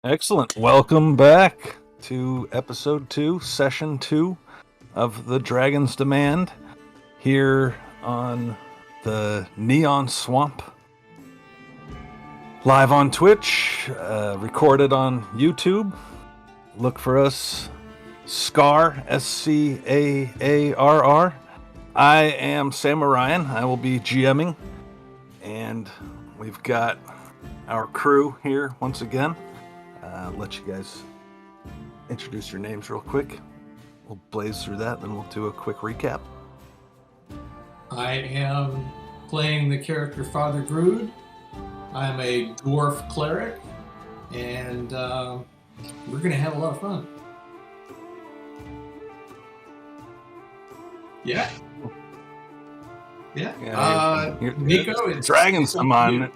Excellent. Welcome back to episode 2, session 2 of the Dragon's Demand here on the Neon Swamp. Live on Twitch, recorded on YouTube. Look for us, Scar, Scaarr. I am Sam Orion. I will be GMing, and we've got our crew here once again. Let you guys introduce your names real quick. We'll blaze through that, then we'll do a quick recap. I am playing the character Father Grood. I'm a dwarf cleric, and we're going to have a lot of fun. Yeah. Nico, it's Dragon's Demand.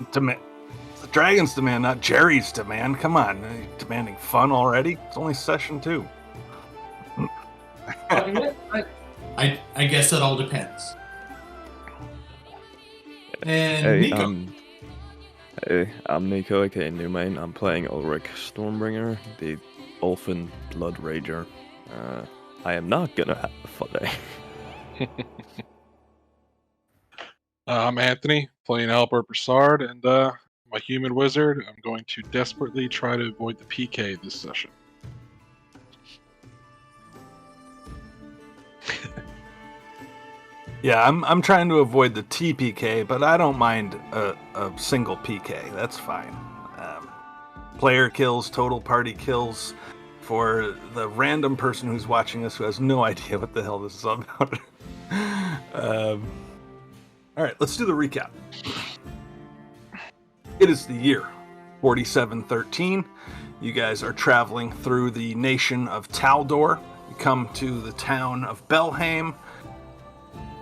The Dragon's Demand, not Jerry's Demand. Come on, demanding fun already? It's only session 2. I guess it all depends. And Hey, Nico. I'm Nico, aka Newmain. I'm playing Ulrich Stormbringer, the Elfin Blood Rager. I am not gonna have a fun day. I'm Anthony, playing Albert Broussard, and my human wizard. I'm going to desperately try to avoid the PK this session. Yeah, I'm trying to avoid the TPK, but I don't mind a single PK. That's fine. Player kills, total party kills. For the random person who's watching this who has no idea what the hell this is about. All right, let's do the recap. It is the year 4713. You guys are traveling through the nation of Taldor. You come to the town of Belhaim.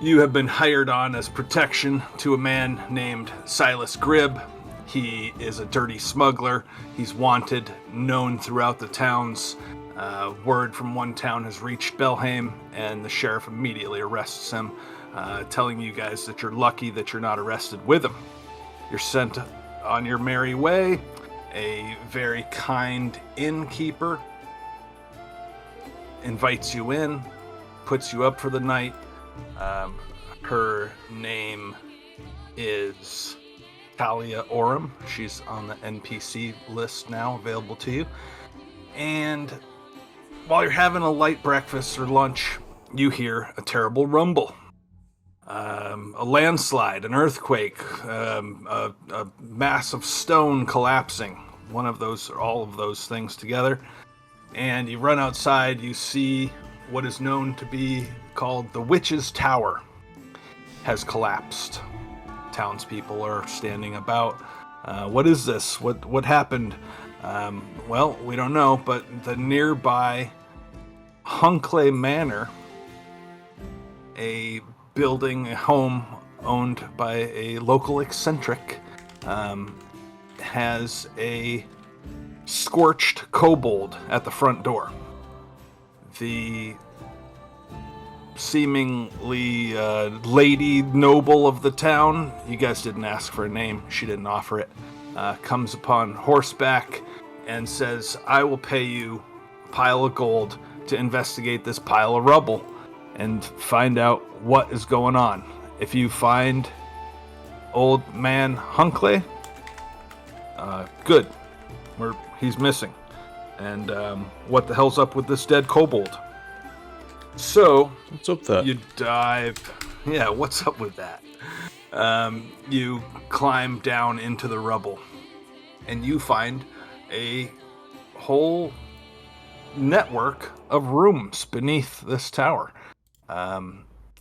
You have been hired on as protection to a man named Silas Gribb. He is a dirty smuggler. He's wanted, known throughout the towns. Word from one town has reached Belhaim, and the sheriff immediately arrests him, telling you guys that you're lucky that you're not arrested with him. You're sent on your merry way. A very kind innkeeper invites you in, puts you up for the night. Her name is Talia Oram. She's on the NPC list now, available to you. And while you're having a light breakfast or lunch, you hear a terrible rumble. A landslide, an earthquake, a massive stone collapsing. One of those, or all of those things together. And you run outside, you see what is known to be called the Witch's Tower has collapsed. Townspeople are standing about. What is this? What happened? Well, we don't know, but the nearby Hunkley Manor, a building, a home owned by a local eccentric, has a scorched kobold at the front door. The seemingly lady noble of the town, you guys didn't ask for a name, she didn't offer it, comes upon horseback and says, I will pay you a pile of gold to investigate this pile of rubble and find out what is going on. If you find old man Hunkley, good. He's missing. And what the hell's up with this dead kobold? So, What's up there? you dive. Yeah, what's up with that? You climb down into the rubble, and you find a whole network of rooms beneath this tower.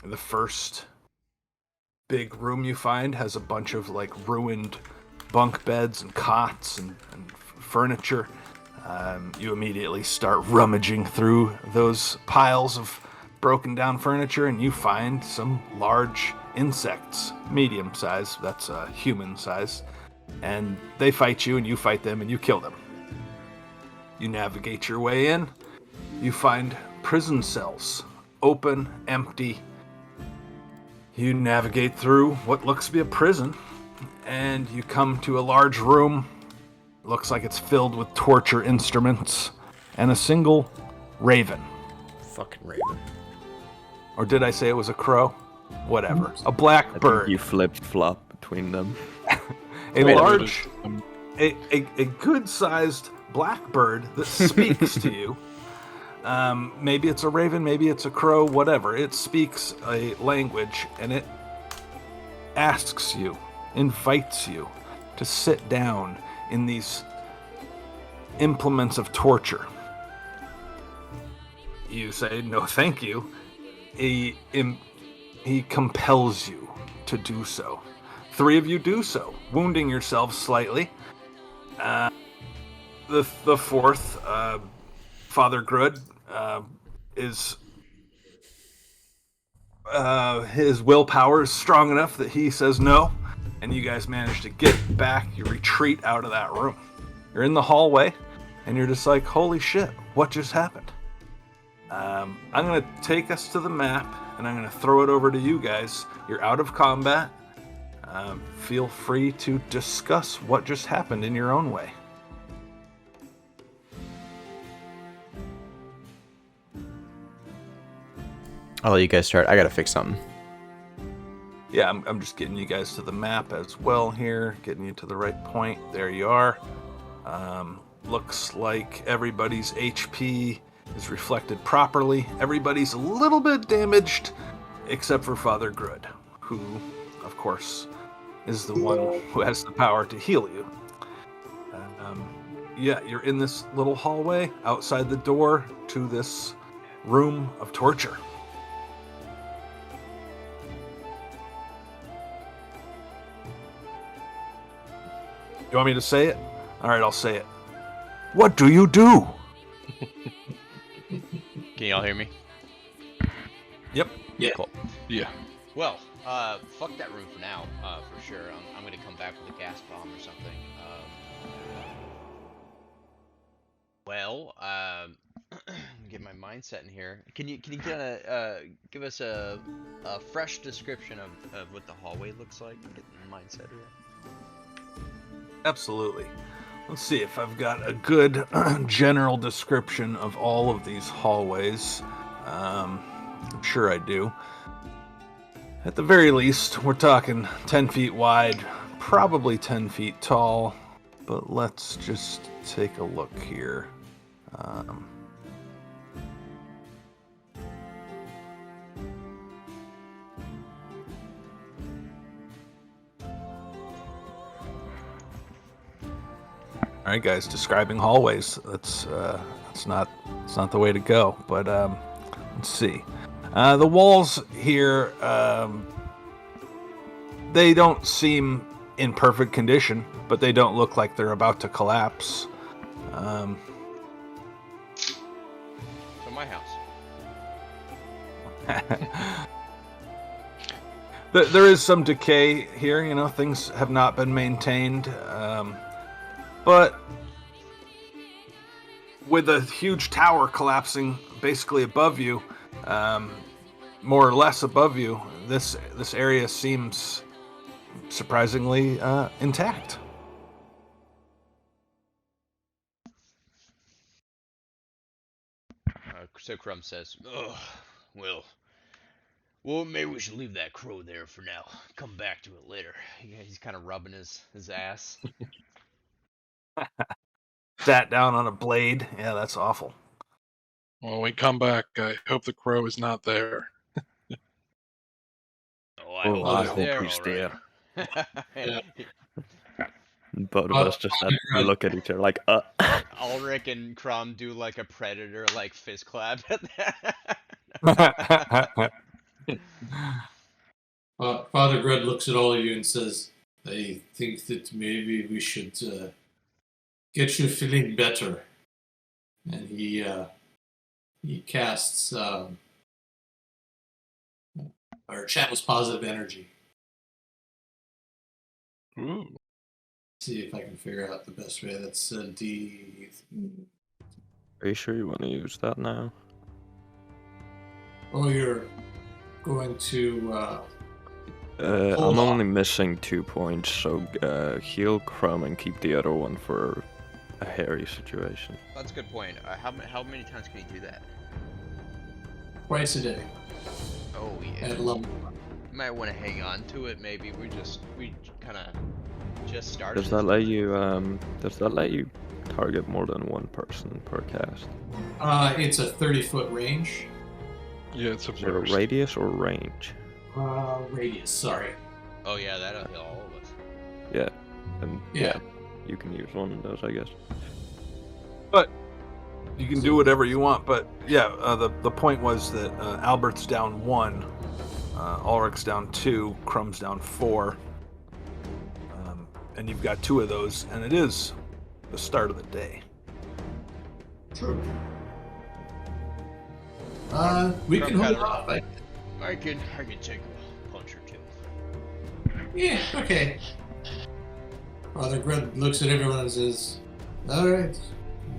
The first big room you find has a bunch of ruined bunk beds and cots and furniture. You immediately start rummaging through those piles of broken down furniture, and you find some large insects, medium size, that's human size, and they fight you and you fight them and you kill them. You navigate your way in. You find prison cells, open, empty. You navigate through what looks to be a prison, and you come to a large room looks like it's filled with torture instruments, and a single raven. Fucking raven. Or did I say it was a crow? Whatever. A black I think bird. you flip-flop between them. A Wait, large, a good-sized black bird that speaks to you. Maybe it's a raven, maybe it's a crow, whatever. It speaks a language, and it asks you, invites you to sit down in these implements of torture. You say, no thank you. He compels you to do so. 3 of you do so, wounding yourselves slightly. The 4th, Father Grud, is his willpower is strong enough that he says no, and you guys manage to get back. You retreat out of that room. You're in the hallway, and you're just like, holy shit, what just happened? I'm going to take us to the map, and I'm going to throw it over to you guys. You're out of combat. Feel free to discuss what just happened in your own way. I'll let you guys start. I gotta fix something. Yeah, I'm just getting you guys to the map as well here, getting you to the right point. There you are. Looks like everybody's HP is reflected properly. Everybody's a little bit damaged, except for Father Grud, who, of course, is the one who has the power to heal you. Yeah, you're in this little hallway outside the door to this room of torture. You want me to say it? All right, I'll say it. What do you do? Can y'all hear me? Yep. Yeah. Cool. Yeah. Well, fuck that room for now, for sure. I'm gonna come back with a gas bomb or something. Get my mindset in here. Can you kind of give us a fresh description of what the hallway looks like? Get the mindset here. Absolutely. Let's see if I've got a good general description of all of these hallways. I'm sure I do. At the very least, we're talking 10 feet wide, probably 10 feet tall, but let's just take a look here. All right, guys, describing hallways. That's not the way to go. But let's see. The walls here, they don't seem in perfect condition, but they don't look like they're about to collapse. So my house. There is some decay here. You know, things have not been maintained. But with a huge tower collapsing basically above you, more or less above you, this area seems surprisingly intact. So Crumb says, "Oh, well, maybe we should leave that crow there for now. Come back to it later." He's kind of rubbing his ass. Sat down on a blade. Yeah, that's awful. Well, when we come back, I hope the crow is not there. Oh, I hope I he's hope there, he's all there. right. Both of us just have to look at each other like, Ulrich and Crumb do like a predator, like fist clap at that. Father Grud looks at all of you and says, "I think that maybe we should get you feeling better." And he casts or channels positive energy. Ooh. See if I can figure out the best way. That's a D. are you sure you want to use that now? Oh, you're going to. I'm only missing 2 points, so heal Crumb and keep the other one for a hairy situation. That's a good point. How many times can you do that? Twice a day Oh yeah. at level. You might want to hang on to it. Maybe we kind of just started. Does that let you target more than one person per cast? It's a 30-foot range. Yeah, it's a Is there a burst. radius or range? Radius, sorry. Oh yeah, that'll heal all of us. Yeah, and Yeah. you can use one of those, I guess. But you can do whatever you want. But yeah, the point was that Albert's down 1, Ulrich's down 2, Crumb's down 4, and you've got 2 of those, and it is the start of the day. True. We can hold off. I can take a punch or two. Yeah, okay. Father Grud looks at everyone and says, "Alright,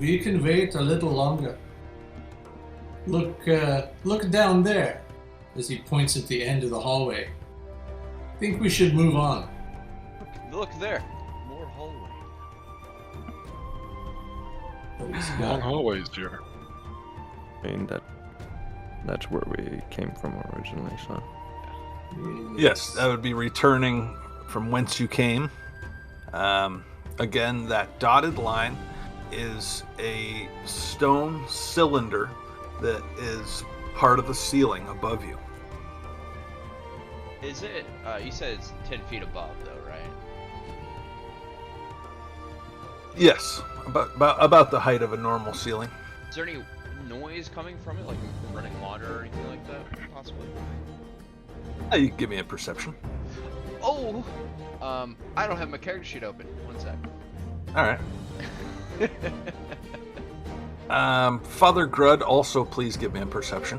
we can wait a little longer. Look down there," as he points at the end of the hallway. "I think we should move on." Look there, more hallway. But he's Long got- hallways here. I mean, that's where we came from originally, so... Yes, that would be returning from whence you came. Again, that dotted line is a stone cylinder that is part of the ceiling above you. Is it? You said it's 10 feet above, though, right? Yes, about the height of a normal ceiling. Is there any noise coming from it, like running water or anything like that, possibly? You can give me a perception. Oh, I don't have my character sheet open. One sec. All right. Father Grud, also please give me a perception.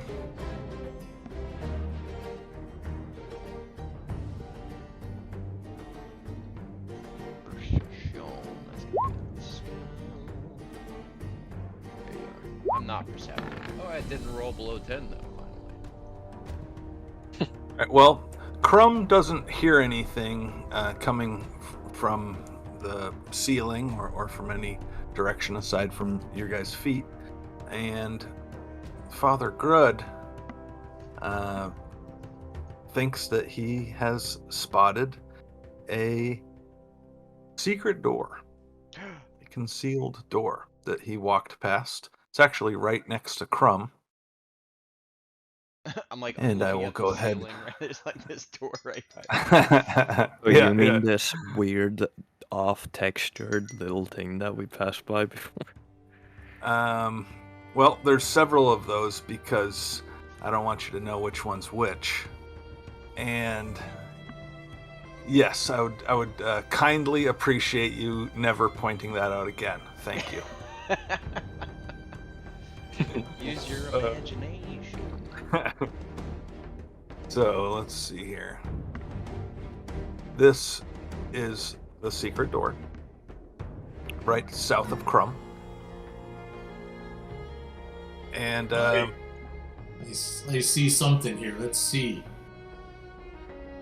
I'm not perceptive. Oh, I didn't roll below 10 though. Finally. All right, well, Crumb doesn't hear anything coming from the ceiling or from any direction aside from your guys' feet, and Father Grud thinks that he has spotted a secret door, a concealed door that he walked past. It's actually right next to Crumb. I'm like, And I looking will at go the ahead. ceiling, right? There's like this door right by. So you mean this weird, off-textured little thing that we passed by before? Well, there's several of those because I don't want you to know which one's which. And yes, I would kindly appreciate you never pointing that out again. Thank you. Use your imagination. So let's see here. This is the secret door, right south of Crumb. And I see something here. Let's see.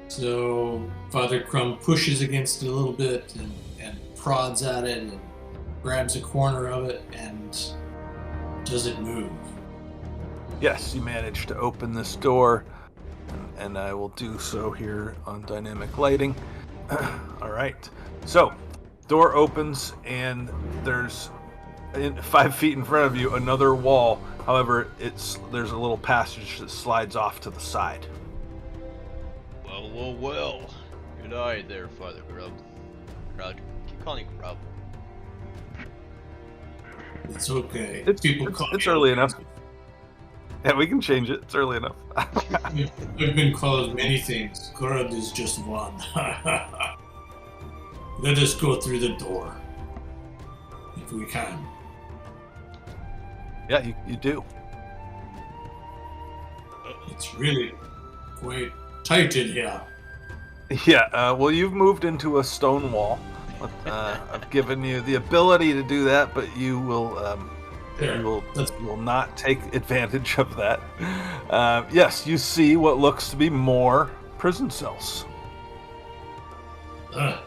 So Father Crumb pushes against it a little bit and prods at it and grabs a corner of it and does it move? yes, you managed to open this door, and I will do so here on dynamic lighting. All right. So, door opens, and there's 5 feet in front of you another wall. However, there's a little passage that slides off to the side. Well. Good eye there, Father Grub. Keep calling you Grub. It's okay. It's call it's me- early enough. Yeah, we can change it. It's early enough. We've been called many things. Grud is just one. Let us go through the door. If we can. Yeah, you do. It's really quite tight in here. Yeah, well, you've moved into a stone wall. I've given you the ability to do that, but you will you will not take advantage of that. Yes, you see what looks to be more prison cells. Look,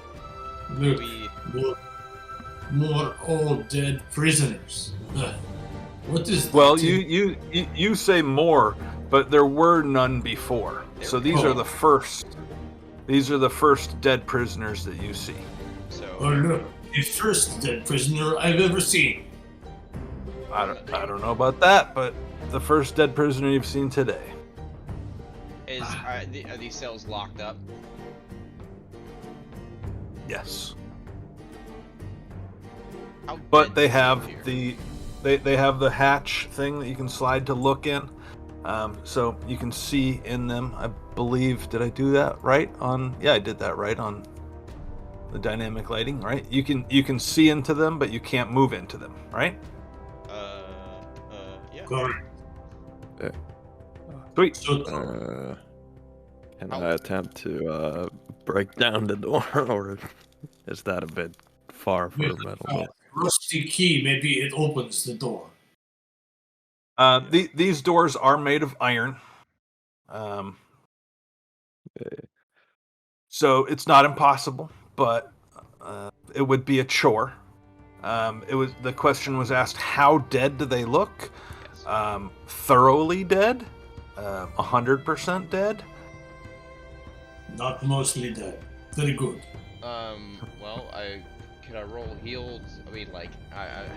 We look. more old dead prisoners. What is Well, that? you say more, but there were none before. So these are the first. These are the first dead prisoners that you see. So Oh look, the first dead prisoner I've ever seen. I don't know about that, but the first dead prisoner you've seen today. are these cells locked up? Yes. How But dead they is have it the they have the hatch thing that you can slide to look in, so you can see in them. I believe, did I do that right on? Yeah, I did that right on the dynamic lighting. Right, you can see into them, but you can't move into them. Right? Yeah. Correct. Sweet. So, Can I attempt to break down the door, or is that a bit far for with metal? a rusty key, maybe it opens the door. These doors are made of iron, so it's not impossible, but it would be a chore. The question was asked, how dead do they look? Yes. Thoroughly dead, 100% dead. Not mostly dead. Very good. Well, could I roll healed? I mean, like,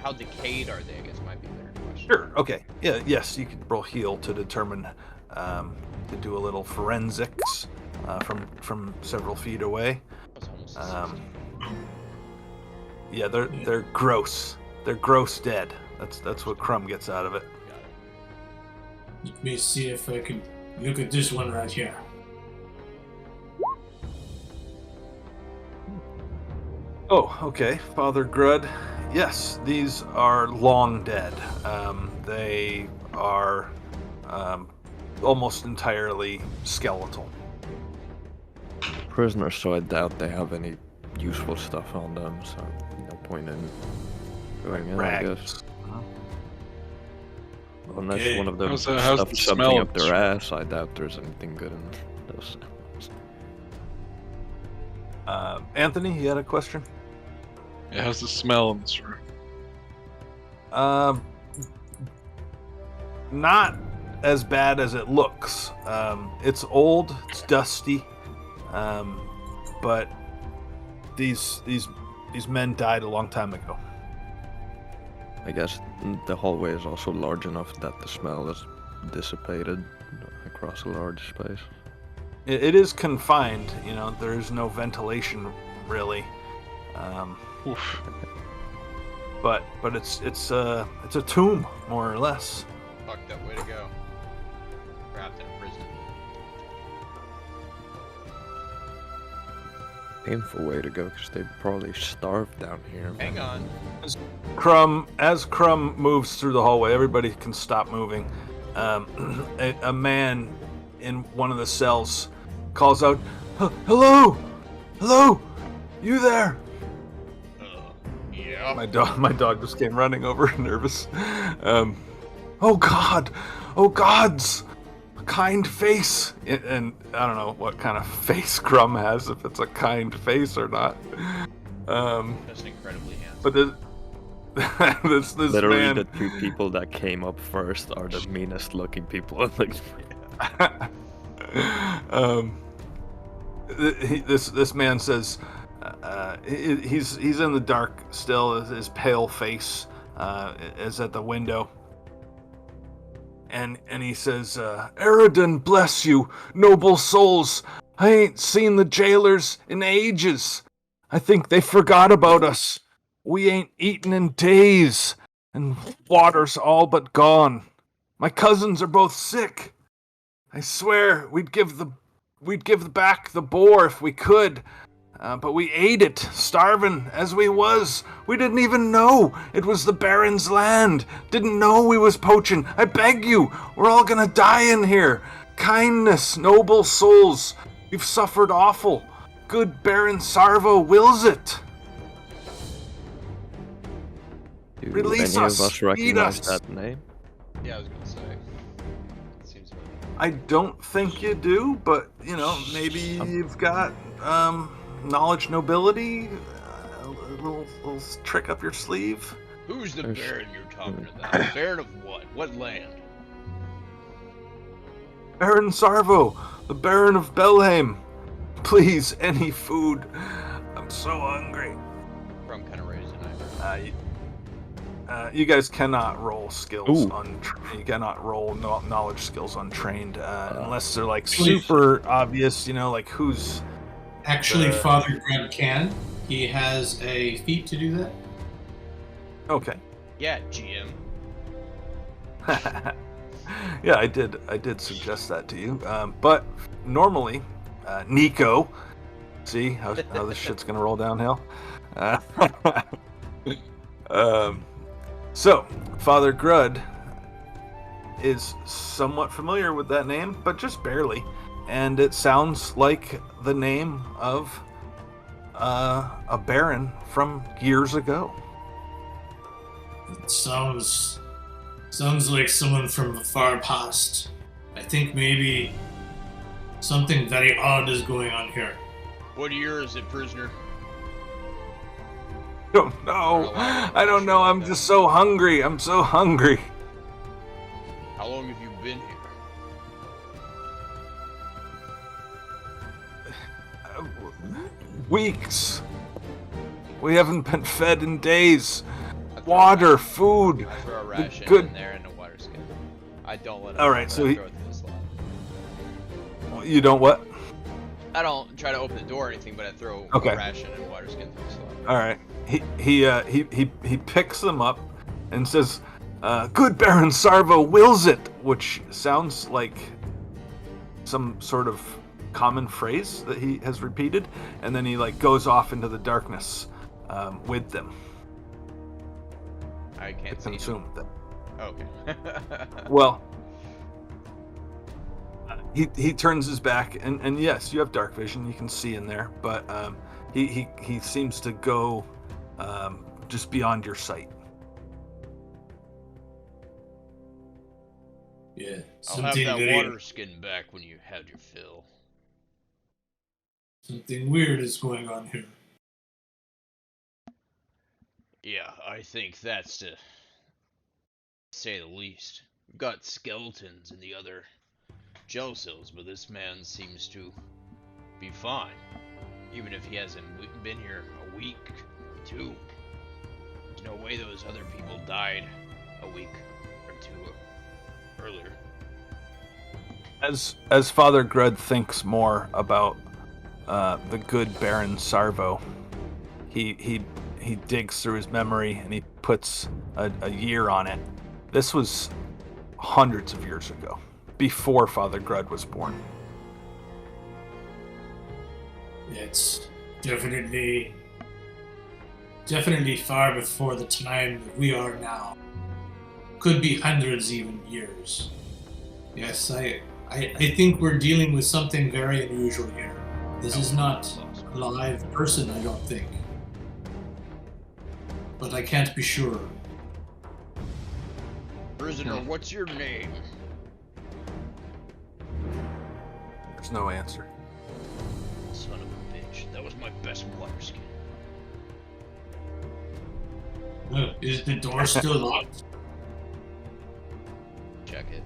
how decayed are they? I guess might be a better question. Sure. Okay. Yeah. Yes, you could roll heal to determine to do a little forensics from several feet away. That was almost a 60. Yeah, they're gross. They're gross dead. That's what Crumb gets out of it. Got it. Let me see if I can look at this one right here. Oh, okay. Father Grud. Yes, these are long dead. They are almost entirely skeletal. Prisoners, so I doubt they have any useful stuff on them, so no point in going in, I guess. Unless Okay. one of them How's stuffed the something smell up of their this? ass, I doubt there's anything good in those. Anthony, you had a question? It has the smell in this room. Not as bad as it looks. It's old, it's dusty, but these men died a long time ago. I guess the hallway is also large enough that the smell is dissipated across a large space. It is confined, there is no ventilation really. Oof. But it's a tomb, more or less. Fucked up way to go. Trapped in a prison. Painful way to go, because they probably starved down here. Hang on. As Crumb moves through the hallway, everybody can stop moving. A man in one of the cells calls out, "Hello, hello, you there?" Yeah. My dog just came running over, nervous. Oh God, oh gods, a kind face. And I don't know what kind of face Crumb has, if it's a kind face or not. That's incredibly handsome. But this Literally, man. the two people that came up first are the meanest looking people in the This man says he's in the dark still. His pale face is at the window, and he says, "Eridan bless you, noble souls. I ain't seen the jailers in ages. I think they forgot about us. We ain't eaten in days, and water's all but gone. My cousins are both sick. I swear we'd give back the boar if we could, but we ate it, starving as we was. We didn't even know it was the Baron's land. Didn't know we was poaching. I beg you, we're all gonna die in here. Kindness, noble souls, we've suffered awful. Good Baron Sarvo wills it." Do Release any us, of us feed recognize us. that name? Yeah, I was gonna say. It seems I don't think you do, but maybe you've got knowledge, nobility, little trick up your sleeve? Who's the There's- Baron you're talking about? Baron of what? What land? Baron Sarvo, the Baron of Belhaim. Please, any food. I'm so hungry. From kind of raised an eyebrow. You guys cannot roll skills Ooh. you cannot roll knowledge skills untrained unless they're like Please. super obvious. You know, like who's. Actually, Uh, Father Grant can. He has a feat to do that. Okay. Yeah, GM. Yeah, I did suggest that to you. But normally, Nico, see how this shit's gonna roll downhill. So Father Grud is somewhat familiar with that name, but just barely, and it sounds like the name of a baron from years ago. It sounds like someone from the far past. I think maybe something very odd is going on here. What year is it, prisoner? Don't know. I don't know. I'm just so hungry. I'm so hungry. How long have you been here? Weeks. We haven't been fed in days. I throw Water, a food. I throw a ration good- in there and a water skin. I don't let it. All right, but so I he- throw it through the slot. You don't what? I don't try to open the door or anything, but I throw Okay. a ration and water skin through the slot. All right. He picks them up and says, "Good Baron Sarvo wills it," which sounds like some sort of common phrase that he has repeated, and then he like goes off into the darkness with them I to can't see. consume them. Okay. Well, he turns his back, and yes, you have dark vision. You can see in there, but he seems to go just beyond your sight. Yeah, I'll have that water skin back when you had your fill. Something weird is going on here. Yeah, I think that's to say the least. We've got skeletons in the other jail cells, but this man seems to be fine. Even if he hasn't been here a week or two. There's no way those other people died a week or two earlier. As Father Grud thinks more about the good Baron Sarvo, he digs through his memory and he puts a year on it. This was hundreds of years ago, before Father Grud was born. It's definitely far before the time that we are now. Could be hundreds, even years. Yes, I think we're dealing with something very unusual here. This is not a live person, I don't think. But I can't be sure. Prisoner, what's your name? There's no answer. Son of a bitch. That was my best water skin. Is the door still locked? Check it.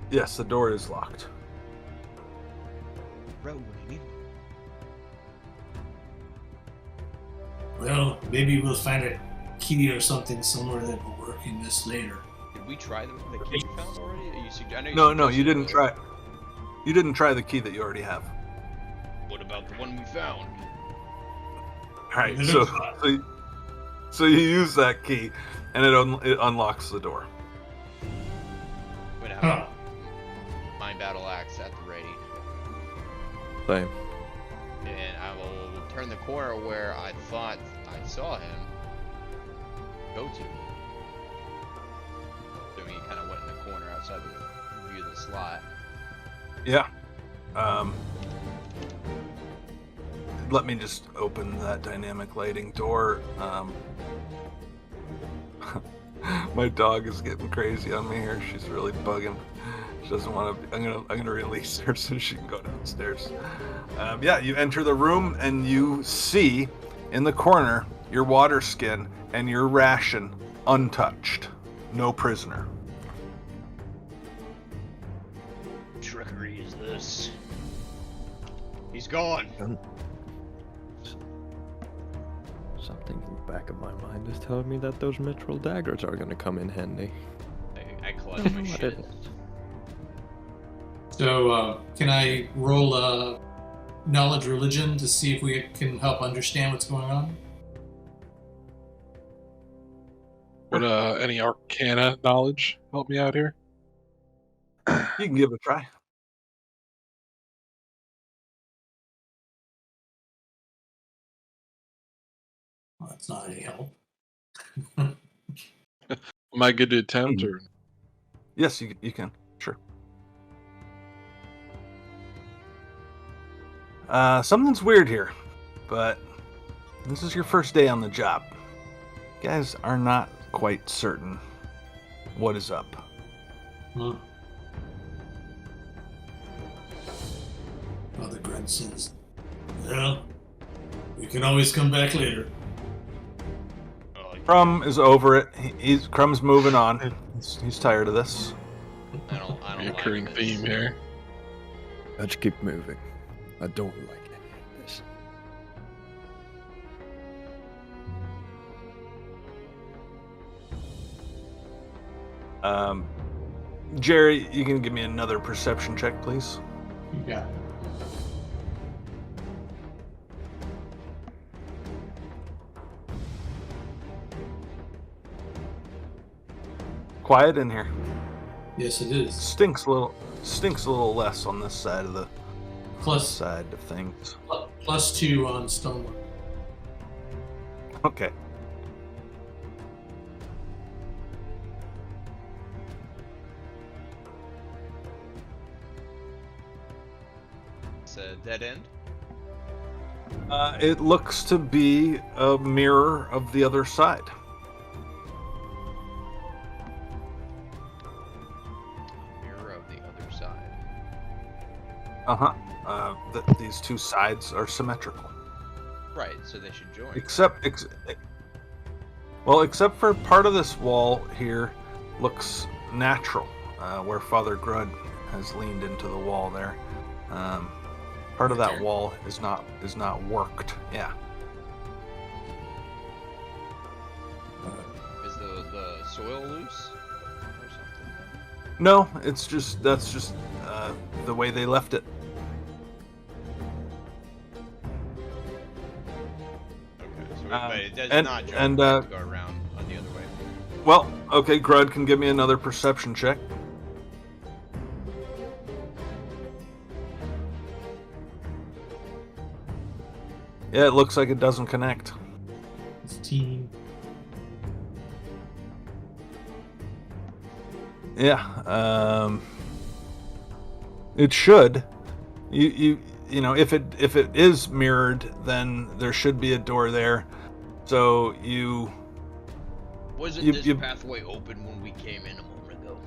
Yes, the door is locked. Bro, what do you mean? Well, maybe we'll find a key or something somewhere that will work in this later. Did we try the key you found already? I know No, you suggested didn't the- try. You didn't try the key that you already have. What about the one we found? All right, so you use that key, and it unlocks the door. I'm gonna have Huh. my battle axe at the ready, Same. and I will turn the corner where I thought I saw him go to. So he kind of went in the corner outside the view of the slot. Yeah. Let me just open that dynamic lighting door. My dog is getting crazy on me here. She's really bugging. She doesn't want to. I'm gonna release her so she can go downstairs. Yeah, you enter the room and you see In the corner, your water skin and your ration untouched. No prisoner. Trickery is this? He's gone. Something in the back of my mind is telling me that those mithril daggers are gonna come in handy. I clutch Don't my know what shit. it is. So, can I roll a knowledge religion to see if we can help understand what's going on? Would any Arcana knowledge help me out here? You can give it a try. Well, that's not any help. Am I good to attempt, or Yes, you can. Sure. Something's weird here, but this is your first day on the job. You guys are not quite certain what is up. Huh. Father Grunt says, well, we can always come back later. Oh, Crumb is over it. Crumb's moving on. He's tired of this. I don't recurring like theme this. here? Let's keep moving. I don't like any of this. Jerry, you can give me another perception check, please. You got it. Quiet in here. Yes, it is. Stinks a little less on this side of the Plus, side of things. +2 on stonework. Okay. It's a dead end. It looks to be a mirror of the other side. Mirror of the other side. Uh-huh. These two sides are symmetrical. Right, so they should join. Except for part of this wall here looks natural, where Father Grud has leaned into the wall there. Part of that There. wall is not worked. Yeah. Is the soil loose or something? No, that's just the way they left it. Okay, so Um, but it does and- not join. and, We have to go around on the other way. Well, okay, Grud can give me another perception check. Yeah, it looks like it doesn't connect. 15. Yeah, it should. You know, if it is mirrored, then there should be a door there. So you Wasn't You- this you- pathway open when we came in a moment ago?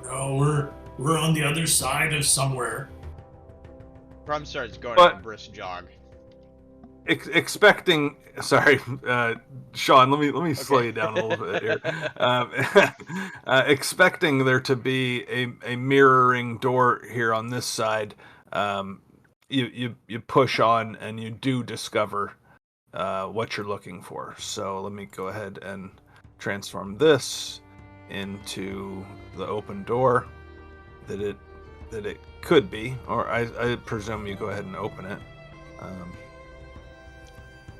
No, we're on the other side of somewhere. Crumb starts going But- on a brisk jog. expecting. Sorry, Sean. Let me slow Okay. you down a little bit here. Expecting there to be a mirroring door here on this side. You push on and you do discover what you're looking for. So let me go ahead and transform this into the open door that it could be, or I presume you go ahead and open it.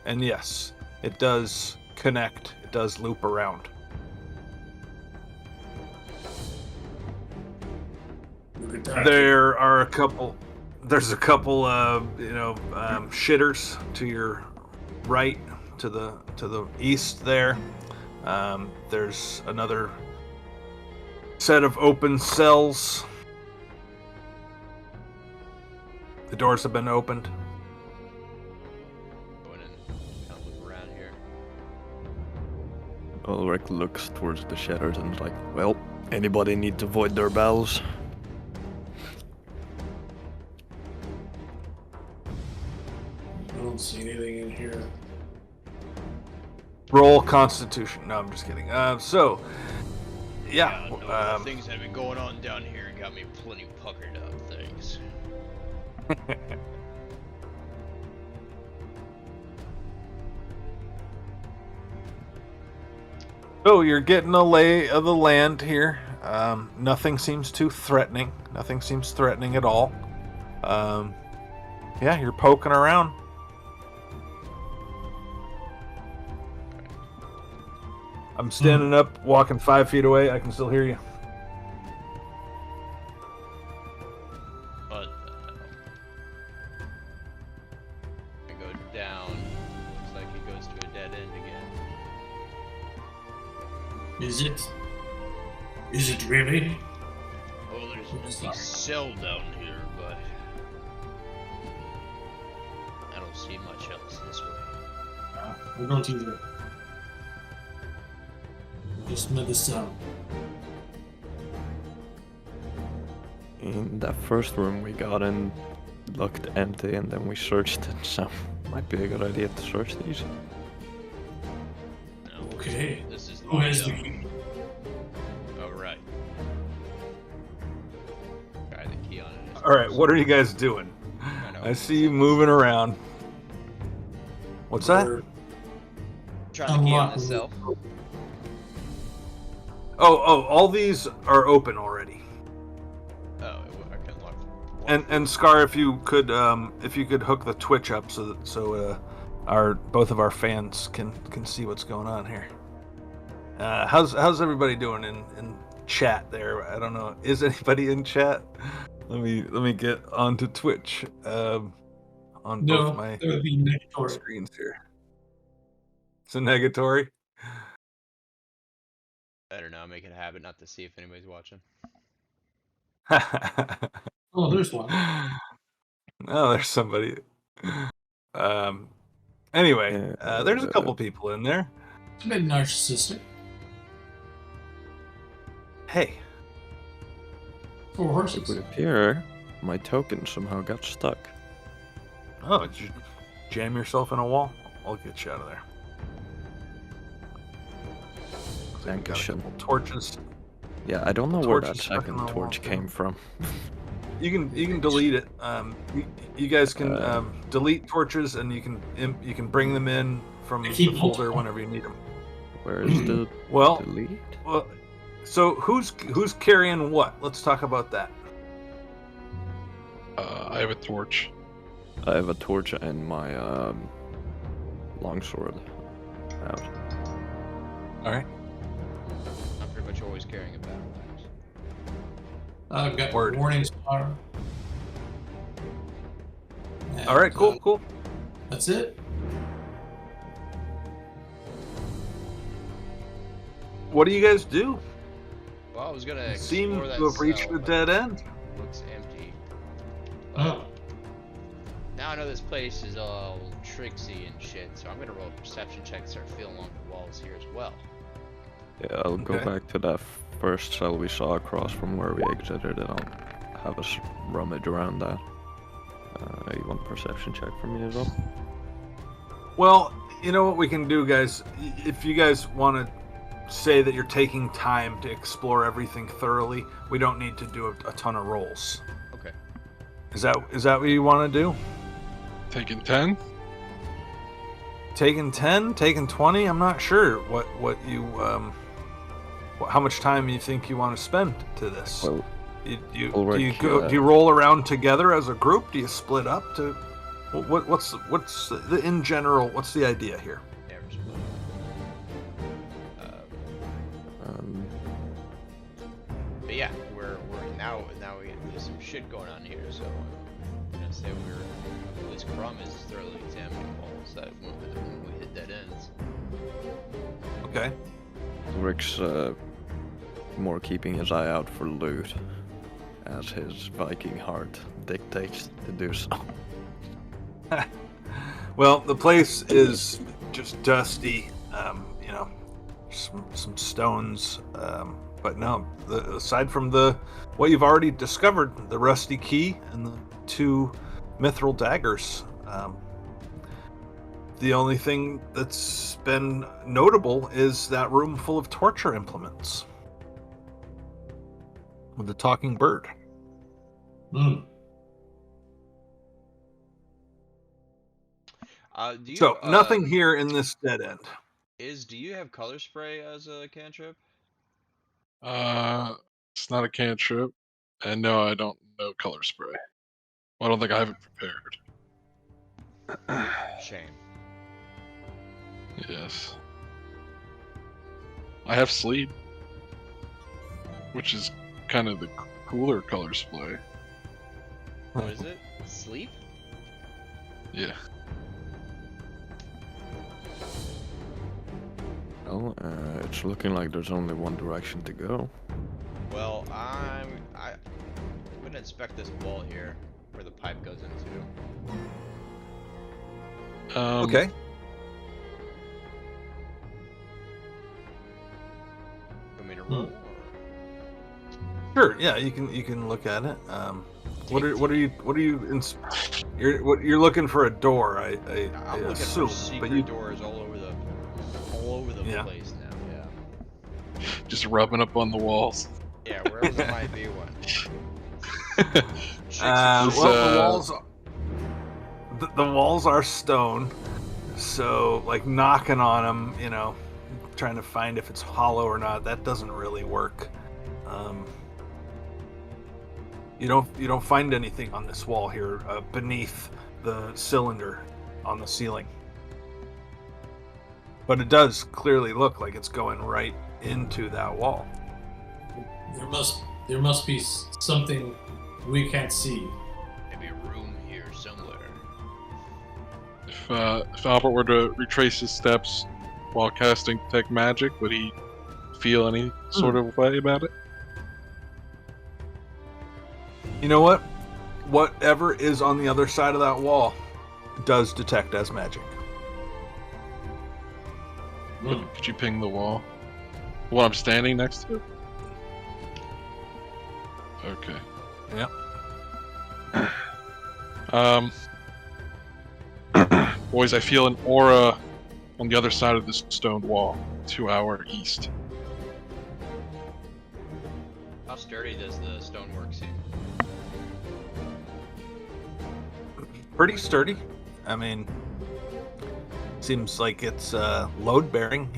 And yes, it does connect. It does loop around. Look at that. There are a couple. There's a couple shitters to your right, to the east there. There's another set of open cells. The doors have been opened. Go in and kind of look around here. Ulrich looks towards the shutters and is like, well, anybody need to void their bells? I don't see anything in here. Roll Constitution. No, I'm just kidding. So, Yeah, yeah. no, the things that have been going on down here got me plenty puckered up. Thanks. So you're getting a lay of the land here. Nothing seems too threatening. Nothing seems threatening at all. Yeah, you're poking around. I'm standing up, walking 5 feet away. I can still hear you. But I go down. Looks like it goes to a dead end again. Is it? Is it really? Oh, there's an empty cell down here, but I don't see much else this way. I don't either. Just met the cell. In that first room we got in looked empty and then we searched it, so might be a good idea to search these. No, Okay. this is Who has the locked up. key? Oh, right. Try the key on it. All right, what are you guys doing? I see you moving around. What's that? We're Trying the key on unlocking- the cell. Oh, all these are open already. Oh, I can lock. And Scar, if you could hook the Twitch up so both of our fans can see what's going on here. How's everybody doing in chat there? I don't know. Is anybody in chat? Let me get onto Twitch on both my that would be negatory. screens here. It's a negatory. Better now make it a habit not to see if anybody's watching. Oh, there's one. Oh, there's somebody. Anyway, Yeah, there's a couple people in there. It's a bit narcissistic. Hey, 4 It horses. would appear my token somehow got stuck. oh, did you jam yourself in a wall? I'll get you out of there. Looks like we got a Dankeschön. couple torches. Yeah, I don't know where that Torches stuck in second the wall, torch too. came from. You can delete it. You guys can delete torches, and you can bring them in from I the keep folder multiple. whenever you need them. Where is the Well, delete? so who's carrying what? Let's talk about that. I have a torch. I have a torch and my longsword out. All right. I'm pretty much always carrying a battle axe. I've got Word. warning star. All right. And, Cool. That's it. What do you guys do? Well, I was gonna Seem explore to that have reached cell, the but dead end. it looks empty. Oh. Now I know this place is all tricksy and shit, so I'm gonna roll a perception check, start feeling along the walls here as well. Yeah, I'll go Okay. back to that first cell we saw across from where we exited and I'll have us rummage around that. You want a perception check from me as well? Well, you know what we can do, guys. If you guys want to say that you're taking time to explore everything thoroughly, we don't need to do a ton of rolls. Okay. Is that what you want to do? Taking 10? Taking 10, taking 20? I'm not sure what you how much time you think you want to spend to this. Well, do Ulrich, you roll around together as a group? Do you split up? To what's the in general? What's the idea here? Yeah, we're split. But yeah, we're now there's some shit going on here, so I'm gonna say we're at least Crumb is thoroughly examining walls that when we hit dead ends. Okay. Ulrich's more keeping his eye out for loot, as his Viking heart dictates to do so. Well, the place is just dusty. You know, some stones. But no, aside from what you've already discovered, the rusty key and the 2 mithril daggers, The only thing that's been notable is that room full of torture implements with the talking bird. Hmm. Do you, So nothing here in this dead end. do you have color spray as a cantrip? It's not a cantrip, and no, I don't know color spray. Well, I don't think I have it prepared. Shame. Yes. I have sleep, which is kind of the cooler color spray. What is it? Sleep? Yeah. Well, it's looking like there's only one direction to go. Well, I'm gonna inspect this wall here, where the pipe goes into. Okay. Want me to roll? Or... Sure. Yeah, you can look at it. What are you you're looking for a door? I I'm looking assume, for secret but you doors all over the Yeah. place now. Yeah. Just rubbing up on the walls. Yeah, wherever there might be one. well, the walls are stone, so like knocking on them, trying to find if it's hollow or not, that doesn't really work. You don't find anything on this wall here beneath the cylinder on the ceiling, but it does clearly look like it's going right into that wall. There must be something we can't see. Maybe a room here somewhere. If Albert were to retrace his steps while casting detect magic, would he feel any sort of way about it? You know what? Whatever is on the other side of that wall does detect as magic. Could you ping the wall? The one I'm standing next to? Okay. Yep. Boys, I feel an aura on the other side of this stone wall, to our east. How sturdy does the stonework seem? Pretty sturdy. I mean, seems like it's load bearing.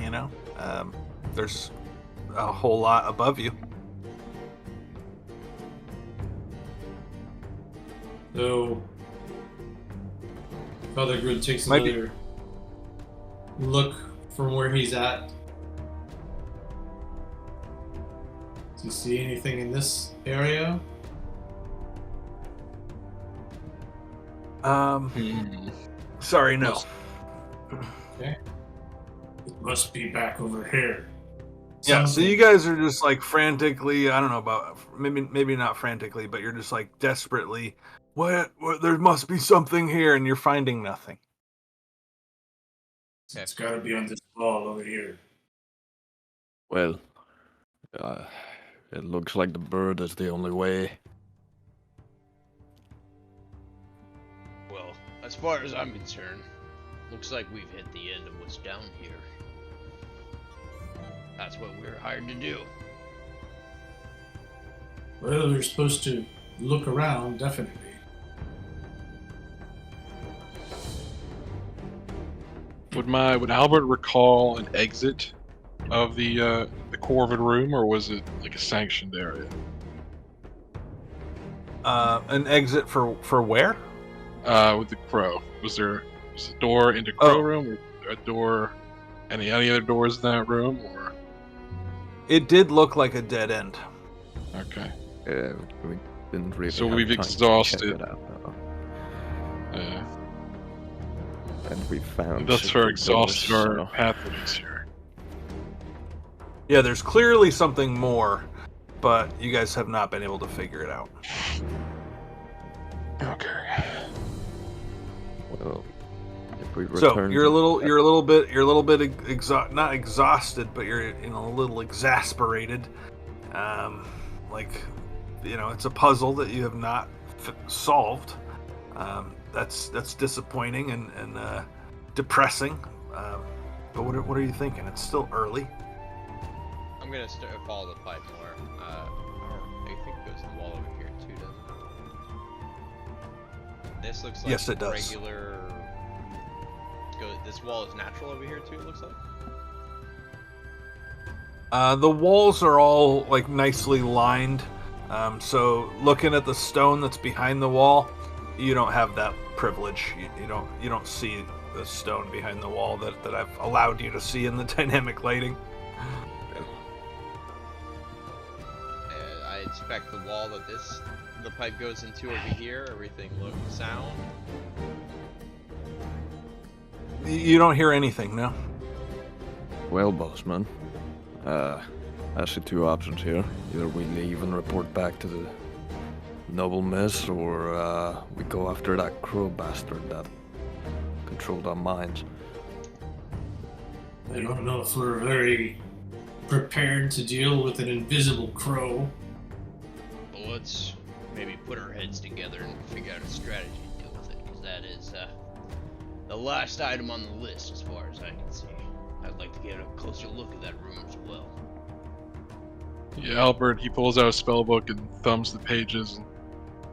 There's a whole lot above you. So, Father Grid takes Might be- another look from where he's at. Does he see anything in this area? Sorry, no. Okay. It must be back over here. Yeah, so you guys are just like frantically, I don't know about, maybe not frantically, but you're just like desperately, what there must be something here, and you're finding nothing. It's got to be on this wall over here. Well, it looks like the bird is the only way. Well, as far as I'm concerned, looks like we've hit the end of what's down here. That's what we're hired to do. Well, we're supposed to look around, definitely. Would Albert recall an exit of the Corvid room, or was it like a sanctioned area? An exit for where? With the crow, was there a door into crow room, or a door? Any other doors in that room, or? It did look like a dead end. Okay. We didn't really. So have we've time to check exhausted. it out, though. Yeah. And we found. That's secret our exhausted doors, our so- pathways here. Yeah, there's clearly something more, but you guys have not been able to figure it out. Okay. Well, if we So return you're a to- little bit not exhausted, but you're a little exasperated. It's a puzzle that you have not solved. That's disappointing, and depressing. But what are you thinking? It's still early. I'm gonna follow the pipe more. I think it goes to the wall over here too, doesn't it? This looks like Yes, it does. regular. This wall is natural over here too. It looks like. The walls are all like nicely lined. So looking at the stone that's behind the wall, you don't have that privilege. You don't see the stone behind the wall that I've allowed you to see in the dynamic lighting. I expect the wall that the pipe goes into over here. Everything looks sound. You don't hear anything, no? Well, bossman, I see two options here. Either we leave and report back to the noble mess, or we go after that crow bastard that controlled our minds. I don't know if we're very prepared to deal with an invisible crow. Well, let's maybe put our heads together and figure out a strategy to deal with it, because that is the last item on the list as far as I can see. I'd like to get a closer look at that room as well. Yeah, Albert, he pulls out a spell book and thumbs the pages. And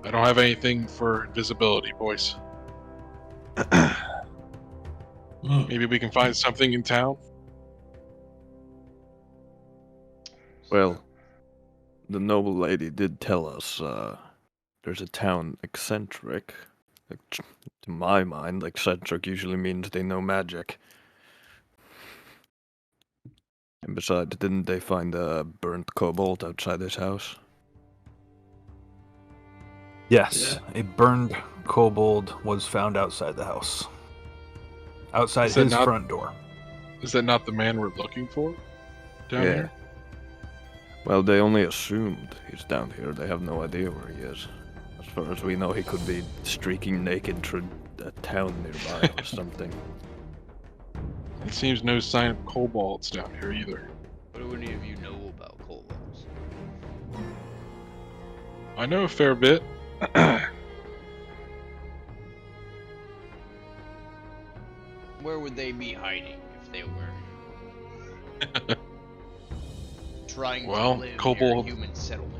I don't have anything for invisibility, boys. Maybe we can find something in town? Well, the noble lady did tell us there's a town eccentric. To my mind, eccentric usually means they know magic. And besides, didn't they find a burnt kobold outside his house? Yes, a burned kobold was found outside the house. Outside Is that his not- front door. Is that not the man we're looking for down here? Well, they only assumed he's down here. They have no idea where he is. As far as we know, he could be streaking naked through a town nearby or something. It seems no sign of kobolds down here either. What do any of you know about kobolds? I know a fair bit. Where would they be hiding if they were trying Well, to live near a kobold- human settlement?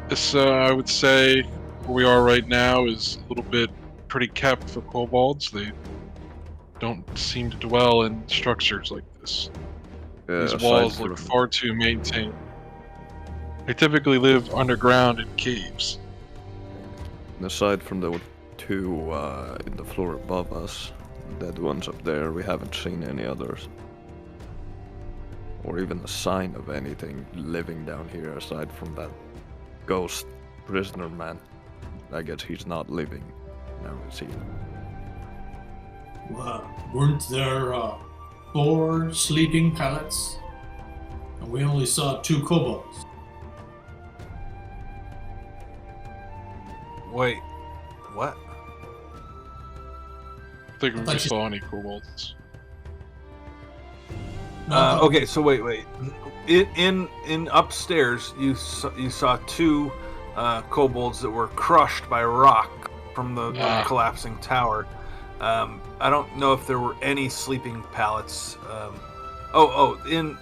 This, I would say, where we are right now is a little bit pretty kept for kobolds. They don't seem to dwell in structures like this. These aside walls look from- far too maintained. They typically live underground in caves. Aside from the two in the floor above us, dead ones up there, we haven't seen any others. Or even a sign of anything living down here aside from that ghost prisoner man. I guess he's not living now, is he? Weren't there 4 sleeping pallets? And we only saw 2 kobolds. Wait, what? I think we thought you- saw any kobolds. No, Okay, so wait. In upstairs, you saw 2 kobolds that were crushed by rock from the Ah. collapsing tower. I don't know if there were any sleeping pallets. In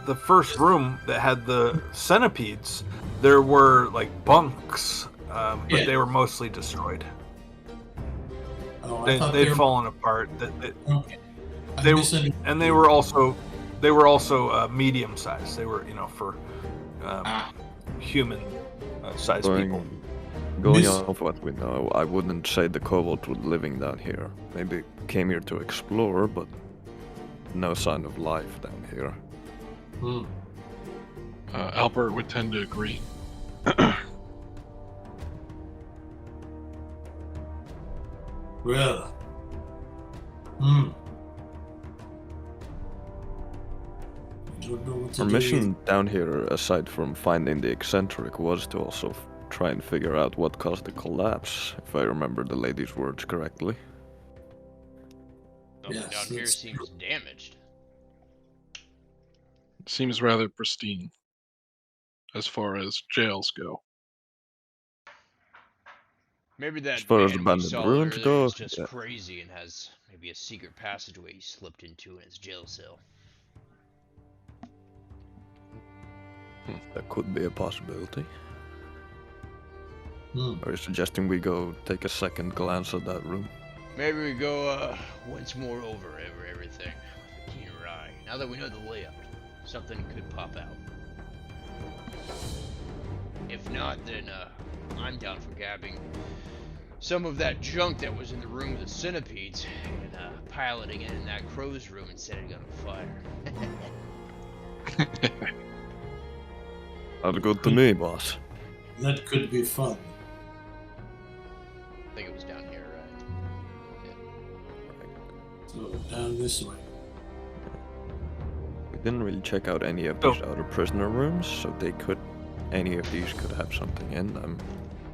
the first room that had the centipedes, there were like bunks, but Yeah. they were mostly destroyed. Oh, I thought They'd were- fallen apart. Okay. I They- misunderstood. And they were also medium sized. They were, for human sized people. Going Miss- off what we know, I wouldn't say the kobolds were living down here. Maybe came here to explore, but no sign of life down here. Hmm. Albert would tend to agree. Well. I don't know what to Our do. mission down here, aside from finding the eccentric, was to also try and figure out what caused the collapse, if I remember the lady's words correctly. Nothing Yes, down here that's seems damaged. Seems rather pristine as far as jails go. Maybe that As far as man we abandoned saw ruins earlier go, is just yeah. crazy and has maybe a secret passageway he slipped into in his jail cell. That could be a possibility. Hmm. Are you suggesting we go take a second glance at that room? Maybe we go once more over everything with a keener eye. Now that we know the layout, something could pop out. If not, then I'm down for grabbing some of that junk that was in the room with the centipedes and piloting it in that crow's room and setting it on fire. Sounds good to me, boss. That could be fun. I think it was down here, right? So down this way. We didn't really check out any of these other prisoner rooms, so any of these could have something in them.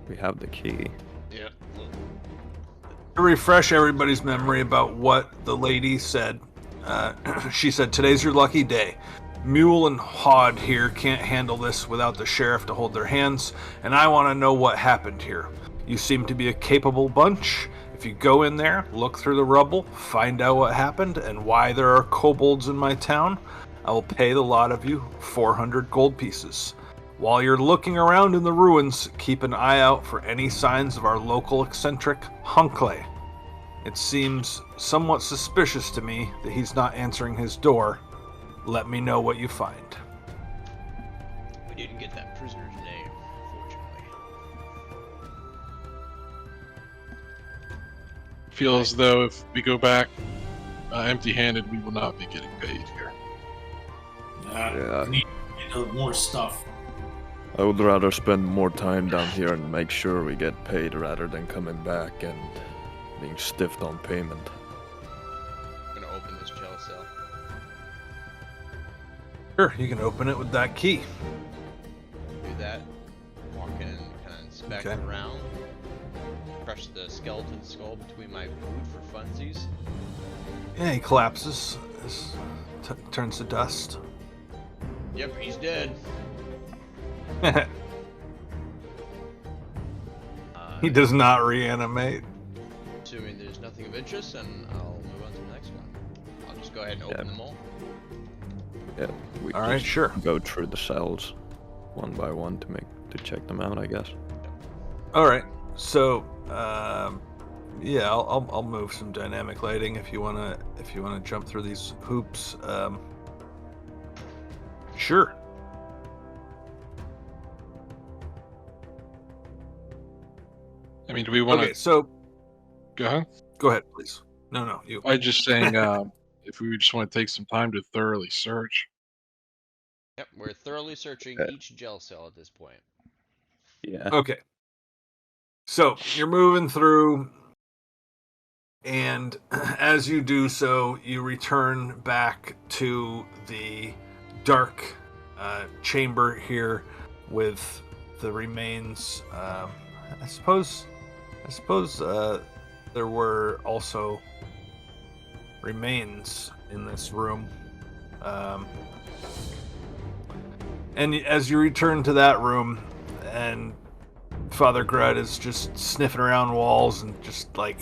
We have the key. Yeah. To refresh everybody's memory about what the lady said, she said, "Today's your lucky day. Mule and Hod here can't handle this without the sheriff to hold their hands, and I want to know what happened here. You seem to be a capable bunch. If you go in there, look through the rubble, find out what happened and why there are kobolds in my town, I will pay the lot of you 400 gold pieces. While you're looking around in the ruins, keep an eye out for any signs of our local eccentric, Hunkley. It seems somewhat suspicious to me that he's not answering his door. Let me know what you find." We didn't get that prisoner's name, unfortunately. Feel as though if we go back empty-handed, we will not be getting paid here. Yeah. We need more stuff. I would rather spend more time down here and make sure we get paid rather than coming back and being stiffed on payment. I'm gonna open this jail cell. Sure, you can open it with that key. Do that. Walk in and kind of inspect Okay. around. Crush the skeleton skull between my boot for funsies. Yeah, he collapses, turns to dust. Yep, he's dead. He does not reanimate. Assuming there's nothing of interest, and I'll move on to the next one. I'll just go ahead and open them all. Yeah, we All right, just sure. go through the cells one by one to check them out, I guess. All right, so yeah, I'll move some dynamic lighting if you wanna jump through these hoops. Sure. I mean, do we want to Okay, so go ahead? go ahead, please. No, you. I was just saying, if we just want to take some time to thoroughly search. Yep, we're thoroughly searching each jail cell at this point. Yeah. Okay. So you're moving through, and as you do so, you return back to the dark chamber here with the remains. I suppose there were also remains in this room. And as you return to that room, and Father Grud is just sniffing around walls and just like,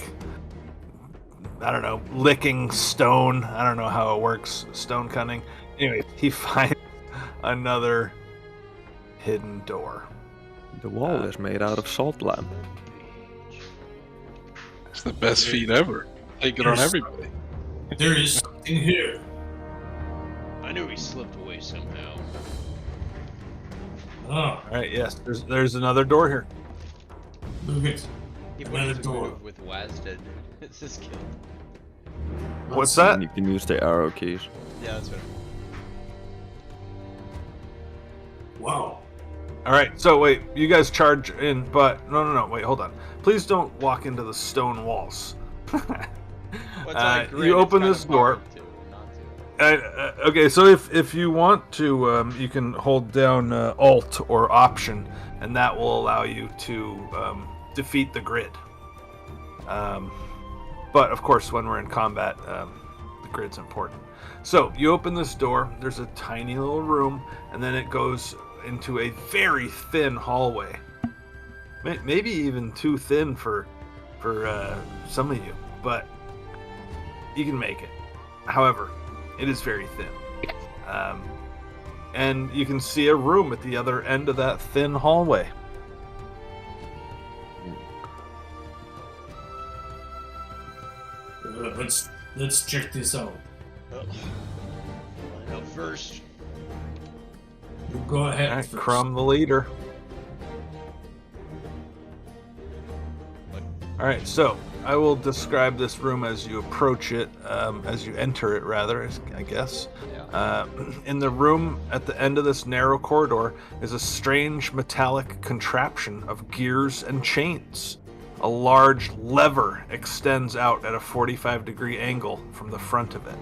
I don't know, licking stone. I don't know how it works, stone cutting. Anyway, he finds another hidden door. The wall is made out of salt lamp. It's the best feat ever. Take it on everybody. There is something here. I knew he slipped away somehow. Oh, All right, yes, there's another door here. look at He put Another his door. move with Wazdead. It's his kill. What's that? And you can use the arrow keys. Yeah, that's what. Wow. All right, so wait, you guys charge in, but no, wait, hold on. Please don't walk into the stone walls. You open this door. Okay, so if you want to, you can hold down Alt or Option, and that will allow you to defeat the grid. But of course, when we're in combat, the grid's important. So you open this door. There's a tiny little room, and then it goes into a very thin hallway. maybe even too thin for some of you, but you can make it. However, it is very thin. And you can see a room at the other end of that thin hallway. Let's check this out. Well, find out first. You go ahead. All right, first. Crumb the leader. All right, so I will describe this room as you approach it, as you enter it, rather, I guess. In the room at the end of this narrow corridor is a strange metallic contraption of gears and chains. A large lever extends out at a 45-degree angle from the front of it.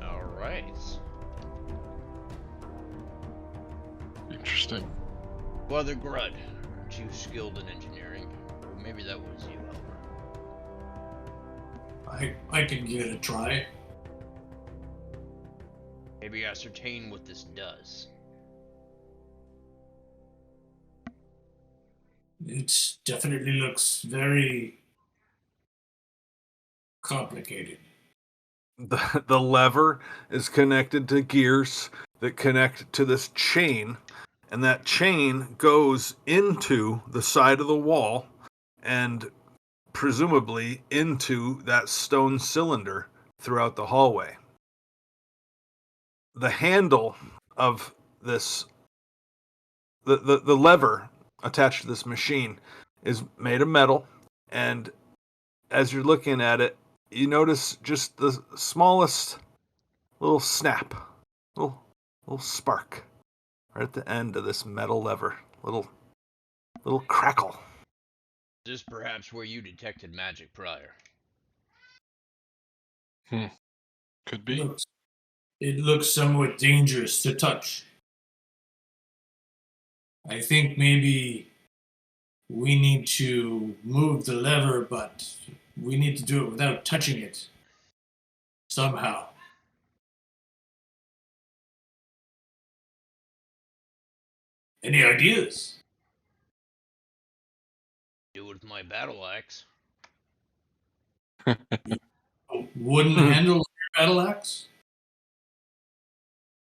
All right. Interesting. Brother Grud, aren't you skilled in engineering? Or maybe that was you, Albert. I can give it a try. Maybe ascertain what this does. It definitely looks very complicated. The lever is connected to gears that connect to this chain, and that chain goes into the side of the wall and presumably into that stone cylinder throughout the hallway. The handle of this, the lever attached to this machine is made of metal, and as you're looking at it, you notice just the smallest little snap, little spark right at the end of this metal lever, little crackle. Is this perhaps where you detected magic prior? Could be. It looks somewhat dangerous to touch. I think maybe we need to move the lever, but we need to do it without touching it. Somehow. Any ideas? Do it with my battle axe. A wooden handle of your battle axe?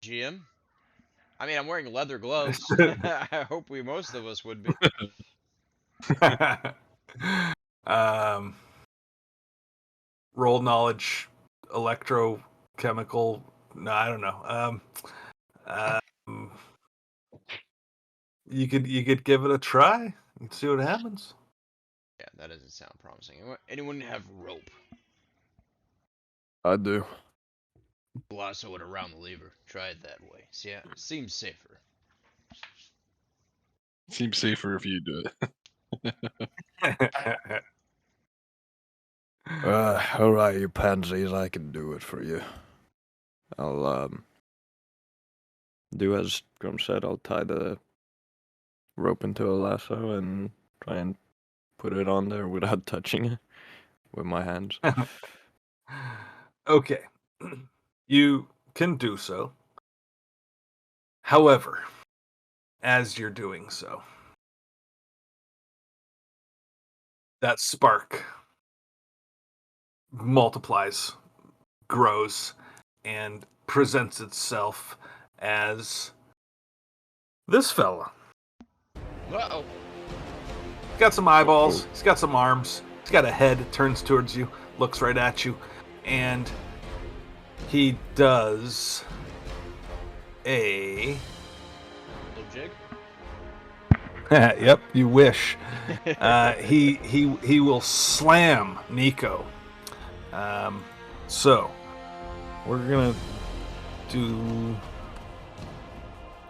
GM? I mean, I'm wearing leather gloves. I hope most of us would be. Roll knowledge, electrochemical. No, I don't know. You could give it a try and see what happens. Yeah, that doesn't sound promising. Anyone have rope? I do. Lasso it around the lever. Try it that way. See, yeah, seems safer. Seems safer if you do it. All right, you pansies, I can do it for you. I'll do as Grum said. I'll tie the rope into a lasso and try and put it on there without touching it with my hands. Okay, you can do so. However, as you're doing so, that spark multiplies, grows, and presents itself as this fella. Uh-oh. He's got some eyeballs, he's got some arms, he's got a head, turns towards you, looks right at you, and he does a... Little jig? Yep, you wish. He will slam Nico. So we're gonna do.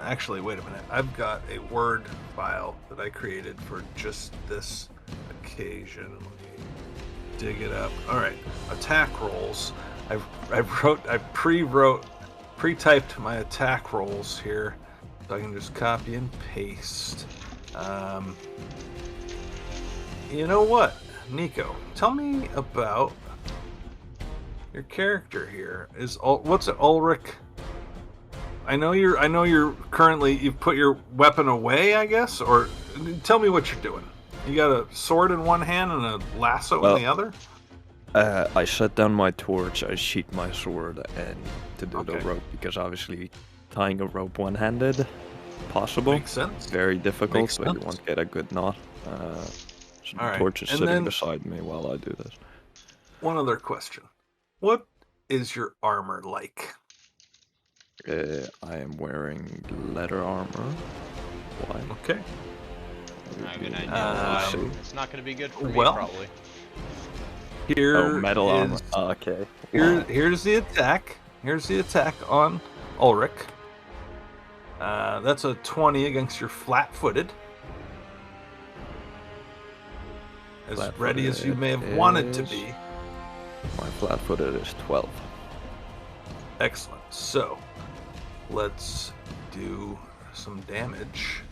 Actually, wait a minute. I've got a Word file that I created for just this occasion. Let me dig it up. All right, attack rolls. I pre-typed my attack rolls here, so I can just copy and paste. You know what, Nico? Tell me about your character here. What's it, Ulrich? I know you're currently you've put your weapon away, I guess, or tell me what you're doing. You got a sword in one hand and a lasso in the other? I set down my torch, I sheath my sword, and to do the Okay. rope, because obviously tying a rope one-handed, possible. Makes sense. Very difficult, Makes but you sense. won't get a good knot. So All the right, torch is and sitting then- beside me while I do this. One other question. What is your armor like? I am wearing leather armor. Why? Okay. I have an idea Um, why. It's not going to be good for me, well, probably. Here Oh, metal armor. is- Oh, okay. Here's the attack. Here's the attack on Ulrich. That's a 20 against your flat-footed. As ready as you may have wanted to be. My flat-footed is 12. Excellent. So, let's do some damage.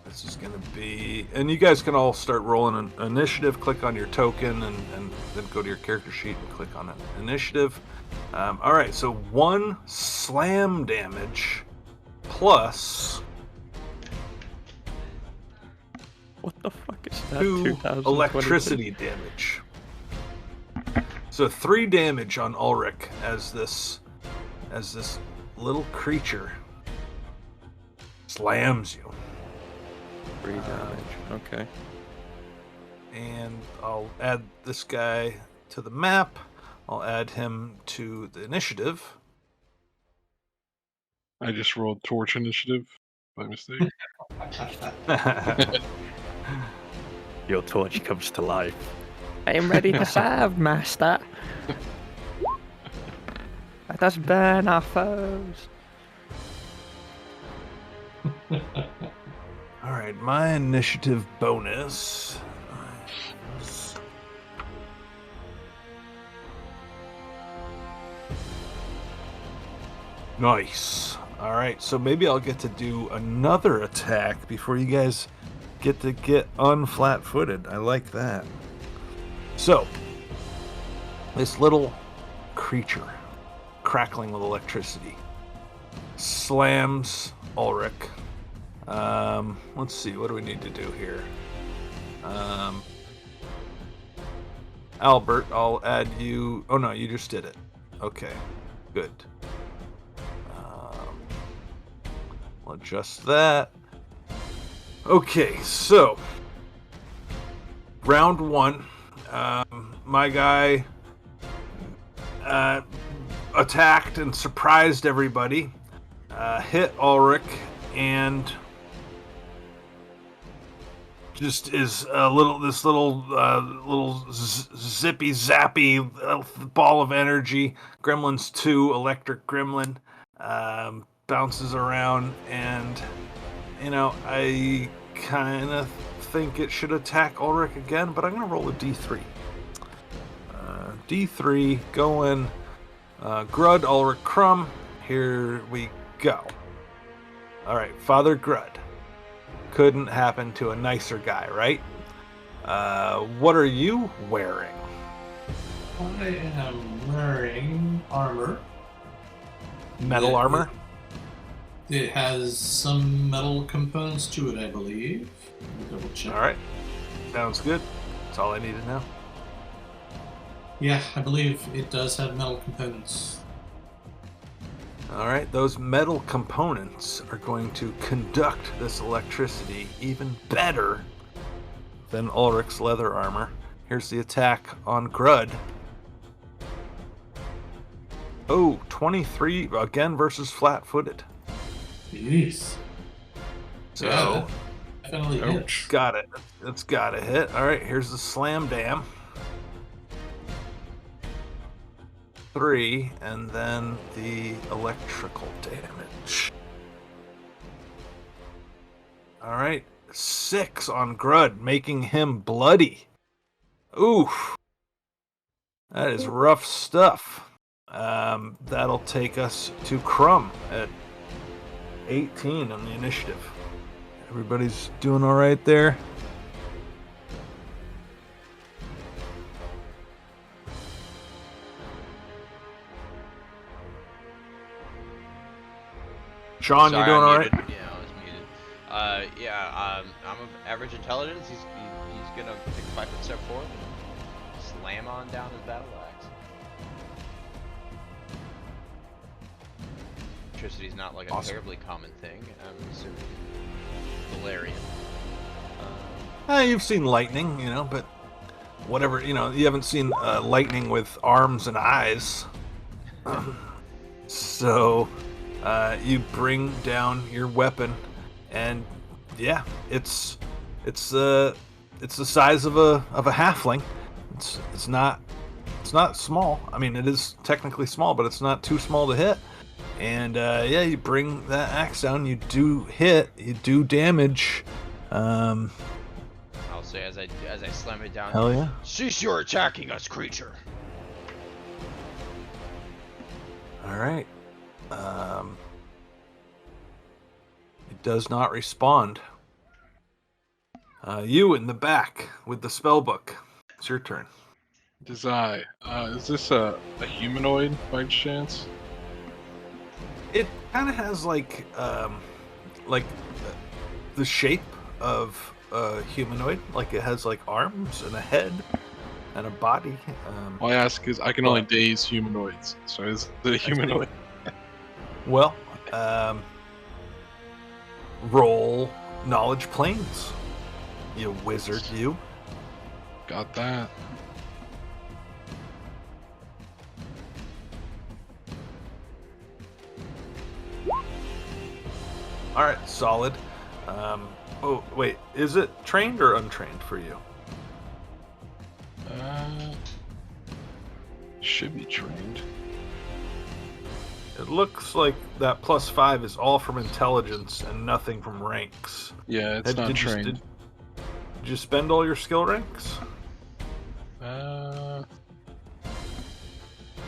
This is going to be... And you guys can all start rolling an initiative. Click on your token and then go to your character sheet and click on an initiative. All right, so 1 slam damage plus... What the fuck is that? 2 2022? electricity damage. So 3 damage on Ulrich as this little creature slams you. 3 damage. Okay. And I'll add this guy to the map. I'll add him to the initiative. I just rolled torch initiative by mistake. Your torch comes to life. I am ready to serve, master. Let us burn our foes. All right, my initiative bonus is nice. All right, so maybe I'll get to do another attack before you guys get to get unflat-footed. I like that. So, this little creature, crackling with electricity, slams Ulrich. Let's see, what do we need to do here? Albert, I'll add you. Oh no, you just did it. Okay, good. We'll adjust that. Okay, so round 1. My guy attacked and surprised everybody. Hit Ulrich and just is this little zippy zappy ball of energy. Gremlins 2 electric gremlin bounces around, and I kind of think it should attack Ulrich again, but I'm gonna roll a D3. D3 going. Grud, Ulrich, Crumb. Here we go. All right, Father Grud. Couldn't happen to a nicer guy, right? What are you wearing? I am wearing armor. Metal armor? It has some metal components to it, I believe. Let me double check. All right. Sounds good. That's all I need to know. Yeah, I believe it does have metal components. All right, those metal components are going to conduct this electricity even better than Ulrich's leather armor. Here's the attack on Grud. Oh, 23 again versus flat-footed. Jeez. So, Yeah, that definitely hits. got it. It's got to hit. All right, here's the slam dam. 3, and then the electrical damage. All right, 6 on Grud, making him bloody. Oof. That is rough stuff. That'll take us to Crumb at 18 on the initiative. Everybody's doing all right there. Sean, you Sorry, doing I'm all right? muted. Yeah, I was muted. I'm of average intelligence. He's gonna take a 5-foot step forward and slam on down his battle axe. Electricity's not like a Awesome. terribly common thing. I'm assuming Valerian. You've seen lightning, but whatever, you haven't seen lightning with arms and eyes. So, you bring down your weapon, and yeah, it's the size of a halfling. It's not small. I mean, it is technically small, but it's not too small to hit. And yeah, you bring that axe down. You do hit. You do damage. I'll say as I slam it down. Hell yeah. Cease your attacking us, creature. All right. It does not respond. You in the back with the spell book. It's your turn. Desai. Is this a humanoid by chance? It kind of has like the shape of a humanoid. Like it has like arms and a head and a body. Well, I ask because I can only daze humanoids. So is it a humanoid? Well, roll knowledge planes. You wizard, you. Got that. All right, solid. Oh wait, is it trained or untrained for you? Should be trained. It looks like that +5 is all from intelligence and nothing from ranks. Yeah, it's not trained. Did you spend all your skill ranks? I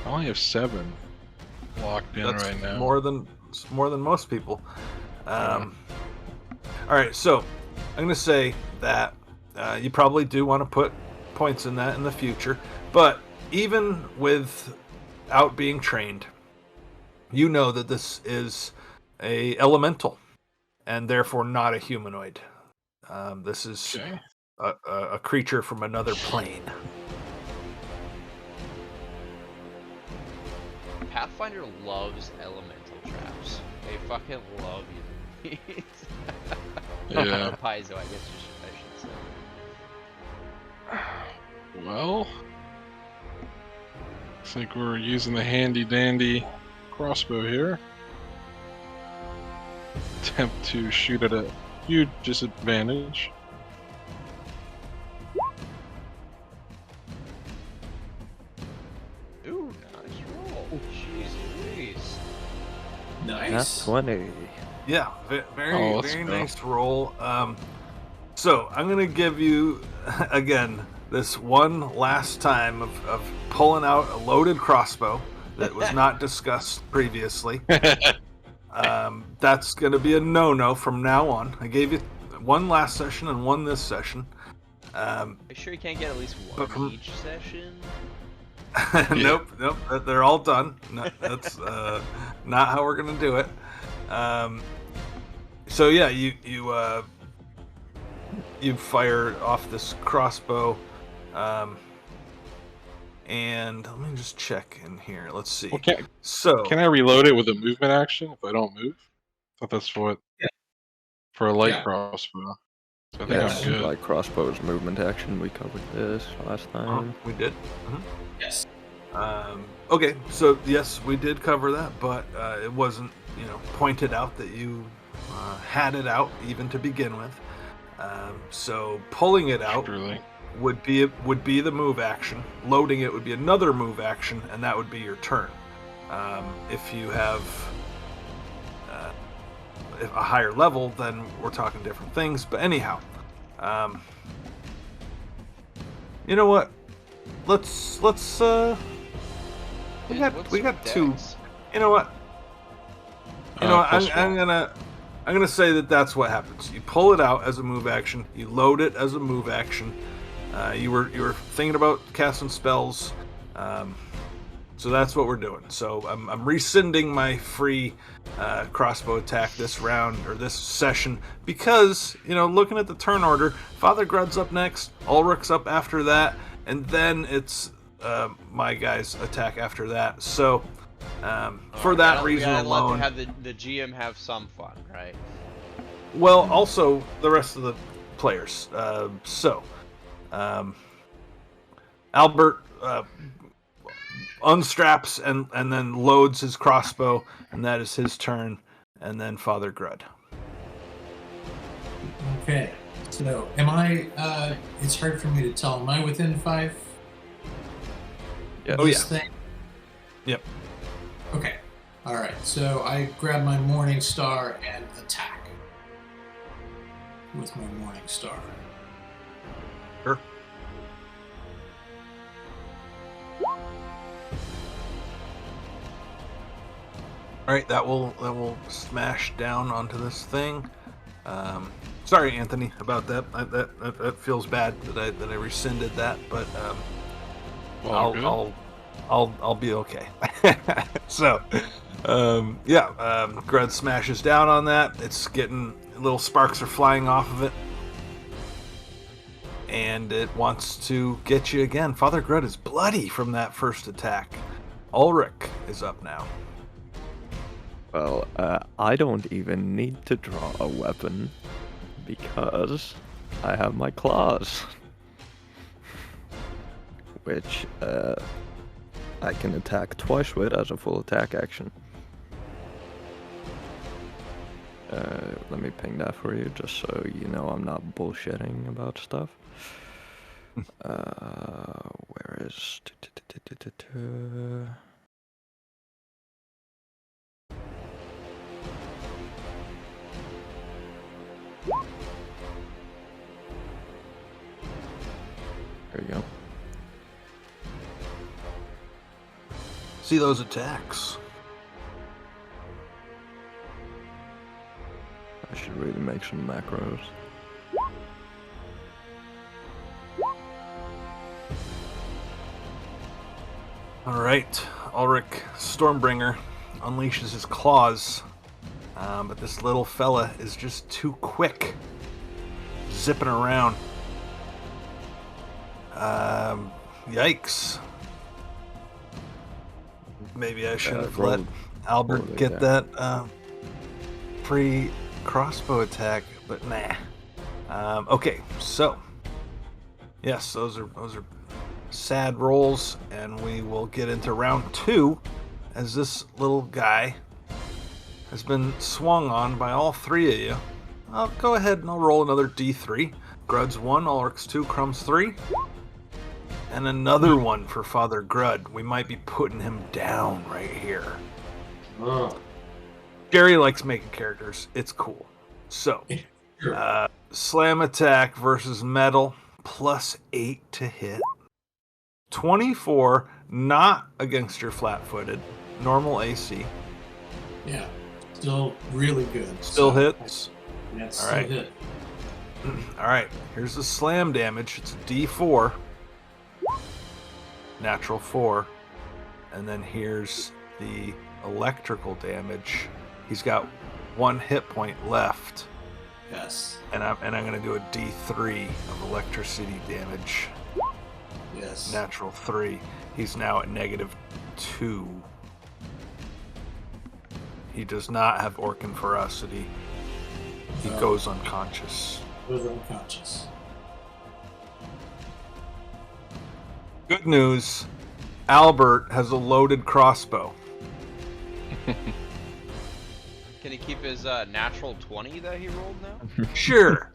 only have 7 locked in That's right now. more than most people. All right, so I'm gonna say that you probably do want to put points in that in the future, but even without being trained, you know that this is a elemental and therefore not a humanoid. This is Okay. a creature from another plane. Pathfinder loves elemental traps. They fucking love using these. Yeah. Or Paizo, I guess I should say. Well, looks like we're using the handy dandy crossbow here. Attempt to shoot at a huge disadvantage. Ooh, nice roll. Jeez Louise. Nice. 20. Yeah, very Oh, let's very go. nice roll. So I'm gonna give you again this one last time of pulling out a loaded crossbow that was not discussed previously. That's gonna be a no-no from now on. I gave you one last session and one this session. Are you sure you can't get at least But one from- each session? Nope, they're all done. No, that's not how we're gonna do it. So yeah, you fire off this crossbow, and let me just check in here. Let's see. Well, So can I reload it with a movement action if I don't move? I thought that's what. Yeah. For a light Yeah. crossbow. So I think Yes, I'm good. like crossbows movement action. We covered this last time. we did. Yes. Okay, so yes, we did cover that, but it wasn't, pointed out that you had it out even to begin with. So pulling it out Truly. would be the move action. Loading it would be another move action, and that would be your turn. If you have a higher level, then we're talking different things. But anyhow, you know what? Let's we got two. Dex? You know what? I'm +1. I'm going to say that that's what happens. You pull it out as a move action. You load it as a move action. You were thinking about casting spells. So that's what we're doing. So I'm rescinding my free crossbow attack this round, or this session, because, looking at the turn order, Father Grud's up next, Ulrich's up after that, and then it's my guy's attack after that. So for that reason alone... Let the GM have some fun, right? Well, also the rest of the players. Albert unstraps and then loads his crossbow, and that is his turn, and then Father Grud. Okay, so am I, it's hard for me to tell, am I within 5? Yeah. Oh, yeah. Thing? Yep. Okay, alright, so I grab my Morning Star and attack with my Morning Star. Sure. All right, that will smash down onto this thing. Sorry, Anthony, about that. That feels bad that I rescinded that, but I'll be okay. So, Grud smashes down on that. It's getting, little sparks are flying off of it, and it wants to get you again. Father Grud is bloody from that first attack. Ulrich is up now. Well, I don't even need to draw a weapon because I have my claws, which I can attack twice with as a full attack action. Let me ping that for you, just so you know I'm not bullshitting about stuff. Where is... There you go. See those attacks. I should really make some macros. Alright, Ulrich Stormbringer unleashes his claws, but this little fella is just too quick, zipping around. Yikes. Maybe I should have let Albert get that free crossbow attack, but nah. Okay, so yes, those are sad rolls, and we will get into round 2 as this little guy has been swung on by all 3 of you. I'll go ahead and I'll roll another D3. Grud's 1, Ulrich's 2, Crumb's 3. And another one for Father Grud. We might be putting him down right here. Oh. Gary likes making characters. It's cool. So, slam attack versus metal, +8 to hit. 24, not against your flat-footed. Normal AC. Yeah, still really good. Still hits. Yeah, it's All still right. hit. All right, here's the slam damage. It's a D4. Natural 4. And then here's the electrical damage. He's got 1 hit point left. Yes. And I'm going to do a D3 of electricity damage. Yes. Natural 3. He's now at -2. He does not have Orcan ferocity. He goes unconscious. Goes unconscious. Good news, Albert has a loaded crossbow. Can he keep his natural 20 that he rolled now? Sure.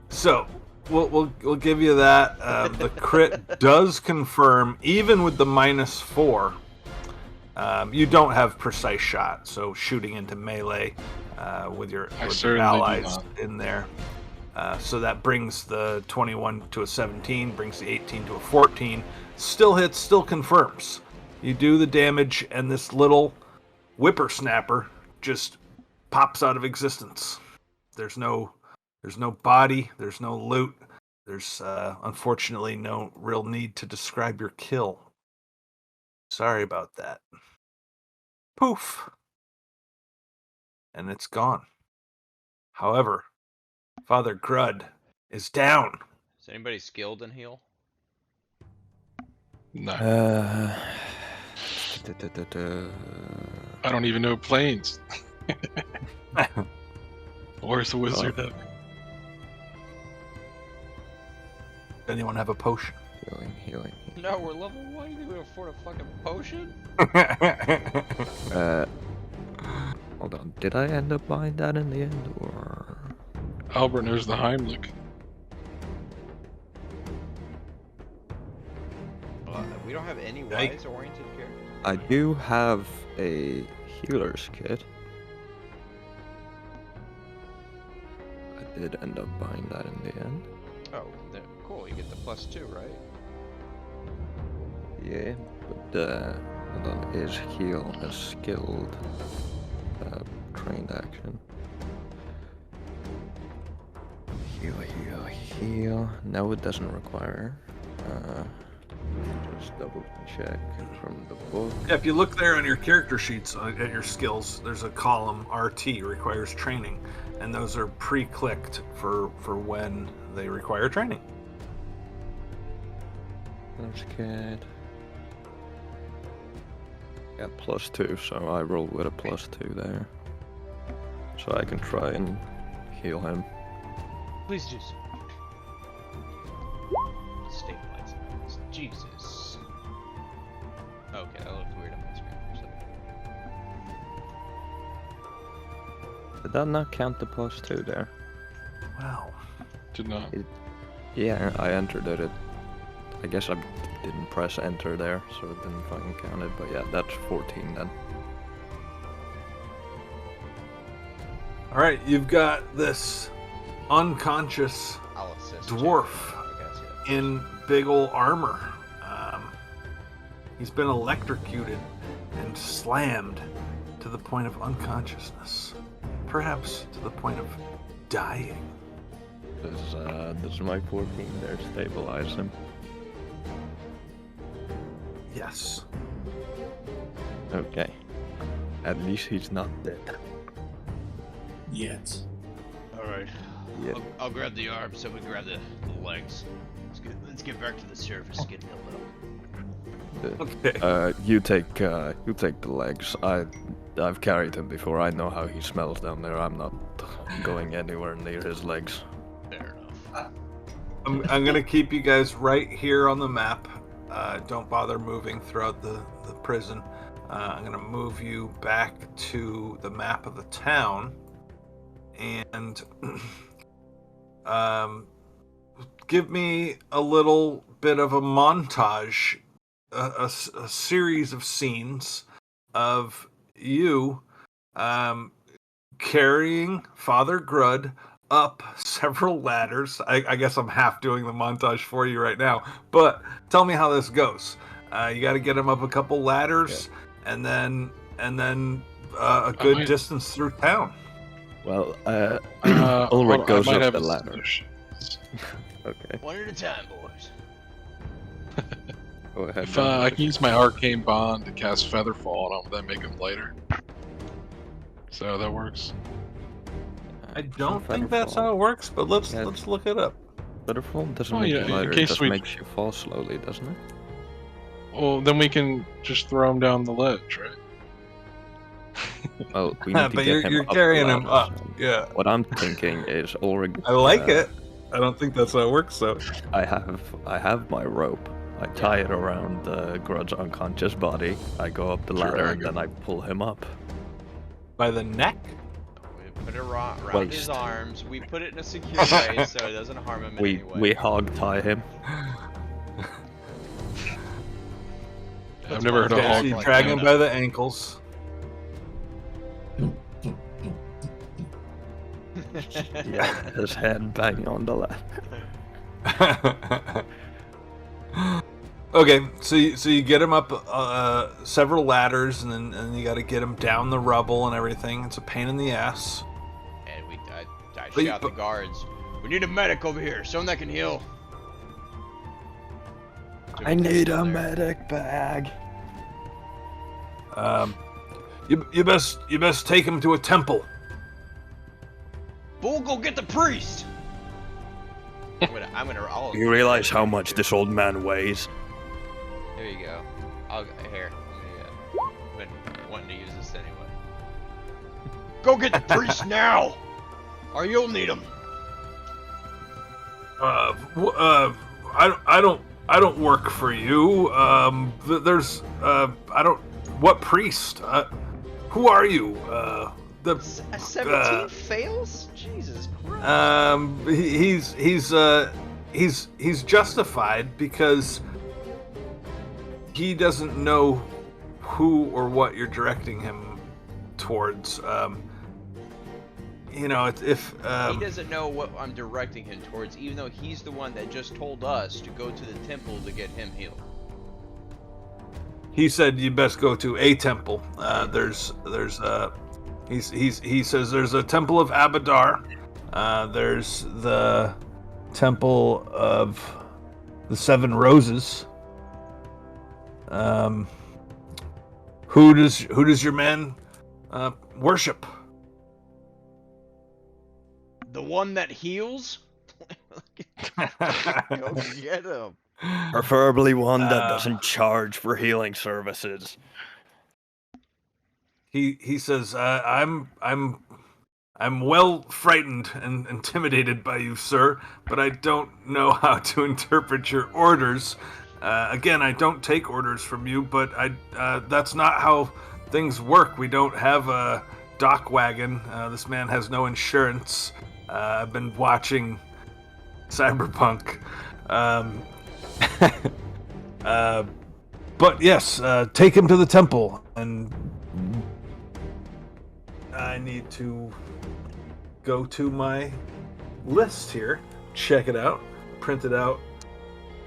So we'll give you that. The crit does confirm, even with the -4. You don't have precise shot, so shooting into melee with your allies in there. So that brings the 21 to a 17, brings the 18 to a 14. Still hits, still confirms. You do the damage, and this little whippersnapper just pops out of existence. There's no body. There's no loot. There's unfortunately no real need to describe your kill. Sorry about that. Poof. And it's gone. However, Father Grud is down. Is anybody skilled in heal? No. I I don't even know planes. Where's the wizard at? Anyone have a potion? Healing. No, we're level 1. You think we can afford a fucking potion? Hold on. Did I end up buying that in the end, or? Albert knows the Heimlich. We don't have any Yike. wise-oriented characters. I do have a healer's kit. I did end up buying that in the end. Oh, cool. You get the +2, right? Yeah, but hold on. Is heal a skilled trained action? Heal. No, it doesn't require. Just double check from the book. Yeah, if you look there on your character sheets at your skills, there's a column RT requires training, and those are pre-clicked for when they require training. That's good. Yeah, +2, so I rolled with a +2 there. So I can try and heal him. Please do so. Stabilize him. Jesus. Okay, that looked weird on my screen for a second. Did that not count the +2 there? Wow. Did not. Yeah, I entered it. I guess I didn't press enter there, so it didn't fucking count it. But yeah, that's 14 then. All right, you've got this unconscious I'll assist. dwarf I guess, yeah. in big ol' armor. He's been electrocuted and slammed to the point of unconsciousness, perhaps to the point of dying. Does my 14 there stabilize him? Yes. Okay. At least he's not dead. Yet. Alright. Yeah. I'll grab the arms, so we grab the legs. Let's get back to the surface, get healed up. Okay. You take the legs. I've carried him before. I know how he smells down there. I'm not going anywhere near his legs. Fair enough. I'm gonna keep you guys right here on the map. Don't bother moving throughout the prison. I'm gonna move you back to the map of the town, and give me a little bit of a montage, a series of scenes of you carrying Father Grud up several ladders. I guess I'm half doing the montage for you right now, but tell me how this goes. You got to get him up a couple ladders, and then a good distance through town. Well, Ulrich Ulrich goes up the ladder. Okay. One at a time, boys. Go ahead. If I can use my arcane bond to cast Featherfall on him, then make him lighter. So that works. I don't think that's how it works, but let's look it up. Featherfall doesn't Oh, make yeah, you lighter, in it case just we- makes you fall slowly, doesn't it? Well, then we can just throw him down the ledge, right? Well, we need to But get him you're up the carrying him ladder, up. so- Yeah, What I'm thinking is Ulrich. I like it. I don't think that's how it works, though. I have my rope. I tie it around Grud's unconscious body. I go up the ladder and then I pull him up. By the neck? We put it around his Waist. arms. We put it in a secure way so it doesn't harm him in any way. We hog tie him. I've never heard of Okay, hog. So you like drag that. him by the ankles. Yeah, his head banging on the ladder. Okay, so you get him up several ladders, and then you got to get him down the rubble and everything. It's a pain in the ass. And I But- shout the guards. We need a medic over here. Someone that can heal. So I we can need go a there. medic bag. You best take him to a temple. Bull, go get the priest. I'll. You realize how much this old man weighs? There you go. Here. Let me. Been wanting to use this anyway. Go get the priest now, or you'll need him. I don't work for you. There's I don't. What priest? Who are you? A 17 fails? Jesus Christ. He's justified because he doesn't know who or what you're directing him towards. If He doesn't know what I'm directing him towards, even though he's the one that just told us to go to the temple to get him healed. he said you best go to a temple. He says there's a temple of Abadar. There's the temple of the Seven Roses. Who does your man worship? The one that heals? Go get him. Preferably one that Uh, doesn't charge for healing services. He says I'm well frightened and intimidated by you, sir, but I don't know how to interpret your orders. Again, I don't take orders from you, but that's not how things work. We don't have a dock wagon. This man has no insurance. I've been watching Cyberpunk. But yes, take him to the temple, and I need to go to my list here, check it out, print it out,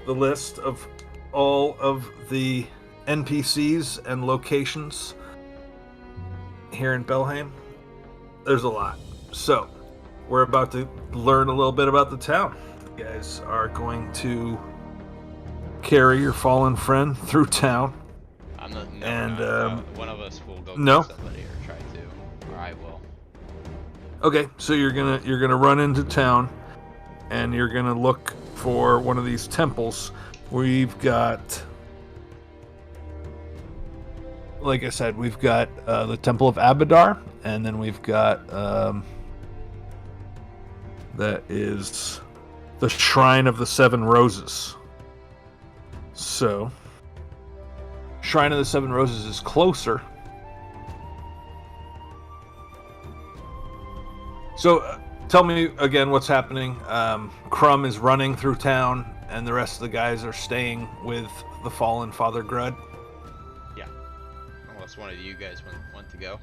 the list of all of the NPCs and locations here in Belhaim. There's a lot. So, we're about to learn a little bit about the town. You guys are going to carry your fallen friend through town. I'm not. No, And, one of us will go no. get somebody or try to. Or I will. Okay, so you're gonna run into town, and you're gonna look for one of these temples. We've got, like I said, we've got the Temple of Abadar, and then we've got that is the Shrine of the Seven Roses. So, Shrine of the Seven Roses is closer. So, tell me again what's happening. Crumb is running through town, and the rest of the guys are staying with the fallen Father Grud. Yeah. Unless one of you guys want to go.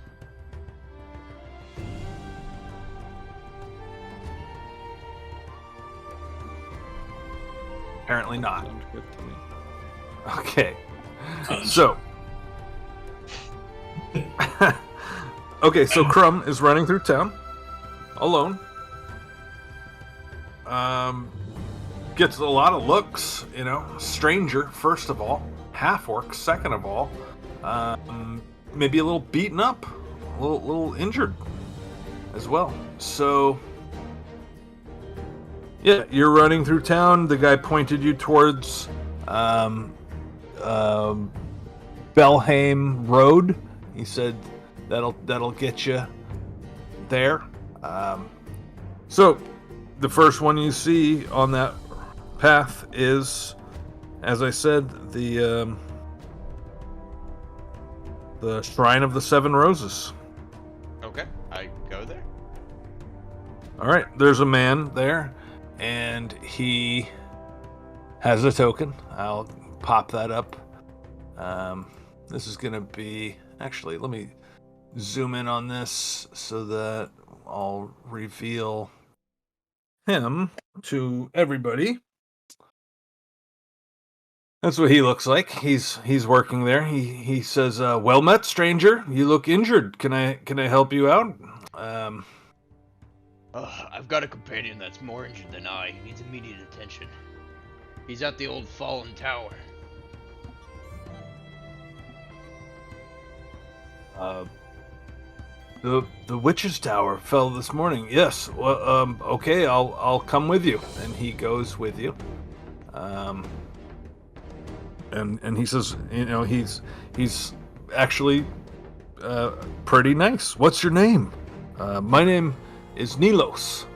Apparently not. Sounds good to me. Okay. So. Okay, so Crumb is running through town alone. Gets a lot of looks, stranger, first of all, half-orc, second of all, maybe a little beaten up, a little injured as well. So, yeah, you're running through town. The guy pointed you towards Belhaim Road. He said that'll get you there. So, the first one you see on that path is, as I said, the Shrine of the Seven Roses. Okay, I go there. All right, there's a man there, and he has a token. I'll pop that up. This is gonna be, actually, let me zoom in on this so that I'll reveal him to everybody. That's what he looks like. He's working there. He says, "Well met, stranger. You look injured. Can I help you out?" I've got a companion that's more injured than I. He needs immediate attention. He's at the old fallen tower. The witch's tower fell this morning. Yes. Well, okay. I'll come with you. And he goes with you. And he says, he's actually pretty nice. What's your name? My name is Nilos.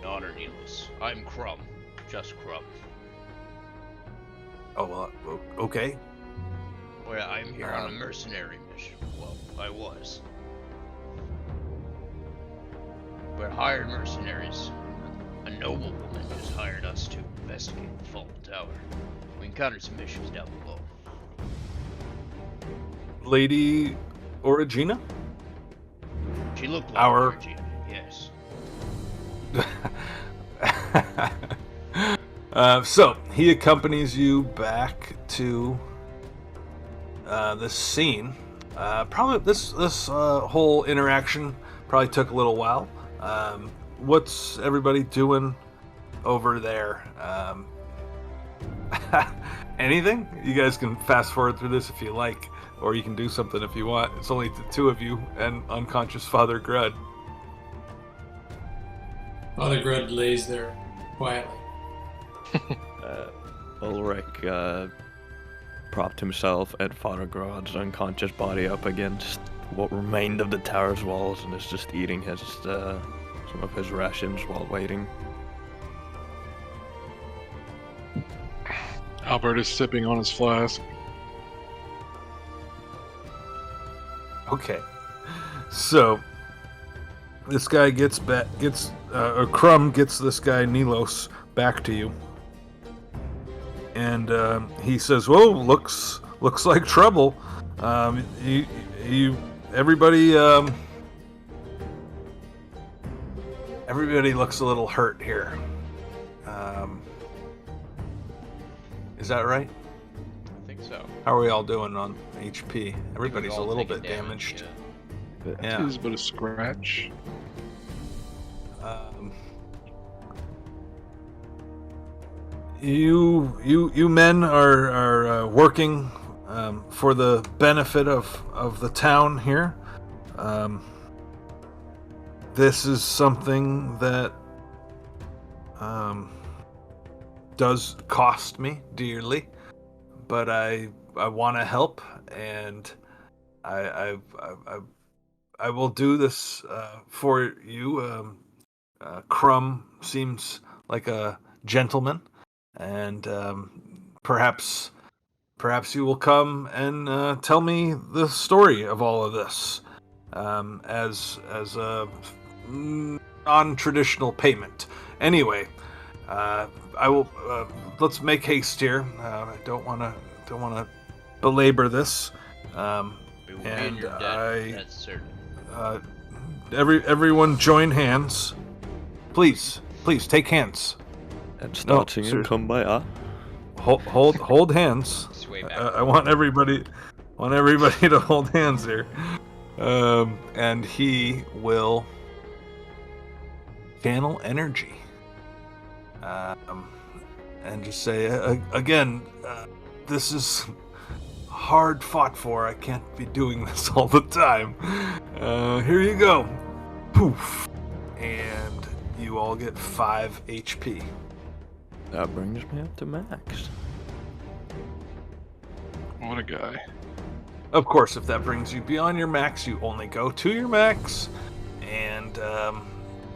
Honor Nilos. I'm Crumb. Just Crumb. Oh, okay. Well, I'm here on a mercenary mission. Well, I was. We're hired mercenaries. A noble woman just hired us to investigate the fallen tower. We encountered some issues down below. Lady Origina? She looked like Our- Origina, yes. So he accompanies you back to this scene. Probably this whole interaction probably took a little while. What's everybody doing over there? Anything? You guys can fast forward through this if you like, or you can do something if you want. It's only the two of you and unconscious Father Grud. Father Grud lays there quietly. Ulrich propped himself and Father Grud's unconscious body up against what remained of the tower's walls and is just eating his some of his rations while waiting. Albert is sipping on his flask. Okay, so this guy Crumb gets this guy Nilos back to you, and he says, "Whoa, looks like trouble. Everybody looks a little hurt here. Is that right? I think so. How are we all doing on HP? Everybody's a We've all little taken bit damage, damaged. yeah. Yeah. It is but a scratch. You men are working for the benefit of the town here. This is something that does cost me dearly, but I want to help, and I will do this for you. Crumb seems like a gentleman, and perhaps you will come and tell me the story of all of this as a non-traditional payment. Anyway, I will. Let's make haste here. I don't want to belabor this. We will be in your debt, that's certain. Everyone join hands. Please take hands. And start singing seriously. Kumbaya. Hold hands. Sway back. I want everybody to hold hands here. And he will channel energy. And just say again, this is hard fought for. I can't be doing this all the time. Here you go. Poof. And you all get 5 HP. That brings me up to max. What a guy. Of course, if that brings you beyond your max, you only go to your max. And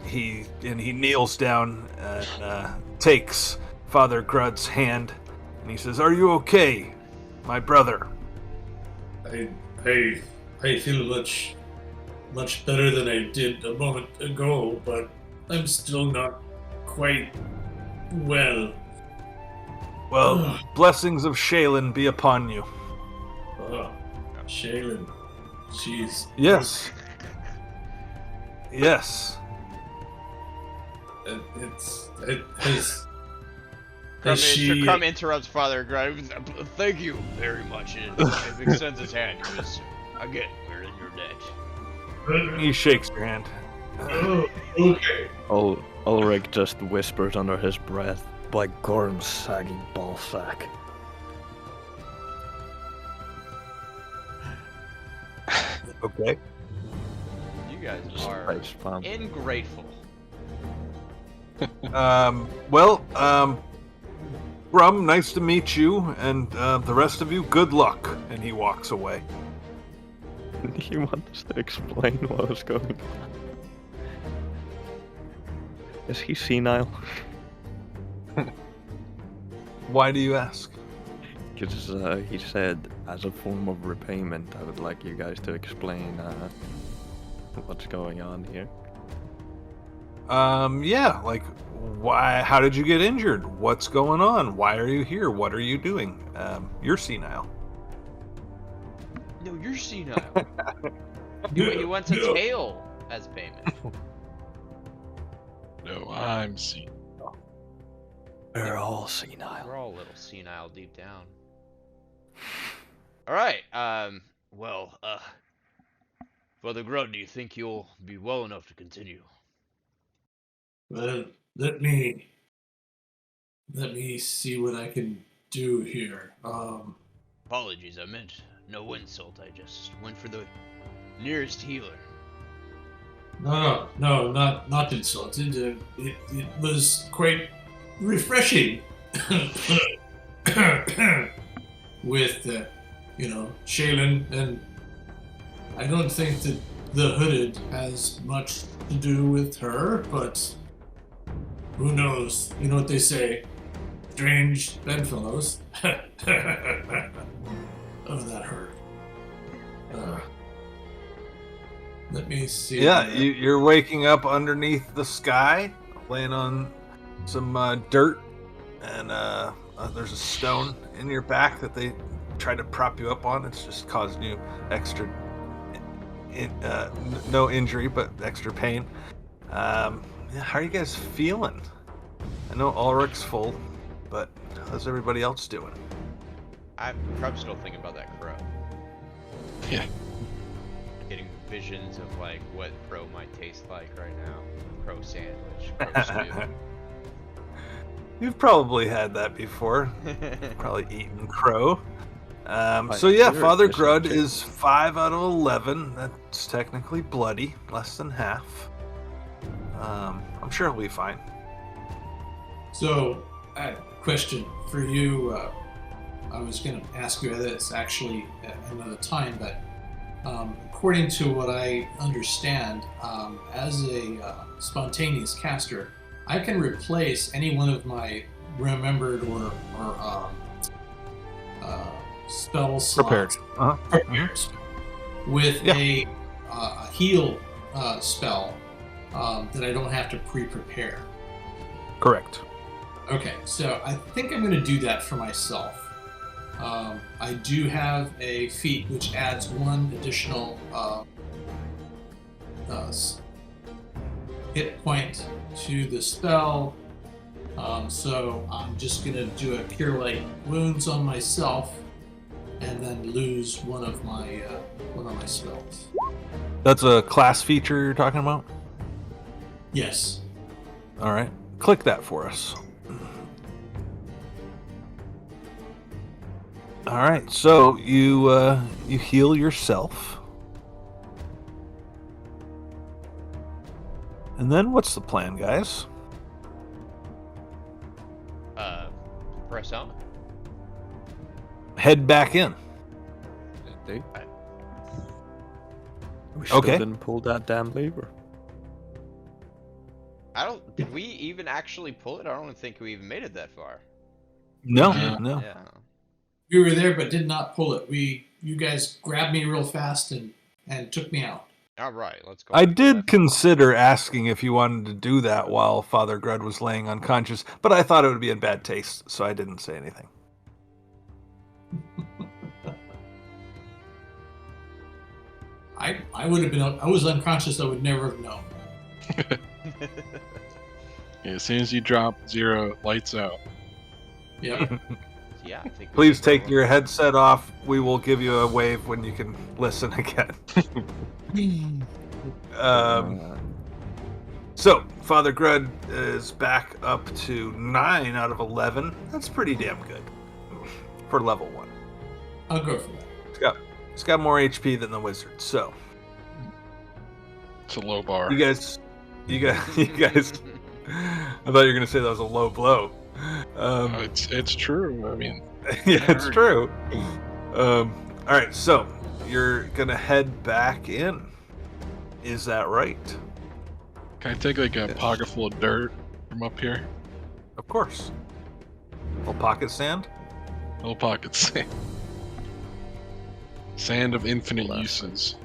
he kneels down and takes Father Grud's hand, and he says, "Are you okay, my brother?" I feel much better than I did a moment ago, but I'm still not quite well. Well, blessings of Shaylin be upon you. Oh, Shaylin. Jeez. Yes. Yes. It has Crumb interrupts Father Grud. Thank you very much. And extends his hand. He goes, again, we're in your debt. He shakes your hand. Oh, okay. Ulrich just whispers under his breath, by Gorm's sagging ballsack. Okay. You guys are Space fam. ingrateful. Rum, nice to meet you, and the rest of you, good luck. And he walks away. You want us to explain what was going on? Is he senile? Why do you ask? Because he said, as a form of repayment, I would like you guys to explain what's going on here. Yeah, like, why? How did you get injured? What's going on? Why are you here? What are you doing? You're senile. No, you're senile. He wants a tail as payment. No, I'm seen. We're all senile. We're all a little senile deep down. Alright, Father Grud, do you think you'll be well enough to continue? Well, let me see what I can do here. Apologies, I meant no insult. I just went for the nearest healer. No, not insulted. It was quite refreshing with, Shaylin, and I don't think that the hooded has much to do with her, but who knows? You know what they say, strange bedfellows. Oh, that hurt. Let me see. Yeah, you're waking up underneath the sky, laying on some dirt, and there's a stone in your back that they tried to prop you up on. It's just causing you extra, no injury, but extra pain. How are you guys feeling? I know Ulrich's full, but how's everybody else doing? I'm still thinking about that crow. Yeah. Getting visions of like what crow might taste like right now. Crow sandwich, crow stew. You've probably had that before. Probably eaten crow. So sure Father this Grud is- is 5 out of 11. That's technically bloody, less than half. I'm sure he'll be fine. So, question for you. I was going to ask you this actually at another time, but according to what I understand, as a spontaneous caster, I can replace any one of my remembered or spell slots Prepared. Uh-huh. prepared with Yeah. a heal spell that I don't have to pre-prepare. Correct. Okay, so I think I'm going to do that for myself. I do have a feat which adds one additional hit point to the spell. So I'm just going to do a Cure Light Wounds on myself, and then lose one of my spells. That's a class feature you're talking about? Yes. All right. Click that for us. All right. So you heal yourself. And then what's the plan, guys? Press on. Head back in. We still Okay. didn't pull that damn lever. Did we even actually pull it? I don't think we even made it that far. No, Yeah. no. Yeah. We were there but did not pull it. You guys grabbed me real fast and took me out. All right, let's go. I back to did that. consider asking if you wanted to do that while Father Grud was laying unconscious, but I thought it would be in bad taste, so I didn't say anything. I would have been. I was unconscious. I would never have known. Yeah, as soon as you drop 0, lights out. Yep. Yeah, I think. Please take your headset off. We will give you a wave when you can listen again. So, Father Grud is back up to 9 out of 11. That's pretty damn good for level 1. I'll go for that. It's got more HP than the wizard. So, It's a low bar. you guys. I thought you were gonna say that was a low blow. It's true. I mean, Yeah, it's true. All right, so you're gonna head back in. Is that right? can I take like a pocket full of dirt from up here? Of course. Little pocket sand. Little pockets. Sand of infinite uses.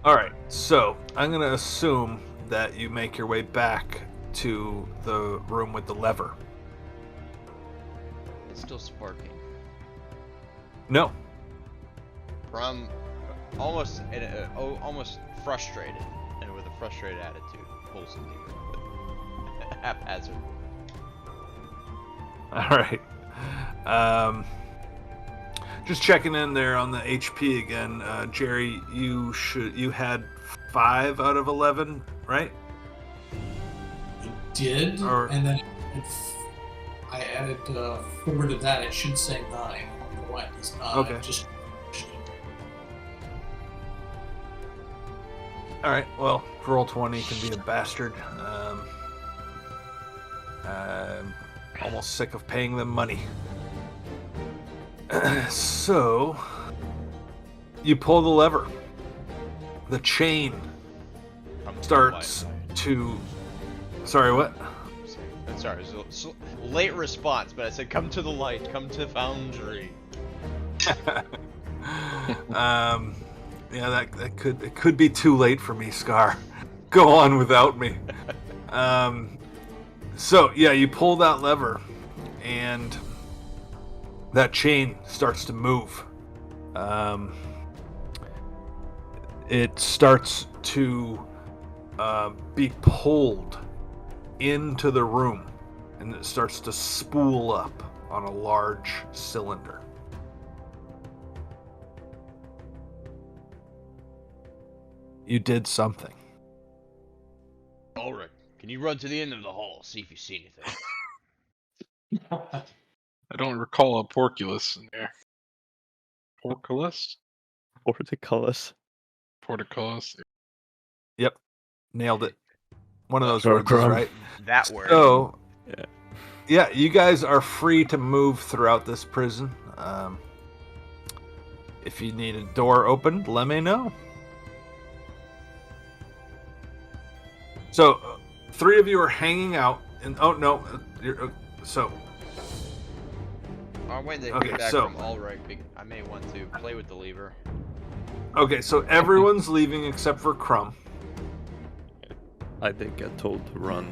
All right, so I'm gonna assume that you make your way back to the room with the lever. It's still sparking. No. From almost frustrated, and with a frustrated attitude, pulls the lever. Haphazard. All right. Just checking in there on the HP again, Jerry. You had 5 out of 11, right? I did, Or- and then I added 4 to that. It should say 9. I don't know why it does not. Okay. Just All right. Well, Roll20 can be a bastard. Almost sick of paying them money. So, you pull the lever. The chain starts to. Sorry, what? Sorry, it was a late response, but I said, "Come to the light, come to Foundry." Yeah, that could be too late for me, Scar. Go on without me. So yeah, you pull that lever, and that chain starts to move. It starts to be pulled into the room, and it starts to spool up on a large cylinder. You did something. Ulrich, can you run to the end of the hall, see if you see anything? I don't recall a porculus in there. Porculus? Portcullis. Portcullis. Yep, nailed it. One of those Sure, words is Crumb. right. That word. So, Yeah. yeah, you guys are free to move throughout this prison. If you need a door opened, let me know. So, 3 of you are hanging out, and oh no, you're so. I'm waiting to Okay, hear back so- from Ulrich. I may want to play with the lever. Okay, so everyone's leaving except for Crumb. I did get told to run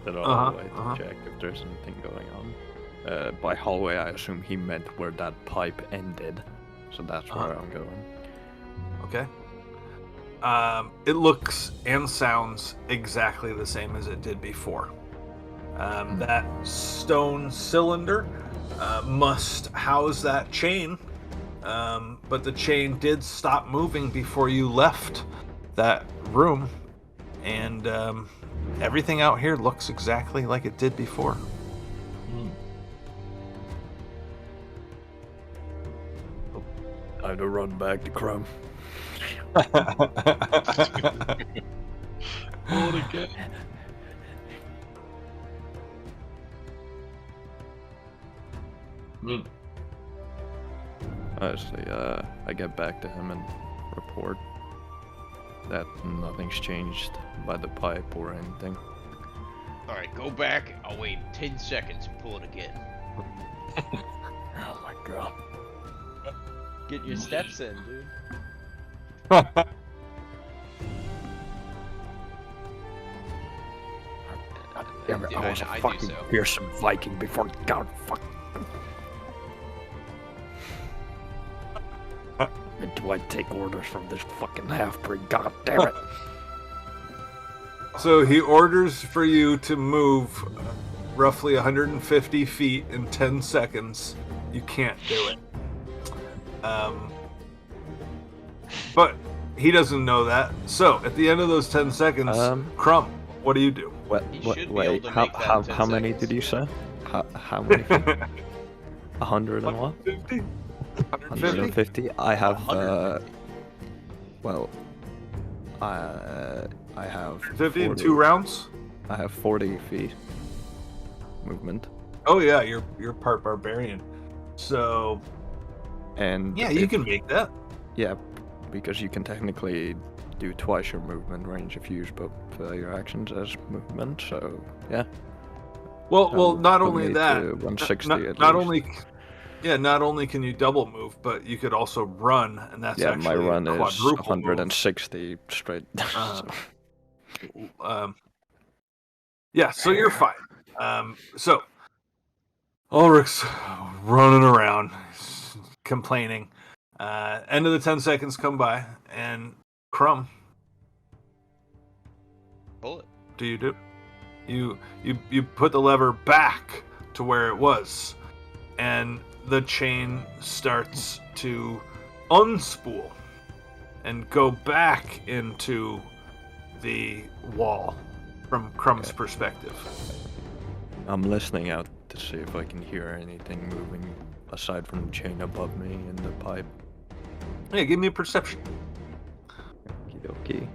the hallway to check if there's anything going on. By hallway, I assume he meant where that pipe ended, so that's where I'm going. Okay. It looks and sounds exactly the same as it did before. That stone cylinder must house that chain, but the chain did stop moving before you left that room, and everything out here looks exactly like it did before. I had to run back to Crumb. Hold again. I get back to him and report that nothing's changed by the pipe or anything. Alright, go back. I'll wait 10 seconds and pull it again. Oh my god. Get your steps in, dude. Damn it, I was a I do fucking so. fearsome Viking before God fuck. And do I take orders from this fucking half-breed? God damn it. So he orders for you to move roughly 150 feet in 10 seconds, you can't do it. But he doesn't know that. So at the end of those 10 seconds, Crumb, what do you do? He What, should be wait, able to make that in 10 how many seconds. did you say? How many feet? 100 and what? 150? 150? I have, 150. well, I have 50 in 40 2 rounds? I have 40 feet movement. Oh yeah, you're part barbarian. So And yeah, you if- can make that. Yeah, because you can technically do twice your movement range if you use both your actions as movement, so yeah. Well, That not would only put me that, to 160 not, at not least. only, yeah, not only can you double move, but you could also run, and that's Yeah, actually my run a is quadruple 160 straight. Uh, so. move. Yeah, so you're fine. So Ulrich's running around, complaining. End of the 10 seconds come by, and Crumb, Pull it. do you do? You put the lever back to where it was, and the chain starts to unspool and go back into the wall from Crumb's perspective. I'm listening out to see if I can hear anything moving aside from the chain above me and the pipe. Yeah, give me a perception. Okie dokie.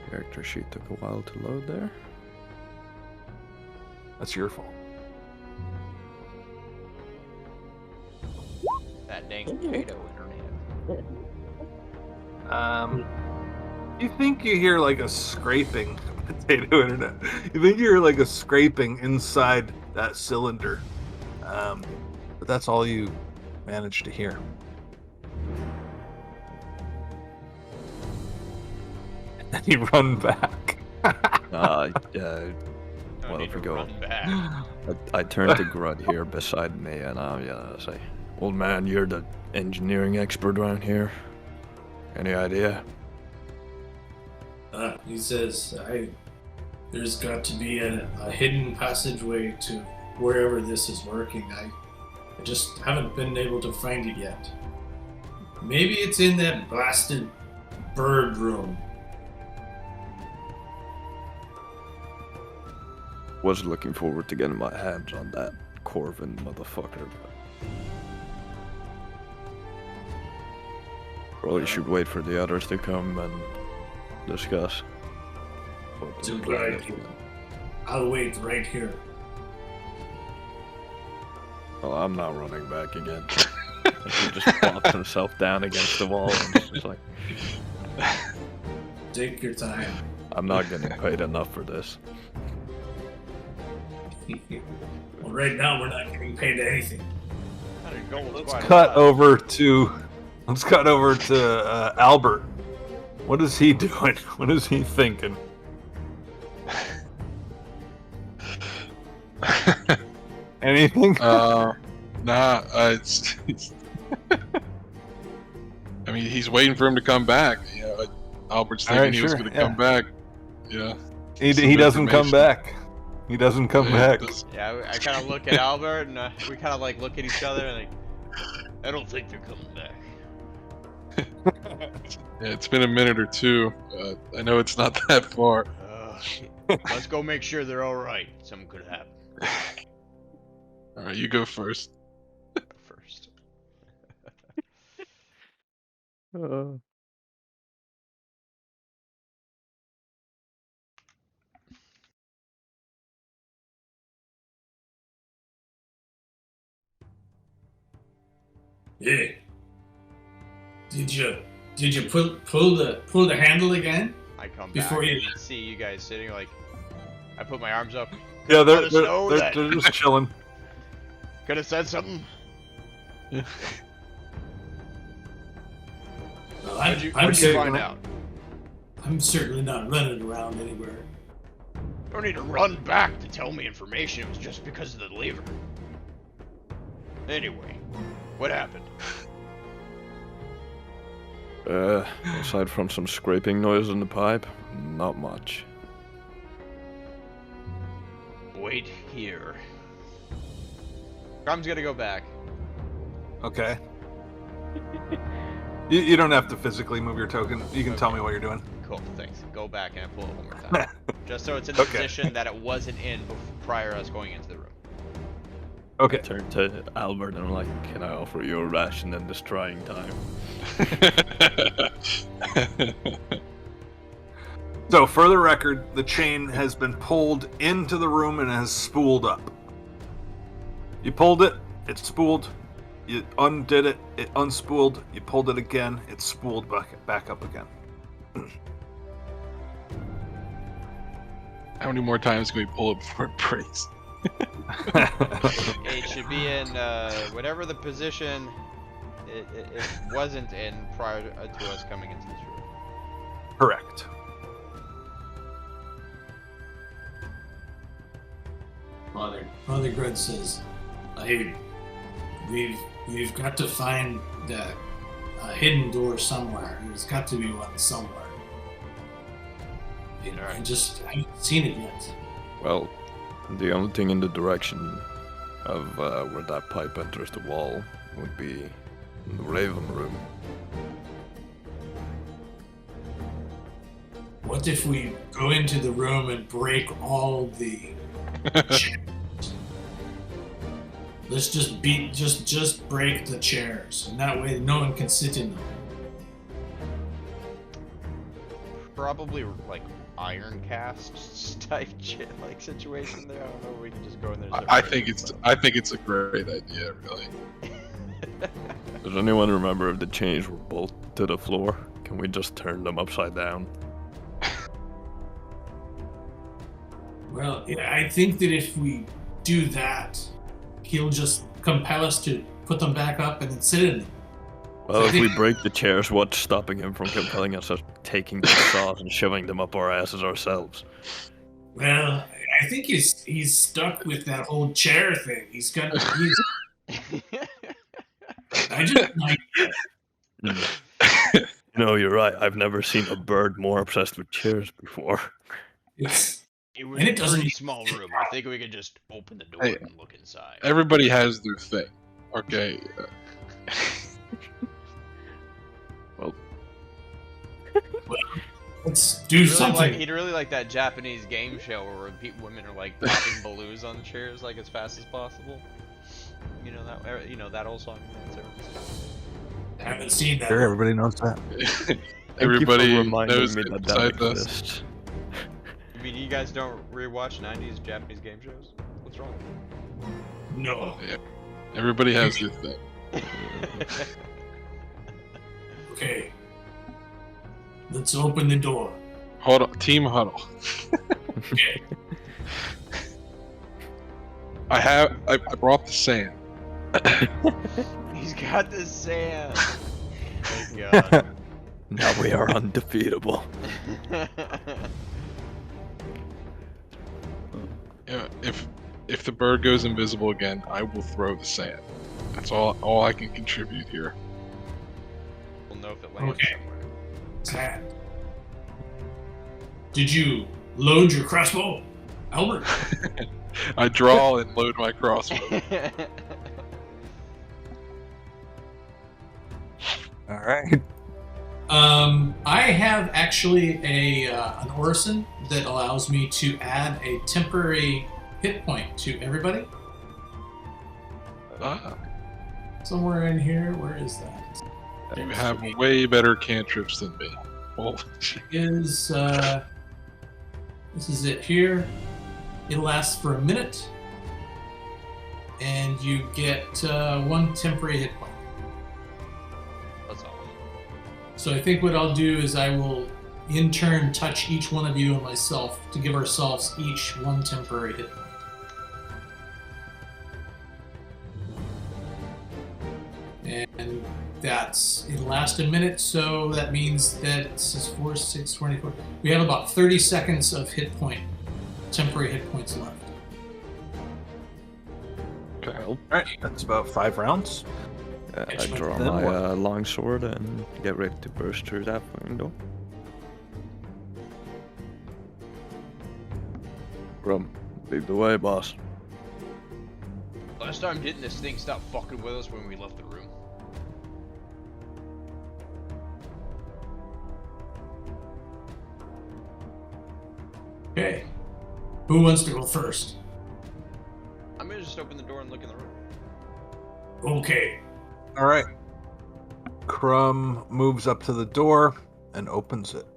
Character sheet took a while to load there. That's your fault. That dang potato internet. You think you hear like a scraping, potato internet. You think you hear like a scraping inside that cylinder, but that's all you managed to hear. And you run back. No Well, need if we to go- run back. I turned to Grud here beside me and I say, "Old man, you're the engineering expert around here. Any idea?" He says, there's got to be a hidden passageway to wherever this is working. I just haven't been able to find it yet. Maybe it's in that blasted bird room. Was looking forward to getting my hands on that Corvin motherfucker. But probably should wait for the others to come and discuss. What Too the plan right. is. I'll wait right here. Oh, I'm not running back again. He just plops himself down against the wall and it's just like, Take your time. I'm not getting paid enough for this. Well, right now we're not getting paid anything. Let's cut over to Albert. What is he doing? What is he thinking? Anything? Nah, it's I mean, he's waiting for him to come back. You know, Albert's thinking Alright, he was sure, going to yeah. come back. Yeah. He some doesn't come information. back. He doesn't come Yeah, back. Yeah, I kind of look at Albert and we kind of like look at each other and like, I don't think they're coming back. Yeah, it's been a minute or two. I know it's not that far. Let's go make sure they're all right. Something could happen All right, you go first. first. Yeah. Did you pull the handle again? I come Before back you- and see you guys sitting like, I put my arms up. Yeah, Let us know that. they're just chilling. Could have said something. What'd you okay, find well- out? I'm certainly not running around anywhere. Don't need to run back to tell me information. It was just because of the lever. Anyway, what happened? Aside from some scraping noise in the pipe, not much. wait here. Crum's gonna go back. Okay. You don't have to physically move your token. You can tell me what you're doing. Cool, thanks. Go back and I pull it one more time. Just so it's in the position that it wasn't in prior to us going into the room. Okay. Turn to Albert and I'm like, can I offer you a ration in this trying time? So, for the record, the chain has been pulled into the room and has spooled up. You pulled it, it spooled. You undid it, it unspooled. You pulled it again, it spooled back up again. How many more times can we pull it before it breaks? It should be in whatever the position it wasn't in prior to us coming into this room. Correct. Father Grud says, we've got to find a hidden door somewhere. There's got to be one somewhere. I haven't seen it yet. Well, the only thing in the direction of where that pipe enters the wall would be the Raven room. What if we go into the room and break all the chairs? Let's just break the chairs, and that way no one can sit in them. Probably like iron cast type like situation there. I don't know. We can just go in there. I think it's a great idea, really. Does anyone remember if the chains were bolted to the floor? Can we just turn them upside down? Well, yeah, I think that if we do that, he'll just compel us to put them back up and then sit in them. Well, if we break the chairs, what's stopping him from compelling us of taking the saws and shoving them up our asses ourselves? Well, I think he's stuck with that whole chair thing. I just like No, you're right. I've never seen a bird more obsessed with chairs before. It was a pretty small room. I think we could just open the door and look inside. Everybody has their thing, okay? Well, let's do something. He'd really like that Japanese game show where women are like popping balloons on the chairs like as fast as possible. You know that old song. I haven't seen that. Sure, everybody knows that. Everybody reminding knows me it that besides us. exists. I mean, you guys don't rewatch 90s Japanese game shows? What's wrong? No. Yeah. Everybody has their thing. Okay. Let's open the door. Hold on, team huddle. Okay. I brought the sand. He's got the sand. Thank God. Now we are undefeatable. Yeah, if the bird goes invisible again, I will throw the sand. That's all I can contribute here. We'll know if it lands Okay. somewhere. Sad. Did you load your crossbow, Albert? I draw and load my crossbow. All right. I have actually an orison that allows me to add a temporary hit point to everybody. Ah, Somewhere in here, where is that? you have way better cantrips than me. Well, This is it here. It lasts for a minute, and you get one temporary hit point. That's all. So I think what I'll do is I will, in turn, touch each one of you and myself to give ourselves each one temporary hit point. And it'll last a minute, so that means that this is 4, 6, 24. We have about 30 seconds of temporary hit points left. okay. All right. That's about 5 rounds. I draw Then my what? longsword and get ready to burst through that window. Grum, Lead the way, boss. Last time didn't this thing stop fucking with us when we left the room? Okay. Who wants to go first? I'm gonna just open the door and look in the room. Okay. All right. Crumb moves up to the door and opens it.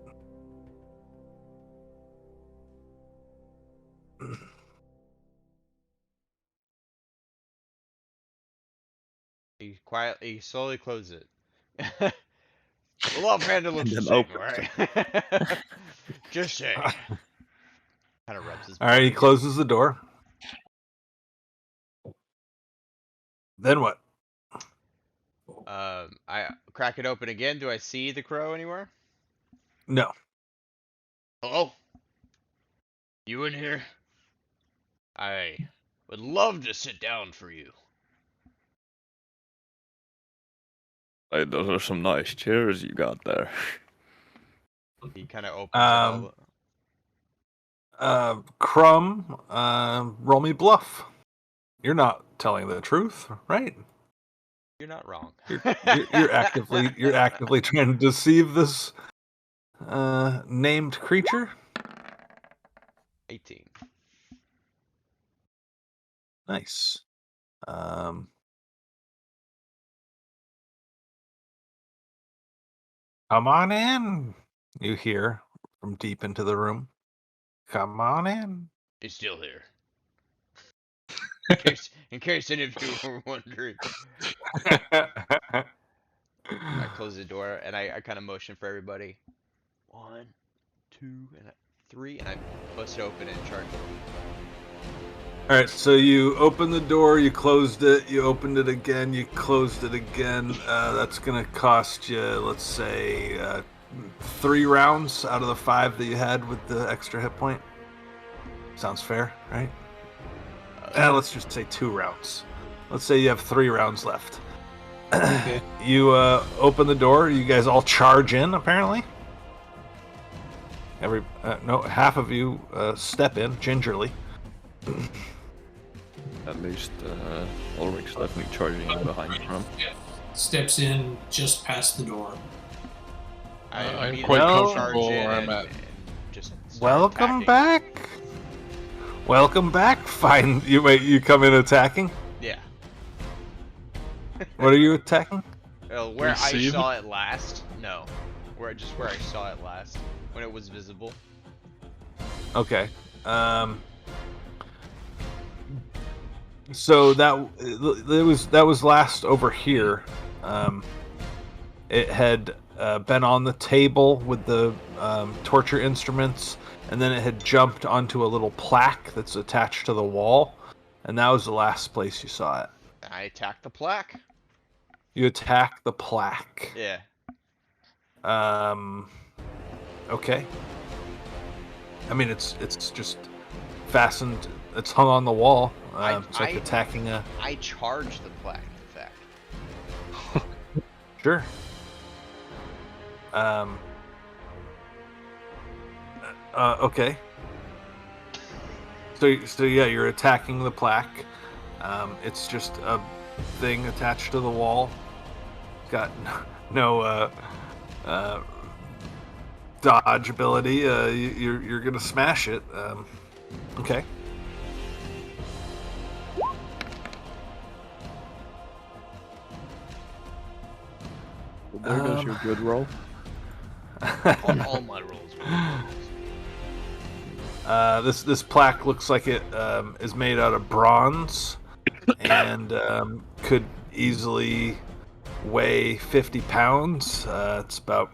He slowly closes it. Well, all Panda looks the then same, opens alright? Just saying. Kind of rubs his. All right, he back. closes the door. Then what? I crack it open again. Do I see the crow anywhere? No. Hello? You in here? I would love to sit down for you. Hey, those are some nice chairs you got there. He kind of opens it all. Crumb, roll me bluff. You're not telling the truth, right? You're not wrong. You're actively trying to deceive this named creature. 18. Nice. Come on in, you hear from deep into the room. Come on in. He's still here. In case any of you were wondering. I close the door and I kind of motion for everybody. 1, 2, and 3, and I bust it open and charge. All right, so you opened the door, you closed it, you opened it again, you closed it again. That's gonna cost you, let's say, 3 rounds out of the 5 that you had with the extra hit point. Sounds fair, right? Let's just say 2 rounds. Let's say you have 3 rounds left. You open the door. You guys all charge in, apparently. Half of you step in gingerly. At least Ulrich's definitely charging in behind Crumb. Steps in just past the door. I'm immediately quite charge comfortable in where I'm and- at. and just start Welcome attacking. back. Welcome back. Fine. You come in attacking. Yeah. What are you attacking? Where I Receive? saw it last? No. Where I saw it last. When it was visible. Okay. So that was last over here. It had been on the table with the torture instruments, and then it had jumped onto a little plaque that's attached to the wall, and that was the last place you saw it. I attacked the plaque. You attack the plaque. Yeah. Okay. I mean, it's just fastened. It's hung on the wall. It's like attacking a. I charged the plaque, in fact. Sure. Okay. So yeah, you're attacking the plaque. It's just a thing attached to the wall. Got no dodge ability. You're gonna smash it. Okay. Well, there goes your good roll. All my rolls were rolls. This plaque looks like it is made out of bronze and could easily weigh 50 pounds. It's about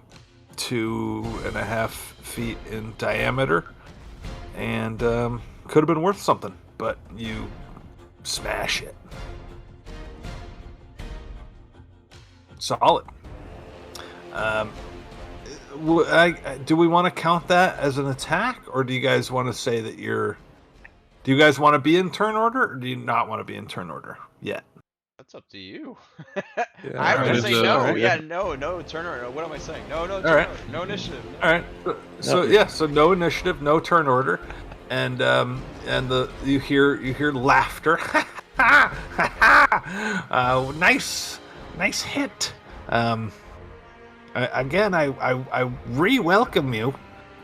2.5 feet in diameter, and could have been worth something, but you smash it. Solid. Do we want to count that as an attack, or do you guys want to say that you're... Do you guys want to be in turn order, or do you not want to be in turn order yet? That's up to you. Yeah, I alright. would say It's, no. alright. Yeah, no turn order. What am I saying? No turn Alright. order. No initiative. No. All right. So no initiative, no turn order. you hear laughter. Nice hit. I re-welcome you,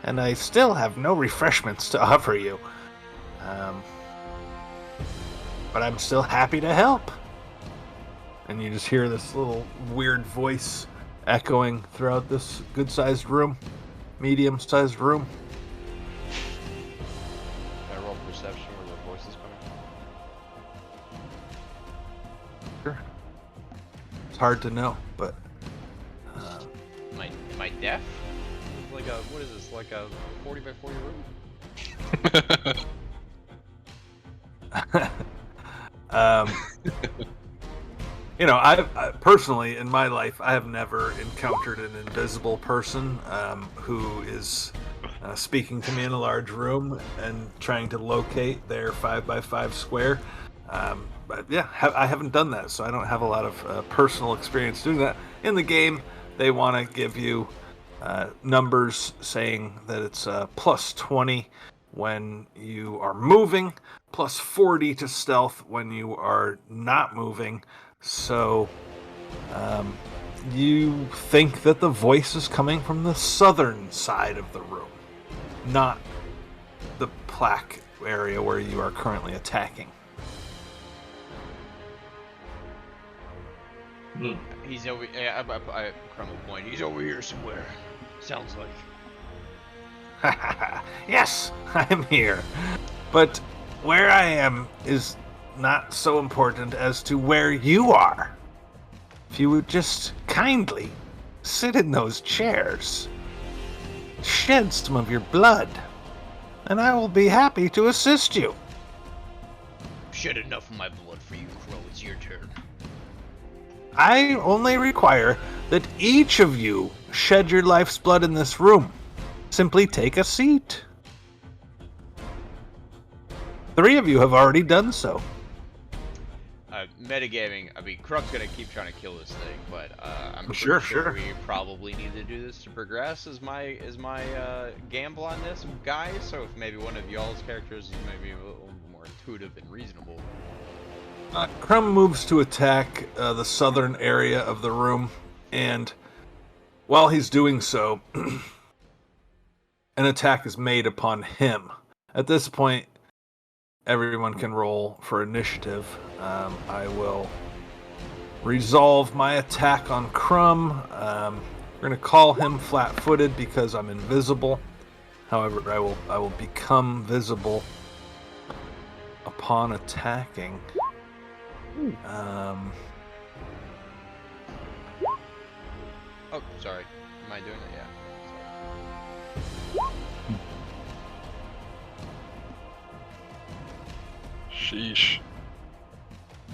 and I still have no refreshments to offer you. But I'm still happy to help. And you just hear this little weird voice echoing throughout this good-sized room, medium-sized room. Can I roll perception where the voice is coming from? Sure. It's hard to know, but Am I deaf? Like a what is this? Like a 40 by 40 room? I personally, in my life, I have never encountered an invisible person who is speaking to me in a large room and trying to locate their 5x5 square. But yeah, I haven't done that, so I don't have a lot of personal experience doing that. In the game, they want to give you numbers saying that it's plus 20 when you are moving, plus 40 to stealth when you are not moving. So, you think that the voice is coming from the southern side of the room, not the plaque area where you are currently attacking. He's over. I crumble point. He's over here somewhere. Sounds like. Yes, I'm here. But where I am is not so important as to where you are. If you would just kindly sit in those chairs, shed some of your blood, and I will be happy to assist you. Shed enough of my blood for you, Crow. It's your turn. I only require that each of you shed your life's blood in this room. Simply take a seat. 3 of you have already done so. Metagaming, I mean, Kruk's gonna keep trying to kill this thing, but I'm pretty Sure. we probably need to do this to progress. Is my gamble on this, guys? So if maybe one of y'all's characters is maybe a little more intuitive and reasonable. Crumb moves to attack the southern area of the room, and while he's doing so, an attack is made upon him. At this point, everyone can roll for initiative. I will resolve my attack on Crumb. We're going to call him flat-footed because I'm invisible. However, I will become visible upon attacking. Oh, sorry. Am I doing it? Yeah. Sheesh.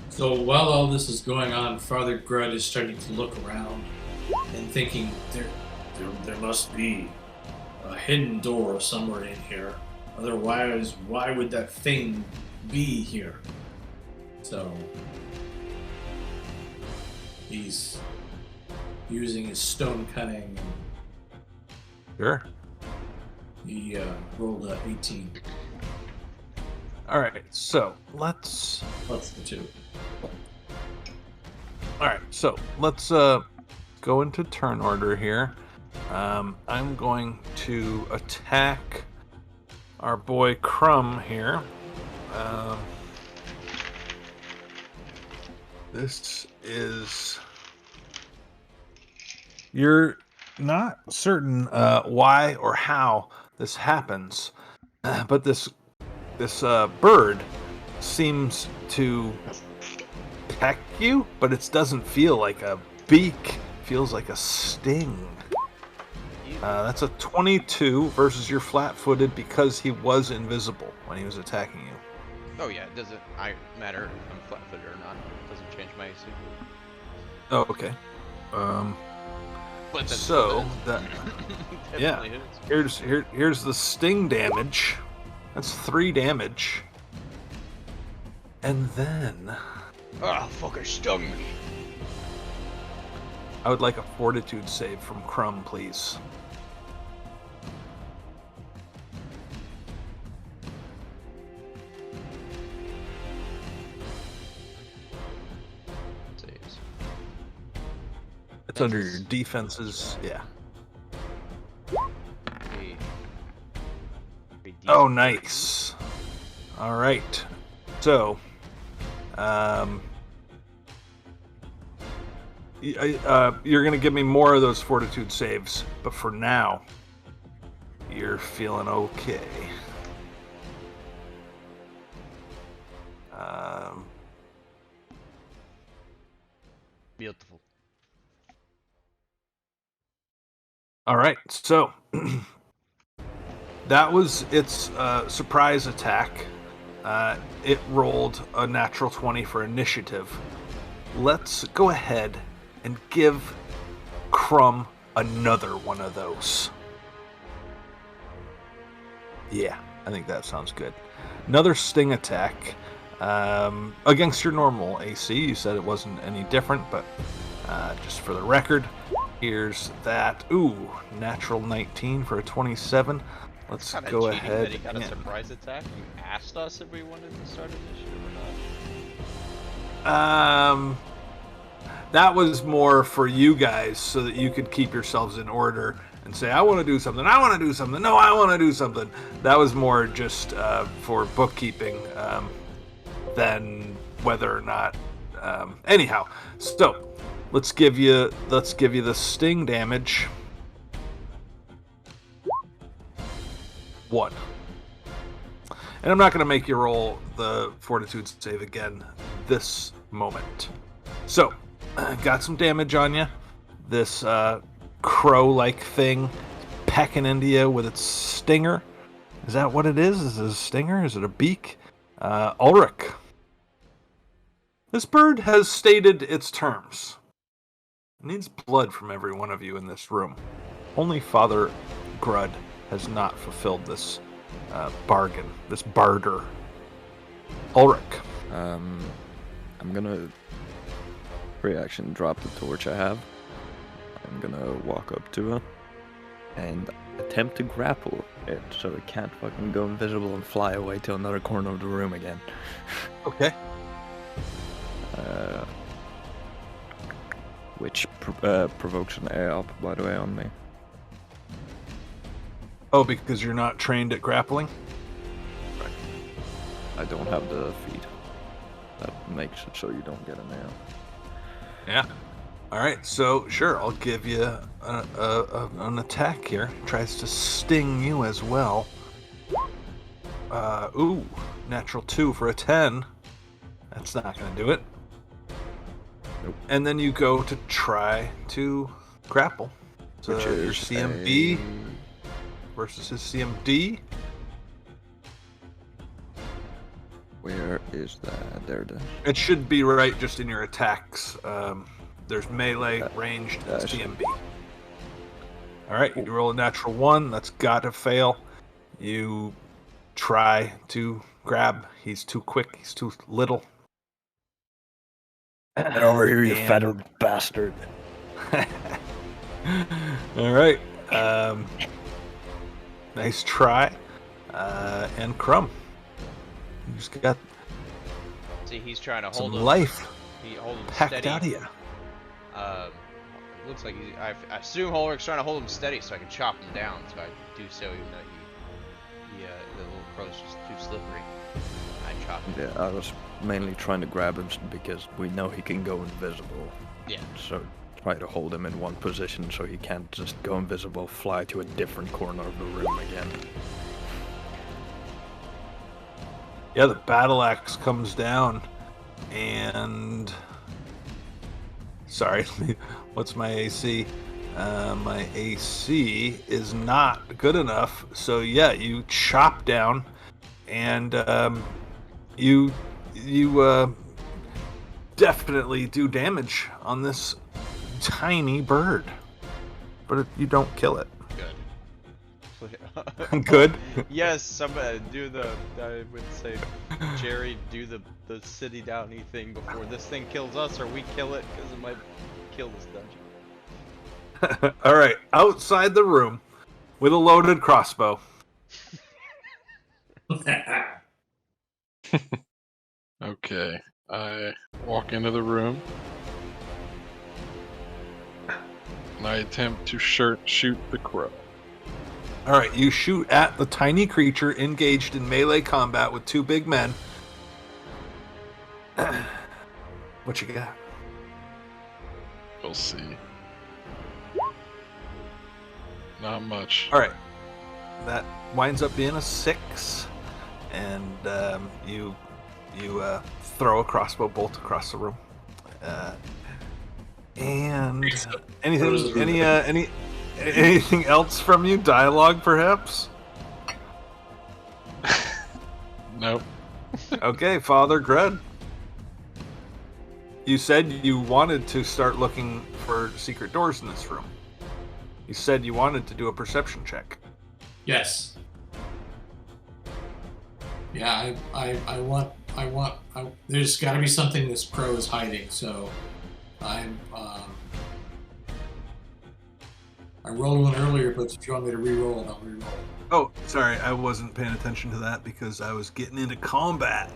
So while all this is going on, Father Grud is starting to look around and thinking there must be a hidden door somewhere in here. Otherwise, why would that thing be here? So he's using his stone cunning. Sure. He rolled a 18. Alright, so let's... Plus the 2. Alright, so let's go into turn order here. I'm going to attack our boy Crumb here. This is... You're not certain why or how this happens, but this bird seems to peck you, but it doesn't feel like a beak. It feels like a sting. That's a 22 versus your flat-footed because he was invisible when he was attacking you. Oh yeah, it doesn't matter if I'm flat-footed or not. It doesn't change my AC. Oh, okay. But So that yeah, hits. here's the sting damage. That's 3 damage. And then Ah, fucker stung me. I would like a fortitude save from Crumb, please. It's under your defenses. Yeah. A Oh, decent nice. All right. So, you're gonna give me more of those fortitude saves, but for now, you're feeling okay. Beautiful. All right, so that was its surprise attack. It rolled a natural 20 for initiative. Let's go ahead and give Crumb another one of those. Yeah, I think that sounds good. Another sting attack against your normal AC. You said it wasn't any different, but just for the record, here's that. Ooh, natural 19 for a 27. Let's Kinda go cheating ahead. that he got a and- surprise attack. You asked us if we wanted to start initiative or not. That was more for you guys so that you could keep yourselves in order and say, I want to do something, I want to do something, no, I want to do something. That was more just for bookkeeping than whether or not. Anyhow, so let's give you the sting damage. 1. And I'm not going to make you roll the fortitude save again this moment. So, got some damage on you. This crow-like thing pecking into you with its stinger. Is that what it is? Is it a stinger? Is it a beak? Ulrich. This bird has stated its terms. It needs blood from every one of you in this room. Only Father Grud has not fulfilled this bargain, this barter. Ulrich. I'm gonna reaction drop the torch I have. I'm gonna walk up to it and attempt to grapple it so it can't fucking go invisible and fly away to another corner of the room again. Okay. Which provokes an A up, by the way, on me. Oh, because you're not trained at grappling? I don't have the feat. That makes it so you don't get an A up. Yeah. All right, so sure, I'll give you an attack here. Tries to sting you as well. Ooh, natural 2 for a 10. That's not going to do it. Nope. And then you go to try to grapple. So Which your is CMB versus his CMD. Where is that? There it is. It should be right just in your attacks. There's melee, ranged, and CMB. All right, you roll a natural 1. That's got to fail. You try to grab. He's too quick. He's too little. Get over here, you And- feathered bastard. All right. Nice try. And Crumb. You just got See, he's trying to some hold him. life He hold him packed steady. out of you. Looks like I assume Ulrich's trying to hold him steady so I can chop him down. So I do so, even though the little crow's just too slippery. I chop him. Yeah, I was mainly trying to grab him because we know he can go invisible. Yeah. So try to hold him in one position so he can't just go invisible, fly to a different corner of the room again. Yeah, the battle axe comes down, and sorry, what's my AC? My AC is not good enough. So yeah, you chop down, and you definitely do damage on this tiny bird, but you don't kill it. Good. Good. Yes, somebody do I would say, Jerry, do the city downy thing before this thing kills us or we kill it, because it might kill this dungeon. All right, outside the room with a loaded crossbow. Okay, I walk into the room. And I attempt to shoot the crow. All right, you shoot at the tiny creature engaged in melee combat with two big men. What you got? We'll see. Not much. All right, that winds up being a 6, and you throw a crossbow bolt across the room. And anything else from you? Dialogue, perhaps? Nope. Okay, Father Grud. You said you wanted to start looking for secret doors in this room. You said you wanted to do a perception check. Yes. Yeah, I want. There's got to be something this crow is hiding. So, I rolled one earlier, but if you want me to re-roll it, I'll re-roll it. Oh, sorry, I wasn't paying attention to that because I was getting into combat.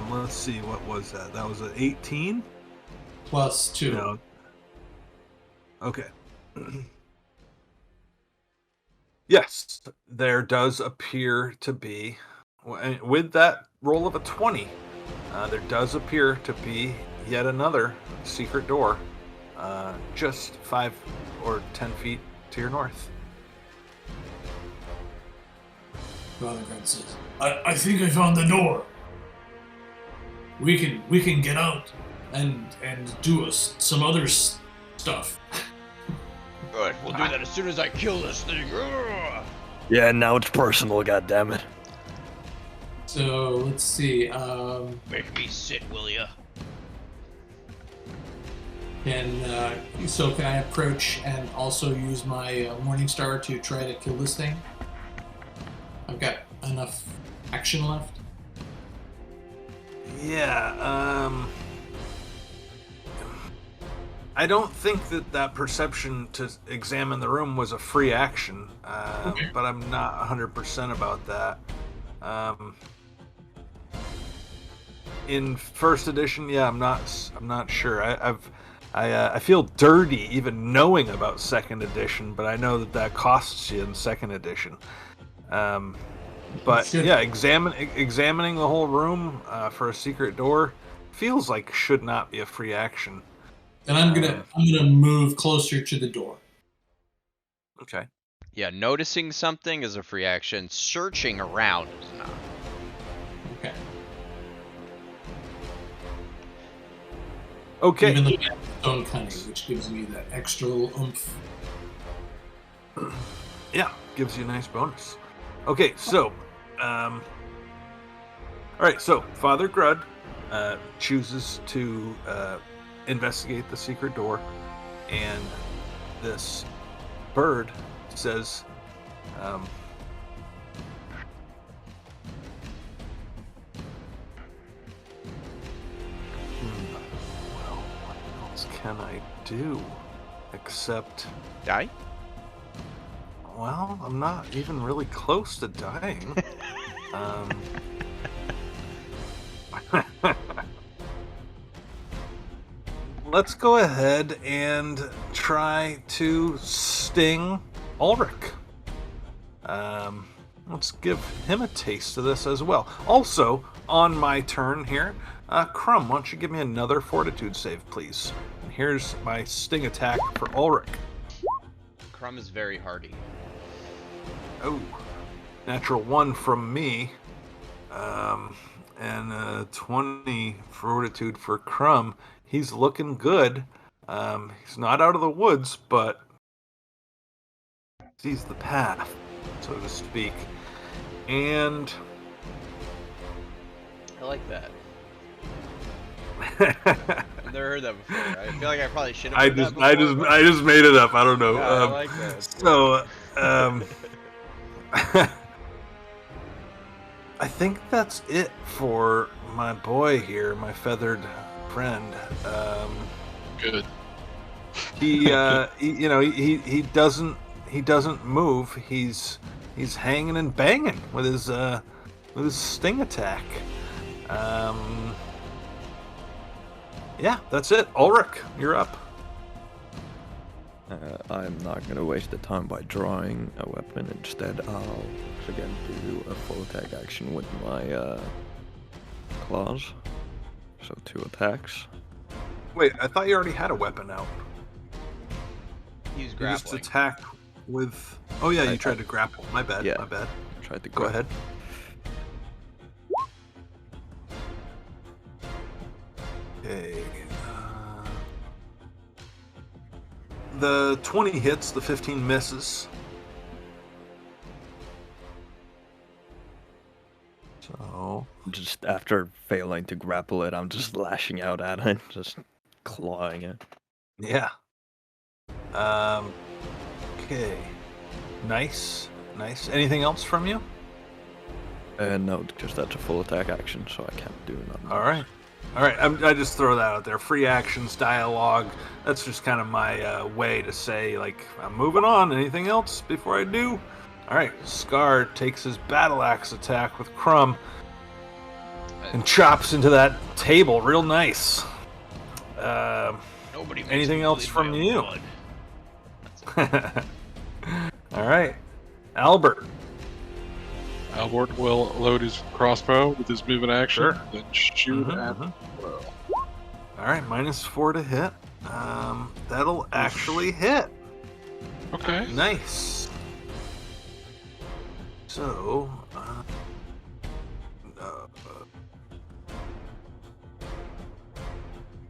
Let's see, what was that? That was an 18? Plus 2. No. Okay. Yes, there does appear to be, with that roll of a 20, there does appear to be yet another secret door, just 5 or 10 feet to your north. Father Grud says, I think I found the door. We can get out and do some other stuff. Good, we'll do that as soon as I kill this thing. Ugh. Yeah, now it's personal, goddammit. So let's see. Make me sit, will ya? Can I approach and also use my Morning Star to try to kill this thing? I've got enough action left. Yeah, I don't think that perception to examine the room was a free action, Okay. but I'm not 100% about that. In first edition, yeah, I'm not sure. I feel dirty even knowing about second edition, but I know that costs you in second edition. But Sure. yeah, examining the whole room for a secret door feels like should not be a free action. Then I'm gonna move closer to the door. Okay. Yeah, noticing something is a free action. Searching around is not. Okay. Okay. Even though I have stone cunning, which gives me that extra little oomph. Yeah, gives you a nice bonus. Okay, so, all right, so Father Grud chooses to investigate the secret door, and this bird says, well, what else can I do except... Die? Well, I'm not even really close to dying. Let's go ahead and try to sting Ulrich. Let's give him a taste of this as well. Also, on my turn here, Crumb, why don't you give me another fortitude save, please? And here's my sting attack for Ulrich. Crumb is very hardy. Oh, natural 1 from me, and 20 fortitude for Crumb. He's looking good. He's not out of the woods, but sees the path, so to speak. And I like that. I've never heard that before. I feel like I probably should have. I just made it up. I don't know. Yeah, I like that. So, I think that's it for my boy here, my feathered friend. Good. He doesn't move. He's hanging and banging with his sting attack. Yeah, that's it. Ulrich, you're up. I'm not going to waste the time by drawing a weapon. Instead, I'll again do a full attack action with my claws. So 2 attacks. Wait, I thought you already had a weapon out. He's You grappling. just attack with... Oh yeah, you I- tried to grapple. My bad, Yeah. my bad. Tried to Go ahead. Okay. The 20 hits, the 15 misses. So... Just after failing to grapple it, I'm just lashing out at it, just clawing it. Yeah. Okay. Nice. Nice. Anything else from you? No, just that's a full attack action, so I can't do nothing. All right. All right. I just throw that out there. Free actions, dialogue. That's just kind of my way to say, like, I'm moving on. Anything else before I do? All right. Scar takes his battle axe attack with Crumb and chops into that table real nice. Nobody makes anything me else bleed from my own you? blood. All right. Albert. Albert will load his crossbow with his movement action, Sure. then shoot Mhm, at mhm. Well, All right. -4 to hit. That'll actually hit. Okay. Nice. So,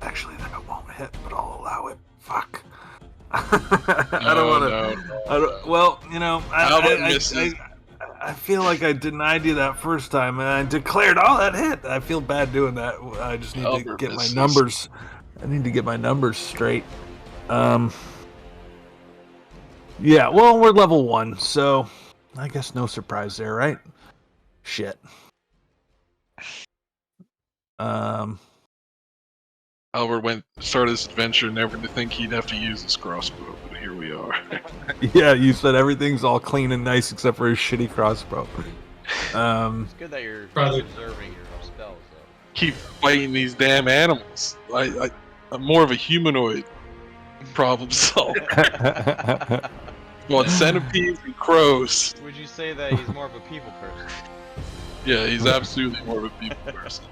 actually, that won't hit, but I'll allow it. Fuck. I don't want to. No, I don't. Well, you know, Albert misses. I feel like I denied you that first time, and I declared, "Oh, that hit." I feel bad doing that. I just need to Albert get misses. my numbers. I need to get my numbers straight. Yeah. Well, we're level 1, so I guess no surprise there, right? Shit. Albert started this adventure never to think he'd have to use his crossbow, but here we are. Yeah, you said everything's all clean and nice except for his shitty crossbow. It's good that you're Brother. observing your spells, though. Keep fighting these damn animals. I'm more of a humanoid problem solver. Well, centipedes and crows. Would you say that he's more of a people person? Yeah, he's absolutely more of a people person.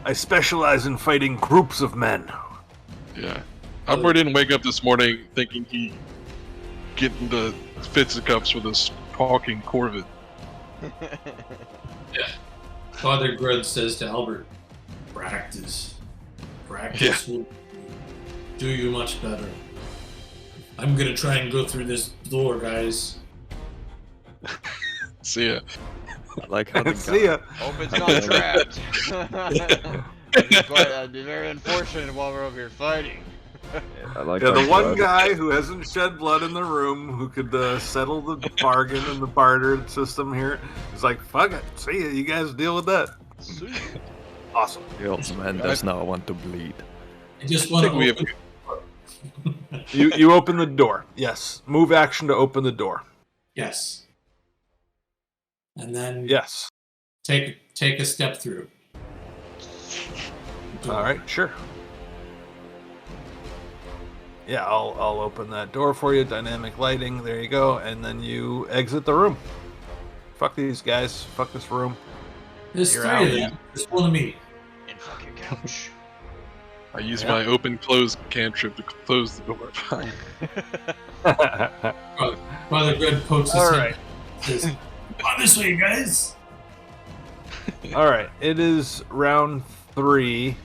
I specialize in fighting groups of men. Yeah. Albert didn't wake up this morning thinking he'd get into fisticuffs with a talking corvid. Father Grud says to Albert, practice. Practice will do you much better. I'm gonna try and go through this door, guys. See ya. I like how the See ya. Hope it's not trapped. That'd be very unfortunate while we're over here fighting. I like Yeah, how the one Grud- guy who hasn't shed blood in the room, who could settle the bargain and the barter system here, is like, fuck it. See ya. You guys deal with that. See. Awesome. The old man does not want to bleed. I just I want think we have to. You open the door. Yes. Move action to open the door. Yes. And then Yes. take a step through. All right. Sure. Yeah, I'll open that door for you. Dynamic lighting. There you go. And then you exit the room. Fuck these guys. Fuck this room. There's You're 3 out. of them. There's one of me. And fuck your couch. I use Yeah. my open-close cantrip to close the door. Father Grud pokes his All head. right. Says, come on this way, guys. All right. It is round 3.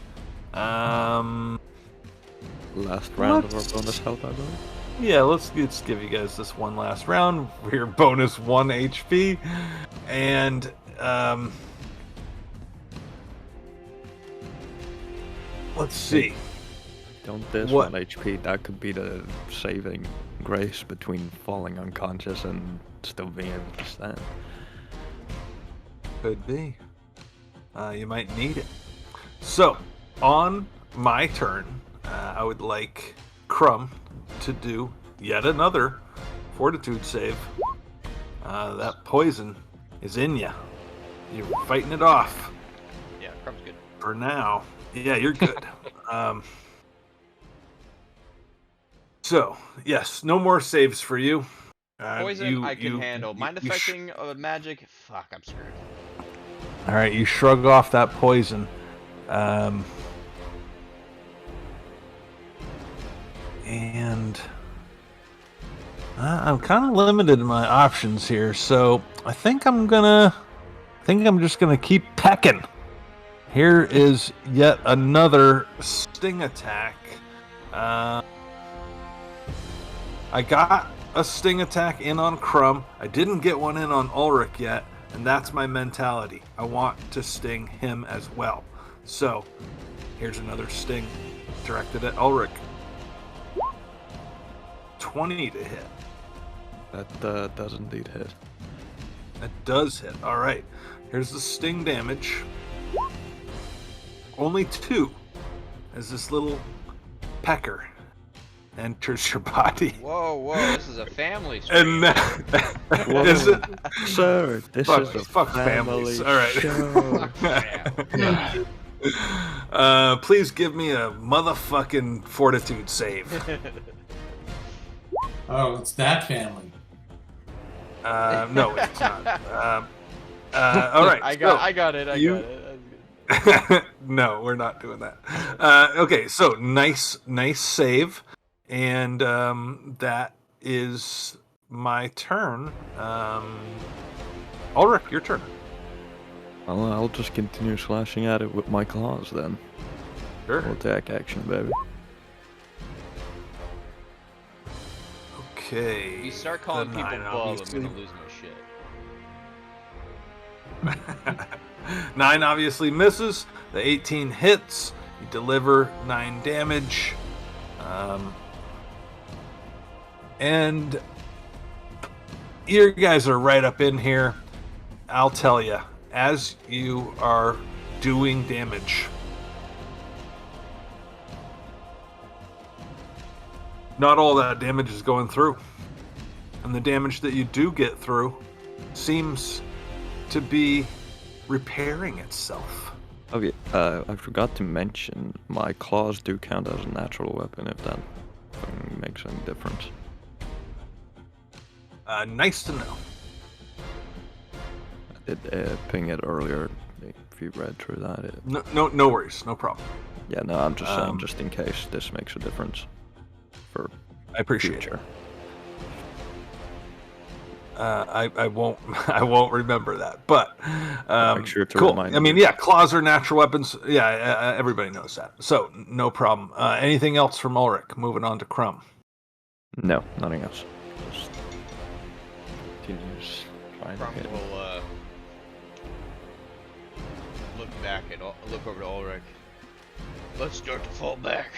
Last round of our Let's- bonus health, I believe. Yeah, let's give you guys this one last round for your bonus 1 HP. And let's see. Don't this What? 1 HP, that could be the saving grace between falling unconscious and still being able to stand. Could be. You might need it. So, on my turn, I would like Crumb to do yet another fortitude save. That poison is in you. You're fighting it off Yeah, Crumb's good. for now. Yeah, you're good. So, yes, no more saves for you. Poison, I can handle. Mind affecting magic? Fuck, I'm screwed. All right, you shrug off that poison. And I'm kind of limited in my options here, so I think I'm just gonna keep pecking. Here is yet another sting attack. I got a sting attack in on Crumb. I didn't get one in on Ulrich yet, and that's my mentality. I want to sting him as well. So, here's another sting directed at Ulrich. 20 to hit. That does indeed hit. That does hit. All right. Here's the sting damage. Only 2 as this little pecker enters your body. Whoa, this is a family stream. And is it? Sir, this is a fuck family families. All right. show. Please give me a motherfucking fortitude save. Oh, it's that family. No, it's not. All right. I got it. No, we're not doing that. Okay, so nice save, and that is my turn. Ulrich, your turn. Well, I'll just continue slashing at it with my claws then. Sure. Full attack action, baby. Okay. If you start calling people nine, bub, I'm obviously. gonna lose my shit. 9 obviously misses. The 18 hits. You deliver 9 damage. And you guys are right up in here. I'll tell you, as you are doing damage, not all that damage is going through. And the damage that you do get through seems to be repairing itself. Okay, I forgot to mention my claws do count as a natural weapon if that makes any difference. Nice to know. I did ping it earlier if you read through that. No worries, no problem. Yeah, no, I'm just saying just in case this makes a difference for I appreciate future. it. I won't remember that, but Make sure to cool. remind I mean, me. yeah, claws are natural weapons. Yeah, everybody knows that. So no problem. Anything else from Ulrich? Moving on to Crumb. No, nothing else. Just continues trying to Crumb hit. will look over to Ulrich. Let's start to fall back.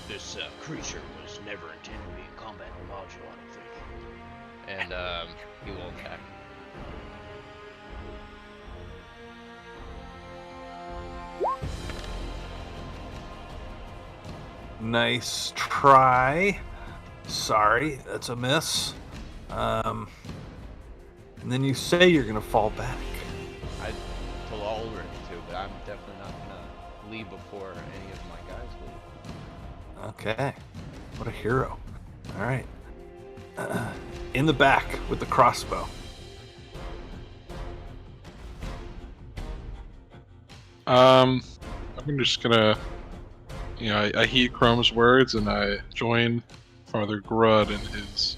This creature was never intended to be a combat module, I don't think. And he will attack. Nice try. Sorry, that's a miss. And then you say you're gonna fall back. I told Ulrich to, but I'm definitely not gonna leave before any of my guys leave. Okay. What a hero. All right. In the back with the crossbow. I'm just gonna, I heed Chrome's words and I join Father Grud in his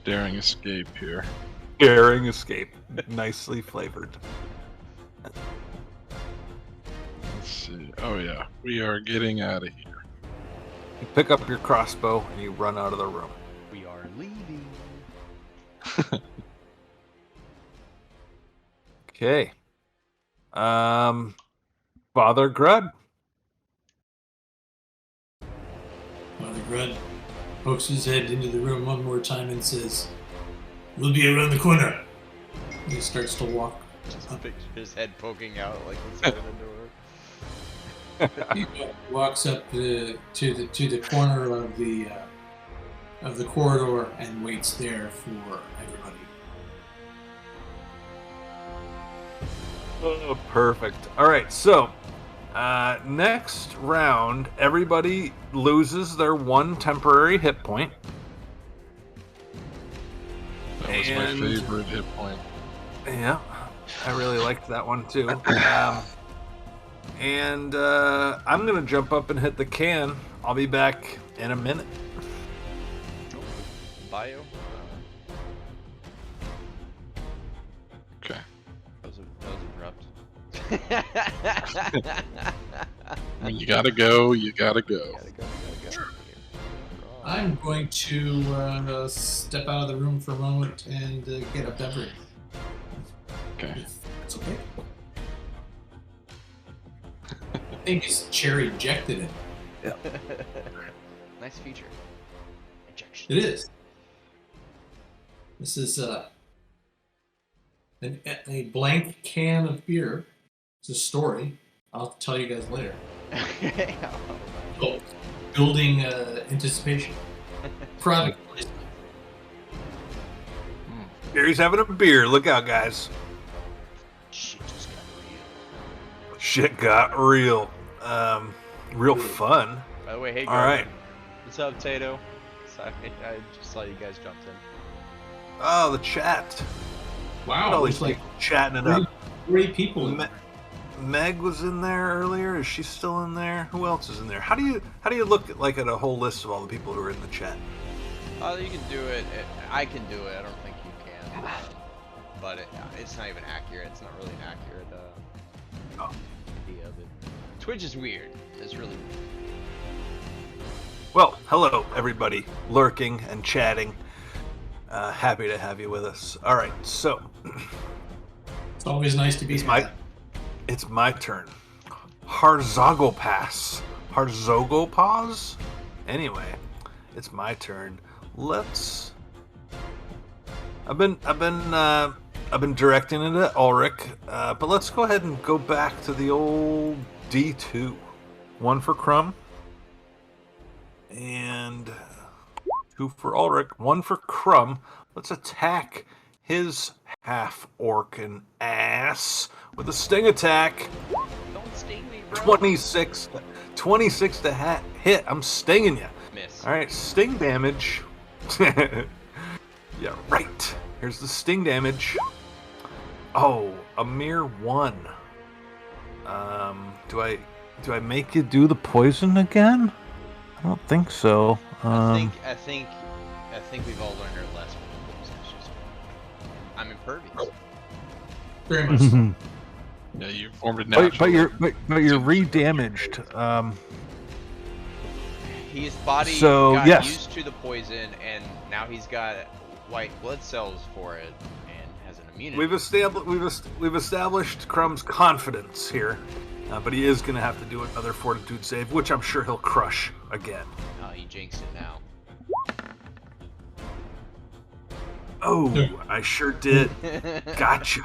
daring escape here. Daring escape. Nicely flavored. Let's see. Oh yeah, we are getting out of here. You pick up your crossbow and you run out of the room. We are leaving. Okay. Father Grud. Father Grud pokes his head into the room one more time and says, "We'll be around the corner." He starts to walk. Just picture his head poking out like inside the door. He walks up to the corner of the corridor and waits there for everybody. Oh, perfect. All right, so Next round, everybody loses their 1 temporary hit point. That was my favorite hit point. Yeah, I really liked that one too. And I'm gonna jump up and hit the can. I'll be back in a minute. Bio. Okay. That was abrupt. When you gotta go, you gotta go. Gotta go. I'm going to step out of the room for a moment and get a beverage. Okay. It's okay. I think his chair ejected it. Nice feature. Ejection. It is. This is a blank can of beer. It's a story. I'll tell you guys later. Oh, building anticipation. Product placement. Gary's having a beer. Look out, guys. Shit just got real. Shit got real. Real fun. By the way, hey, All right. What's up, Tato? Sorry, I just saw you guys jumped in. Oh, the chat. Wow, All it's these like people chatting it up. 3 people. Meg was in there earlier. Is she still in there? Who else is in there? How do you look at, like, at a whole list of all the people who are in the chat? You can do it. I can do it. I don't think you can. But it's not even accurate. It's not really an accurate idea of it. Twitch is weird. It's really weird. Well, hello everybody, lurking and chatting. Happy to have you with us. All right, so It's always nice to be here. it's my turn. Harzogopas. Harzogopaz? Anyway, it's my turn. I've been directing it at Ulrich, but let's go ahead and go back to the old D2. 1 for Crumb. And 2 for Ulrich, 1 for Crumb. Let's attack his half-orc ass with a sting attack. Don't sting me, bro. 26 to hit. I'm stinging you. Miss. All right, sting damage. Yeah, right. Here's the sting damage. Oh, a mere 1. Do I make you do the poison again? I don't think so. I think we've all learned our lesson. It's just, I'm impervious. Very much so. Yeah, you formed a natural. but you're re-damaged. His body got used to the poison, and now he's got white blood cells for it, and has an immunity. We've established Crumb's confidence here, but he is going to have to do another fortitude save, which I'm sure he'll crush again. Oh, he jinxed it now. Oh, I sure did. Gotcha.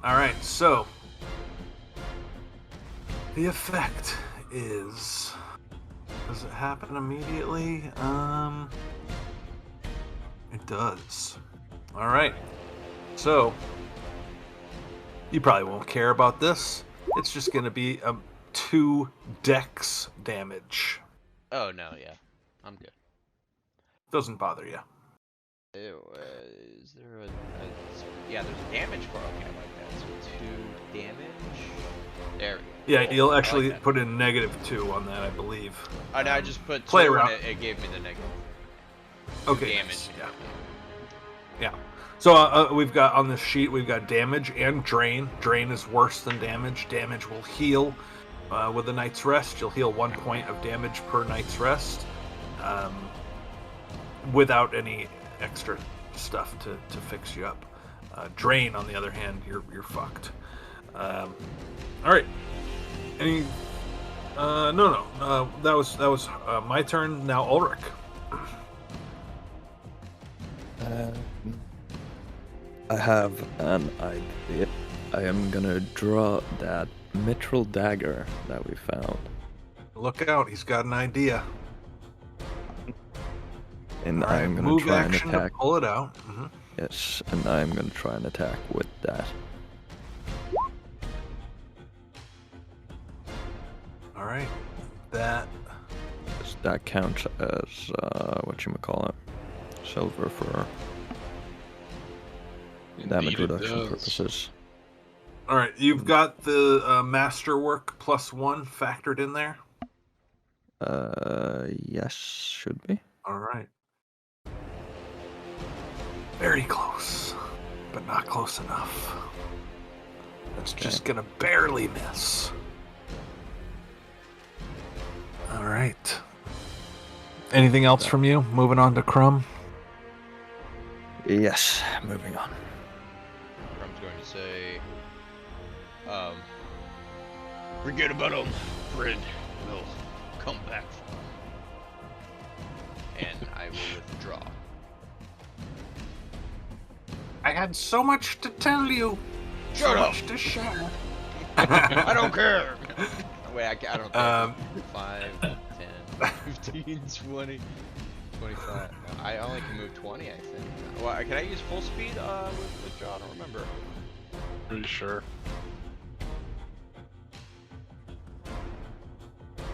All right, so the effect is. Does it happen immediately? It does. All right. So you probably won't care about this. It's just going to be 2 dex damage. Oh no, yeah, I'm good. Doesn't bother you. Is there yeah, there's damage for okay, I like that. So 2 damage. There we go. Yeah, you'll actually like put in -2 on that, I believe. Oh no, I just put 2 play and around. it gave me the negative. Okay. Damage. Nice. Yeah. So we've got on this sheet, we've got damage and drain. Drain is worse than damage. Damage will heal with a night's rest. You'll heal 1 point of damage per night's rest, without any extra stuff to fix you up. Drain, on the other hand, you're fucked. All right. Any? No. That was my turn. Now Ulrich. I have an idea. I am gonna draw that mithril dagger that we found. Look out! He's got an idea. And All right, I'm gonna move try and action attack. to pull it out. Mm-hmm. Yes, and I'm gonna try and attack with that. that counts as whatchamacallit, silver for damage Indeed it reduction does. purposes. All right, you've got the masterwork +1 factored in there. Yes, should be. All right. Very close, but not close enough. That's just gonna barely miss. All right. Anything else from you? Moving on to Crumb. Yes, moving on. I'm going to say, forget about him, friend. We'll come back for him. And I will withdraw. I had so much to tell you. Shut so up! much to share. I don't care! Wait, I don't care. 5, 10, 15, 20, 25. I only can move 20, I think. Well, can I use full speed with withdraw? I don't remember. Pretty sure.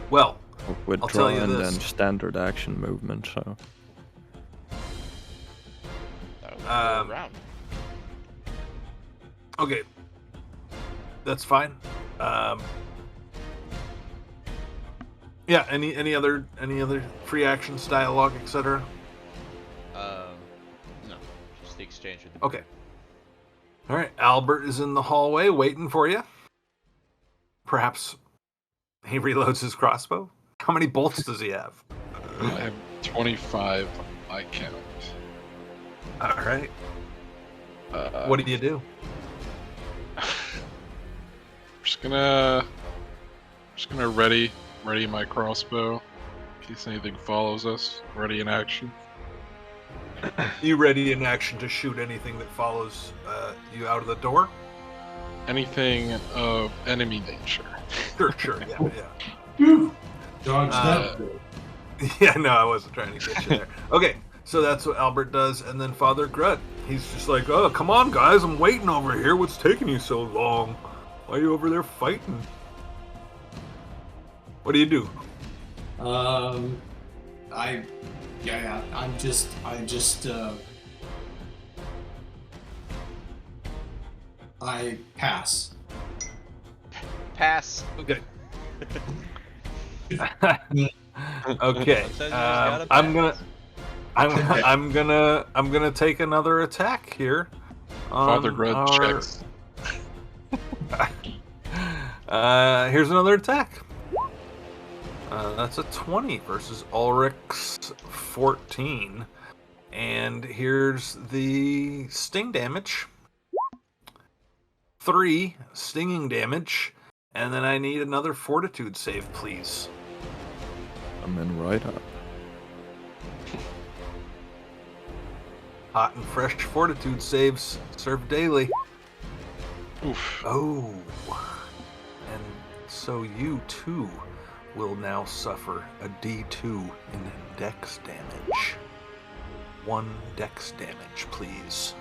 Well, Withdraw tell you and this. then standard action movement, so. That was a round. okay. That's fine. Yeah, any other free actions, dialogue, etc.? No. Just the exchange with the Okay. All right, Albert is in the hallway waiting for you. Perhaps he reloads his crossbow. How many bolts does he have? I have 25 on my count. All right. What do you do? Just gonna ready my crossbow in case anything follows us. Ready in action. You ready in action to shoot anything that follows you out of the door? Anything of enemy nature. Sure, yeah. Phew. Dodge that. Yeah, no, I wasn't trying to get you there. Okay, so that's what Albert does, and then Father Grutt, he's just like, oh, come on, guys, I'm waiting over here. What's taking you so long? Why are you over there fighting? What do you do? I pass. Pass. Okay. Okay. Sometimes you just gotta I'm pass. gonna take another attack here. Father Grudd checks. Here's another attack. That's a 20 versus Ulrich's 14. And here's the sting damage. 3 stinging damage. And then I need another fortitude save, please. I'm in right up. Hot and fresh fortitude saves served daily. Oof. Oh. And so you too will now suffer a D2 in dex damage. 1 dex damage, please.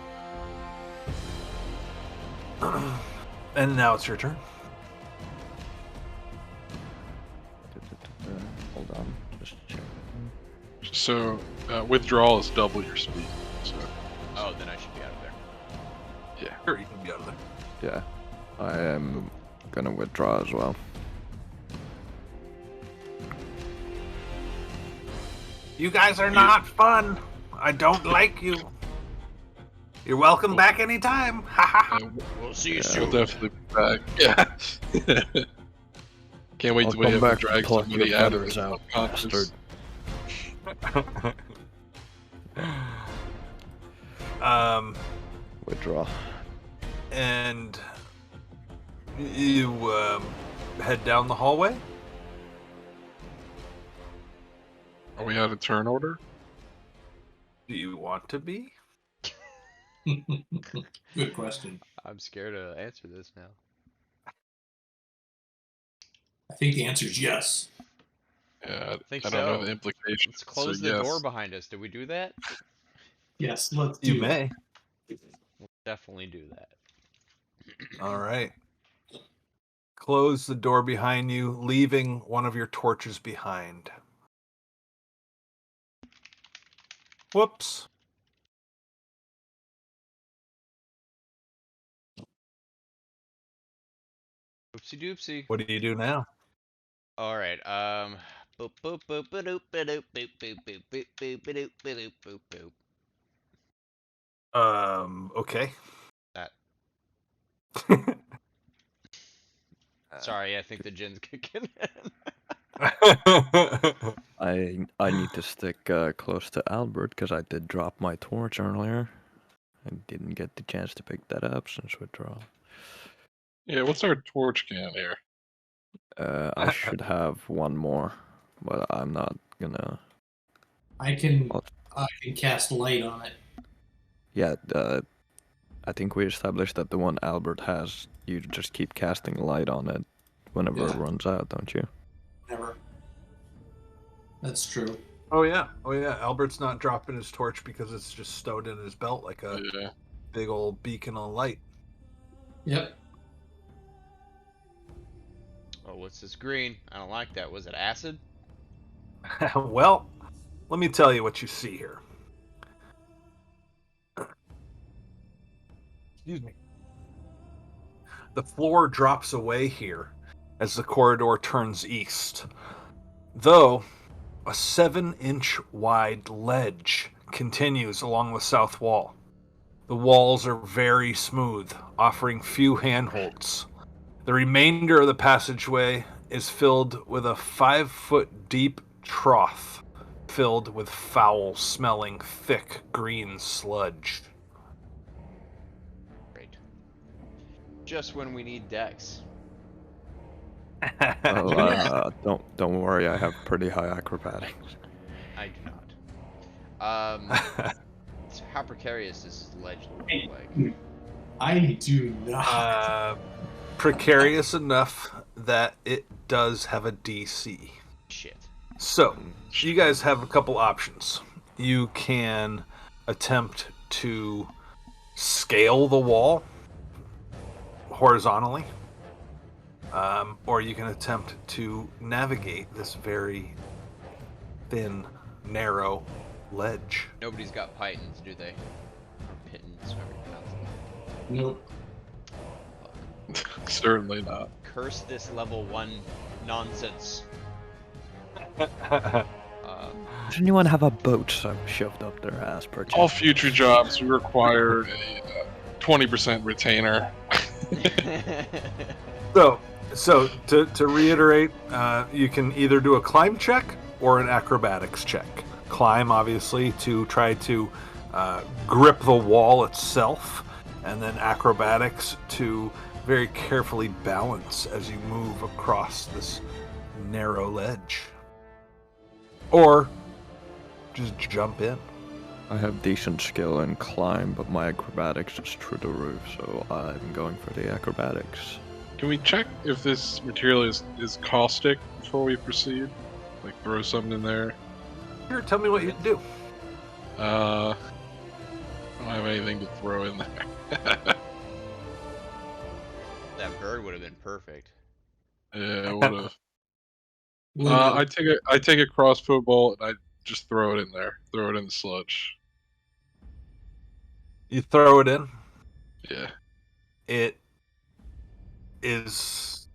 And now it's your turn. Hold on, just check. So withdrawal is double your speed. So Oh, then I should be out of there. yeah. Sure, you can be out of there. Yeah, I am gonna withdraw as well. You guys are not fun. I don't like you. You're welcome back anytime. Ha ha ha. We'll see you We'll soon. definitely be back. Yeah. Can't wait I'll till we come have back to to drag pluck somebody your out of feathers his out, unconscious. Withdraw. And you head down the hallway. Are we out of turn order? Do you want to be? Good question. I'm scared to answer this now. I think the answer is yes. Yeah, Think I don't know so. the implications. Let's close so the yes. door behind us. Did we do that? Yes, let's You do that. may. We'll definitely do that. All right. Close the door behind you, leaving one of your torches behind. Whoops. Oopsie doopsie. What do you do now? All right. Boop boop boop boop boop boop boop boop boop boop boop boop boop boop. Okay. That. Sorry, I think the gin's kicking in. I need to stick close to Albert because I did drop my torch earlier. I didn't get the chance to pick that up since withdrawal. Yeah, what's our torch can here? I should have one more, but I'm not gonna. I can cast light on it. Yeah, I think we established that the one Albert has, you just keep casting light on it whenever it Yeah. runs out, don't you? Never. That's true. Oh yeah. Albert's not dropping his torch because it's just stowed in his belt like a Yeah. big old beacon of light. Yep. Oh, what's this green? I don't like that. Was it acid? Well, let me tell you what you see here. Excuse me. The floor drops away here as the corridor turns east, though a 7-inch wide ledge continues along the south wall. The walls are very smooth, offering few handholds. The remainder of the passageway is filled with a 5-foot deep trough filled with foul-smelling, thick green sludge. Great. Just when we need Dex. Well, don't worry, I have pretty high acrobatics. I do not. So how precarious does this ledge look like? I do not. Precarious enough that it does have a DC. Shit. So, you guys have a couple options. You can attempt to scale the wall horizontally, or you can attempt to navigate this very thin, narrow ledge. Nobody's got pythons, do they? Or pittons, whatever you pronounce it. Nope. Certainly not. Curse this level 1 nonsense. Does anyone have a boat shoved up their ass, perchance? All future jobs we require a 20% retainer. So to reiterate, you can either do a climb check or an acrobatics check. Climb, obviously, to try to grip the wall itself, and then acrobatics to very carefully balance as you move across this narrow ledge. Or just jump in. I have decent skill in climb, but my acrobatics is through the roof, so I'm going for the acrobatics. Can we check if this material is caustic before we proceed? Like throw something in there? Here, tell me what you do. I don't have anything to throw in there. That bird would have been perfect. Yeah, it would have. I take a crossbow bolt and I just throw it in there. Throw it in the sludge. You throw it in. Yeah. It is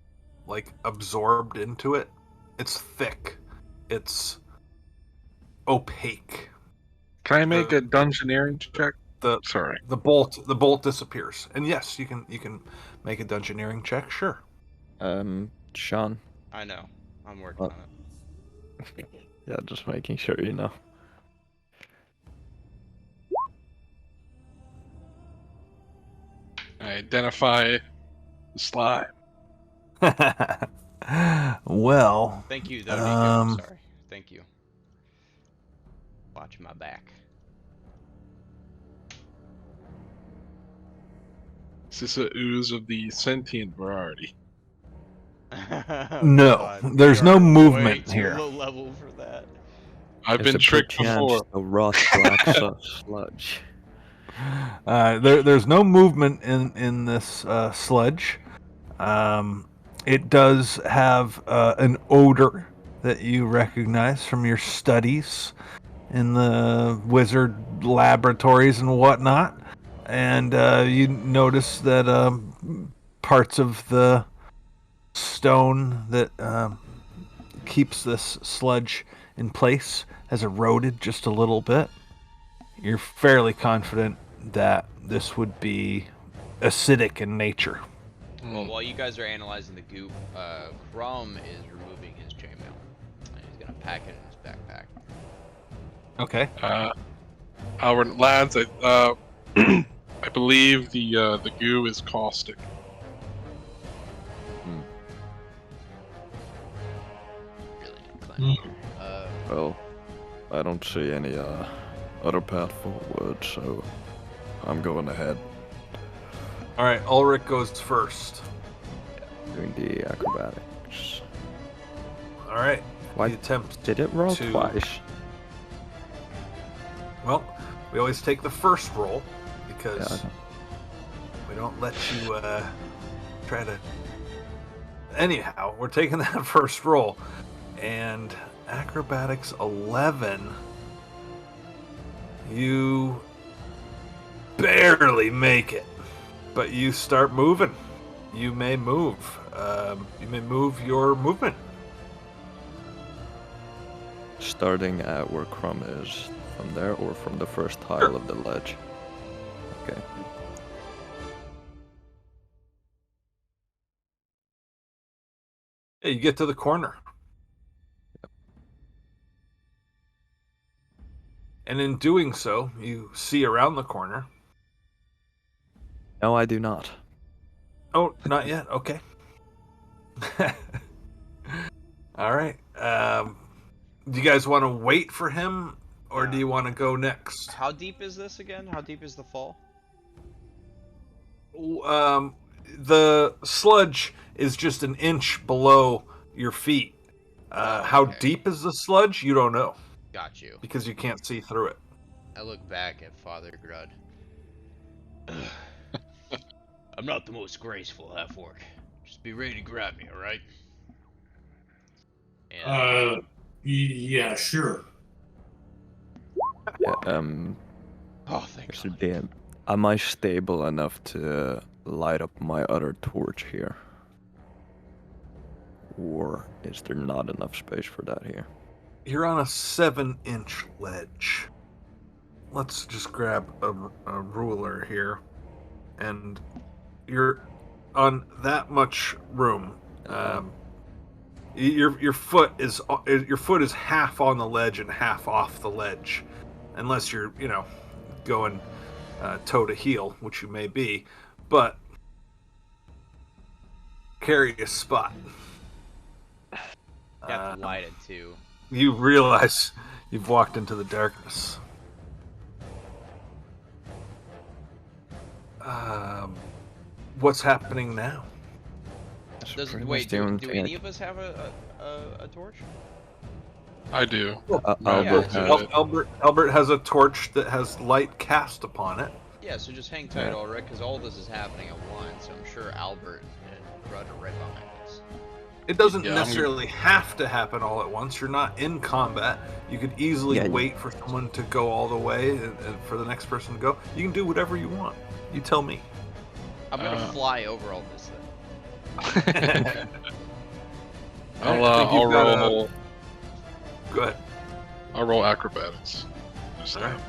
like absorbed into it. It's thick. It's opaque. Can I make a dungeoneering check? Sorry. The bolt disappears. And yes, you can make a dungeoneering check, sure. Sean. I know. I'm working on it. Yeah, just making sure you know. I identify the slime. Well, Thank you, though, Nico. Sorry. Thank you. Watch my back. Is this a ooze of the sentient variety? No, God, there's we no are movement way too here. Low level for that. I've Is been it tricked perchance before. the rot black sludge. There's no movement in this sludge. It does have an odor that you recognize from your studies. in the wizard laboratories and whatnot. And you notice that parts of the stone that keeps this sludge in place has eroded just a little bit. You're fairly confident that this would be acidic in nature. Well, while you guys are analyzing the goop, Crum is removing his chainmail. And he's gonna pack it in his backpack. Okay. Lads, I believe the goo is caustic. Really need to climb. Well, I don't see any other path forward, so I'm going ahead, All right, Ulrich goes first. doing the acrobatics. All right. Why He attempts did it roll to- twice? Well, we always take the first roll Yeah, because I know. we don't let you try to. Anyhow, we're taking that first roll, and acrobatics 11. You barely make it, but you start moving. You may move. You may move your movement. Starting at where Crumb is, from there or from the first tile of the ledge? Okay. Yeah, you get to the corner. And in doing so, you see around the corner. No, I do not. Oh, not yet. Okay. All right. Do you guys want to wait for him, or do you want to go next? How deep is this again? How deep is the fall? The sludge is just an inch below your feet. How Okay. deep is the sludge? You don't know Got you. because you can't see through it. I look back at Father Grud. I'm not the most graceful half-orc. Just be ready to grab me, alright? And Yeah, sure. Yeah, oh, thank Mr. God. DM, am I stable enough to light up my other torch here? Or is there not enough space for that here? You're on a 7-inch ledge. Let's just grab a ruler here, and you're on that much room. Your foot is half on the ledge and half off the ledge, unless you're going toe to heel, which you may be, but carry a spot. You have to light it too. You realize you've walked into the darkness. What's happening now? That's Does pretty much wait? the only Do thing I any of us have a torch? I do. Albert yeah, has it. Albert has a torch that has light cast upon it. Yeah, so just hang tight, Yeah. Ulrich, because all this is happening at once. I'm sure Albert and Grud are right behind us. It doesn't Yeah, I'm necessarily have to happen all at once. You're not in combat. You could easily Yeah. wait for someone to go all the way and for the next person to go. You can do whatever you want. You tell me. I'm gonna fly over all this then. I'll roll. Go ahead. I'll roll acrobatics. Just, Alright.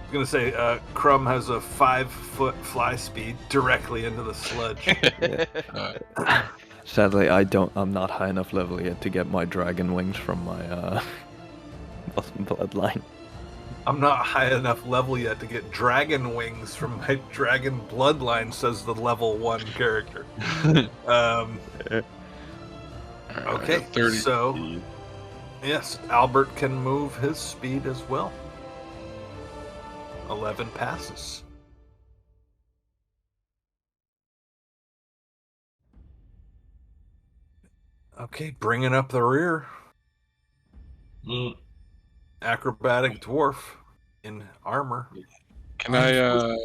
I'm gonna say Crumb has a 5-foot fly speed directly into the sludge. Sadly, I'm not high enough level yet to get my dragon wings from my bloodline. I'm not high enough level yet to get dragon wings from my dragon bloodline, says the level 1 character. alright, I Okay, got 30 so- speed. Yes, Albert can move his speed as well. 11 passes. Okay, bringing up the rear. Acrobatic dwarf in armor. Can I? Oh,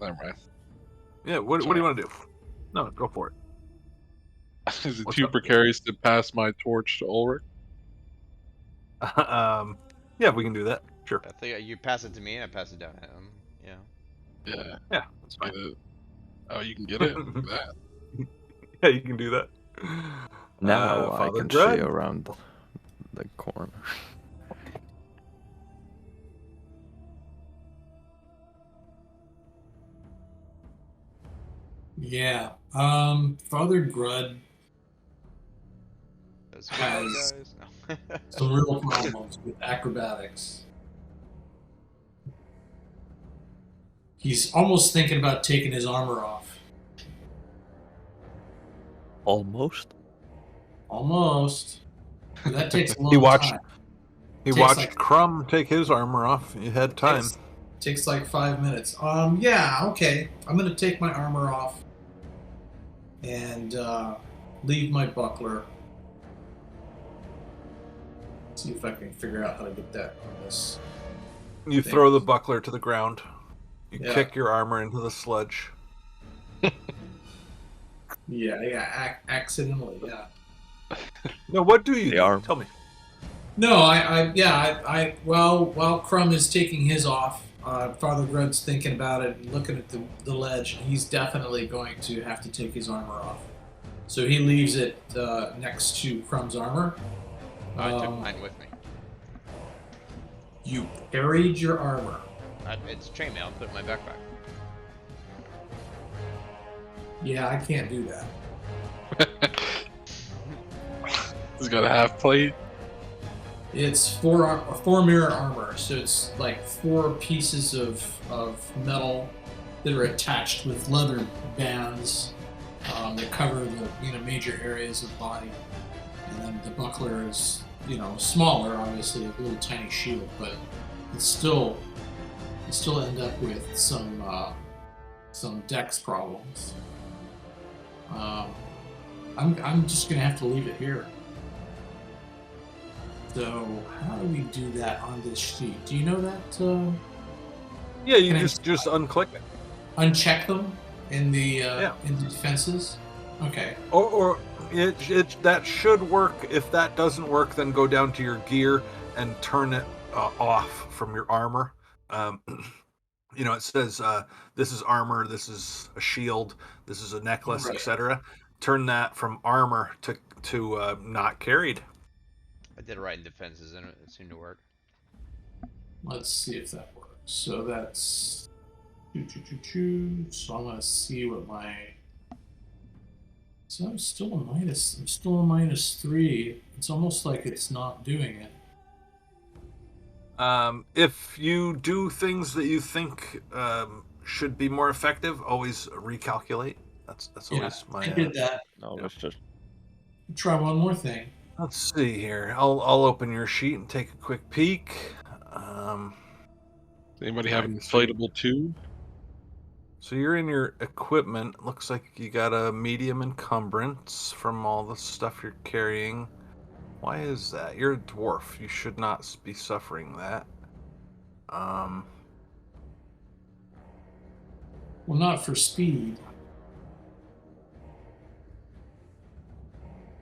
never mind. Yeah, what do you want to do? No, go for it. Is it What's too up? precarious to pass my torch to Ulrich? Yeah, Yeah, we can do that. Sure. I think you pass it to me and I pass it down to him. Yeah. Yeah. Yeah, that's fine. Get it. Oh, you can get it? That. Yeah, you can do that. Now I Father can Grud? see around the corner. Yeah. Father Grud That's Has- guys. No. some real problems with acrobatics. He's almost thinking about taking his armor off. Almost. Almost. But that takes a long He watched- time. He Takes watched like- Crumb take his armor off. You had time. Takes like 5 minutes. Yeah, okay. I'm gonna take my armor off and leave my buckler. See if I can figure out how to get that on this. You throw the buckler to the ground. You Yeah. kick your armor into the sludge. Yeah, accidentally, yeah. No, what do you The do? arm. Tell me. No, while Crumb is taking his off, Father Grud's thinking about it and looking at the ledge. He's definitely going to have to take his armor off. So he leaves it next to Crumb's armor. I took mine with me. You carried your armor. It's chainmail. Put it in my backpack. Yeah, I can't do that. He's got a half plate. It's four mirror armor, so it's like 4 pieces of metal that are attached with leather bands that cover the major areas of the body, and then the buckler is smaller, obviously, a little tiny shield, but it's still end up with some dex problems. I'm just gonna have to leave it here. So how do we do that on this sheet? Do you know that? Yeah, you Can I- just unclick it. Uncheck them in the in the defenses. Okay. Or it that should work. If that doesn't work, then go down to your gear and turn it off from your armor. It says this is armor, this is a shield, this is a necklace, Right. etc. Turn that from armor to not carried. I did it right in defenses and it seemed to work. Let's see if that works. So that's So I'm gonna see what my. So I'm still a minus. I'm still a -3. It's almost like it's not doing it. If you do things that you think should be more effective, always recalculate. That's always my. I did that. No, let's just. Try one more thing. Let's see here. I'll open your sheet and take a quick peek. Anybody have an inflatable tube? So you're in your equipment. Looks like you got a medium encumbrance from all the stuff you're carrying. Why is that? You're a dwarf. You should not be suffering that. Well, not for speed.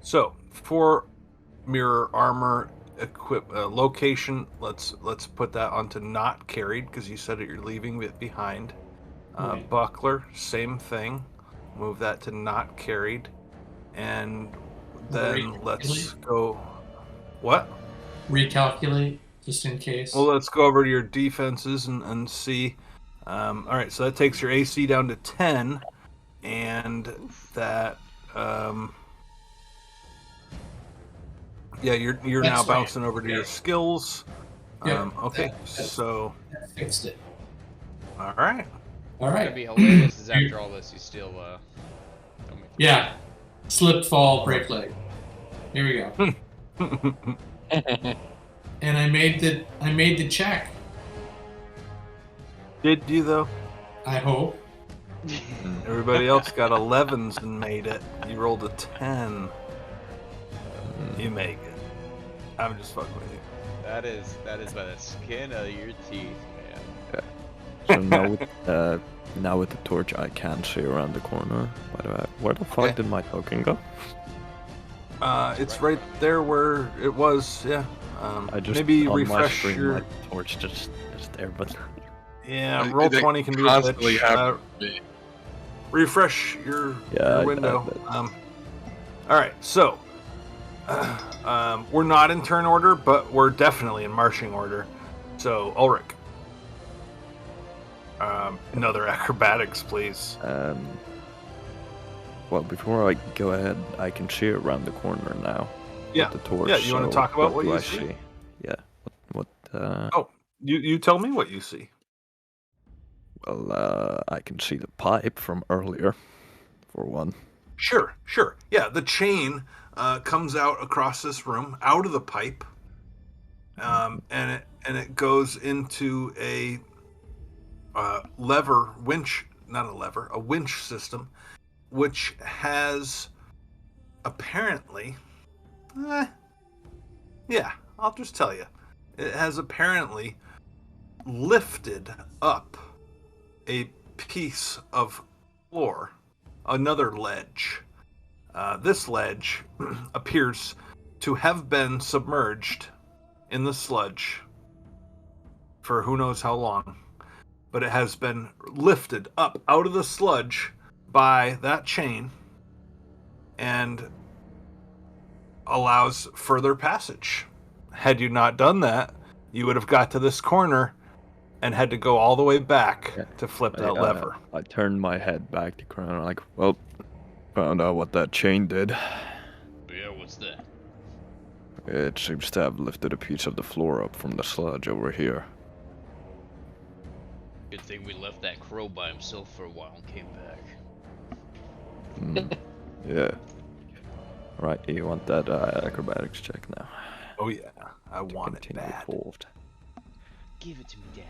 So for mirror armor location, let's put that onto not carried because you said that you're leaving it behind. Right. Buckler, same thing. Move that to not carried, and then let's go. What? Recalculate, just in case. Well, let's go over to your defenses and see. All right, so that takes your AC down to 10, and that. Yeah, you're now That's right. bouncing over to your skills. Yeah, Okay, that's- so That fixed it. all right. All What's right. gonna be hilarious is after all this, you still don't make Yeah. Slip, fall, break leg. Here we go. And I made the check. Did you though? I hope. Everybody else got 11s and made it. You rolled a 10. You make it. I'm just fucking with you. That is by the skin of your teeth, man. So now with the torch, I can see around the corner. By the way, where the fuck Okay. did my token go? It's right there where it was. Yeah. I just maybe on my refresh screen, your. my torch just is there, but Yeah, They- roll they 20 can be a constantly bitch. happen to me. Refresh your window. All right, so we're not in turn order, but we're definitely in marching order. So Ulrich, another acrobatics, please. Well, before I go ahead, I can see around the corner now. Yeah. With the torch. Yeah, you want to talk about what do you I see? Yeah. Oh, you tell me what you see. Well, I can see the pipe from earlier, for one. Sure. Yeah, the chain comes out across this room, out of the pipe, and it goes into a winch system, which has apparently, I'll just tell you, it has apparently lifted up a piece of floor, another ledge. This ledge appears to have been submerged in the sludge for who knows how long, but it has been lifted up out of the sludge by that chain and allows further passage. Had you not done that, you would have got to this corner and had to go all the way back to flip that lever. I turned my head back to Crown, like, well, found out what that chain did. Yeah, what's that? It seems to have lifted a piece of the floor up from the sludge over here. Good thing we left that crow by himself for a while and came back. Yeah. Right, you want that acrobatics check now? Oh yeah, I want it Continue bad. forward. Give it to me, Daddy.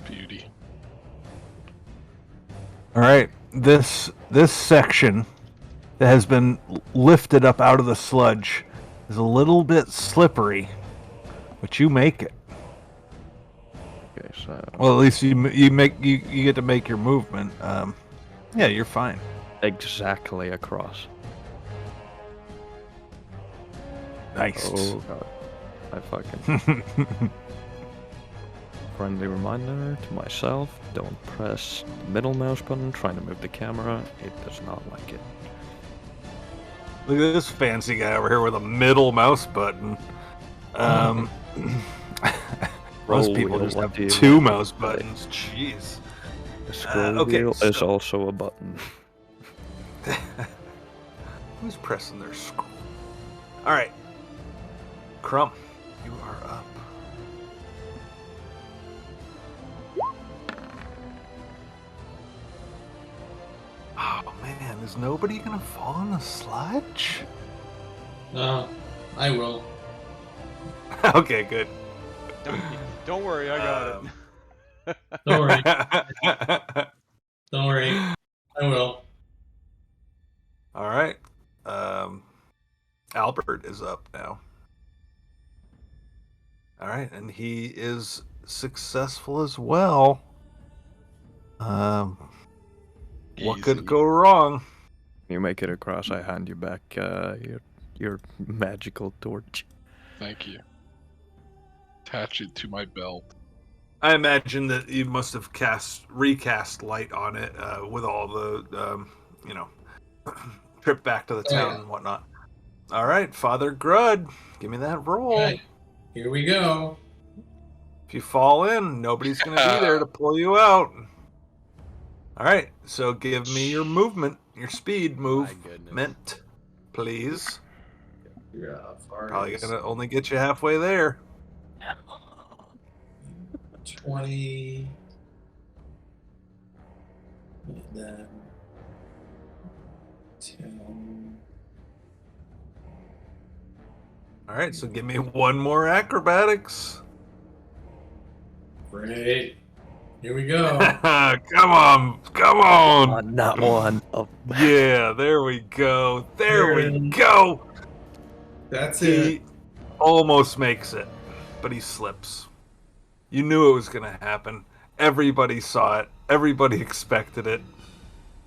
Beauty. All right, this section that has been lifted up out of the sludge is a little bit slippery, but you make it. Okay, so Well, at least you get to make your movement. Yeah, you're fine. exactly across. Nice. Oh god. I fucking friendly reminder to myself, don't press the middle mouse button trying to move the camera. It does not like it. Look at this fancy guy over here with a middle mouse button. Most Roll people wheel, just what have do you two want? mouse buttons. Jeez. The scroll okay, wheel is so- also a button. Who's pressing their scroll? All right, Crumb, you are up. Oh man, is nobody gonna fall in the sludge? No, I will. Okay, good. Don't worry, I got Um, it. Don't worry. Don't worry. I will. All right. Albert is up now. All right, and he is successful as well. What could Easy. go wrong? You make it across, I hand you back your magical torch. Thank you. Attach it to my belt. I imagine that you must have recast light on it with all the, trip back to the town and whatnot. All right, Father Grud, give me that roll. Right. Here we go. If you fall in, nobody's going to be there to pull you out. All right, so give me your movement, your speed movement, please. Yeah, Probably going to only get you halfway there. 20. And then 10. All right, so give me one more acrobatics. Great. Here we go. Come on. Not one. Oh. Yeah, there we go. There we There. go. That's He it. almost makes it, but he slips. You knew it was going to happen. Everybody saw it. Everybody expected it.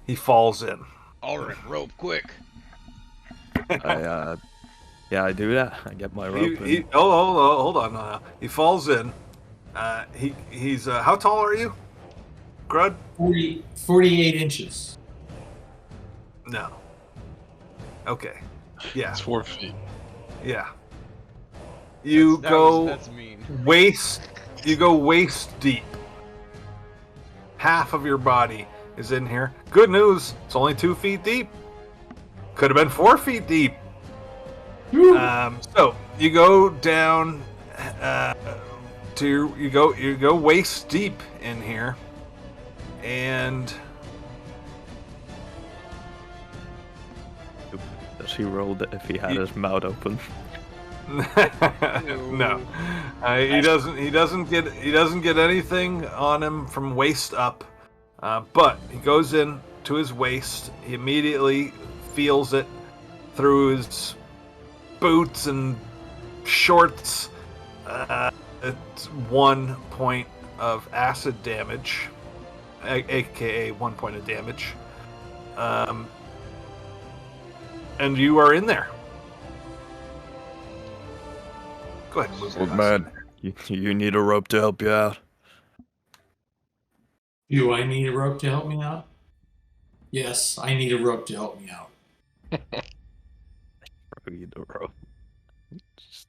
He falls in. Ulrich, rope quick. I do that. I get my rope. Hold on. No. He falls in. He's how tall are you, Grud? 48 inches. No. Okay. Yeah. It's 4 feet. Yeah. You That's mean. You go waist deep. Half of your body is in here. Good news, it's only 2 feet deep. Could have been 4 feet deep. So you go down you go waist deep in here, and Does he roll if he had his mouth open? No, he doesn't get anything on him from waist up, but he goes in to his waist. He immediately feels it through his boots and shorts. It's 1 point of acid damage, aka 1 point of damage, and you are in there. Go ahead and move Old your man, you need a rope to help you out. Do I need a rope to help me out? Yes, I need a rope to help me out. You need a rope. Just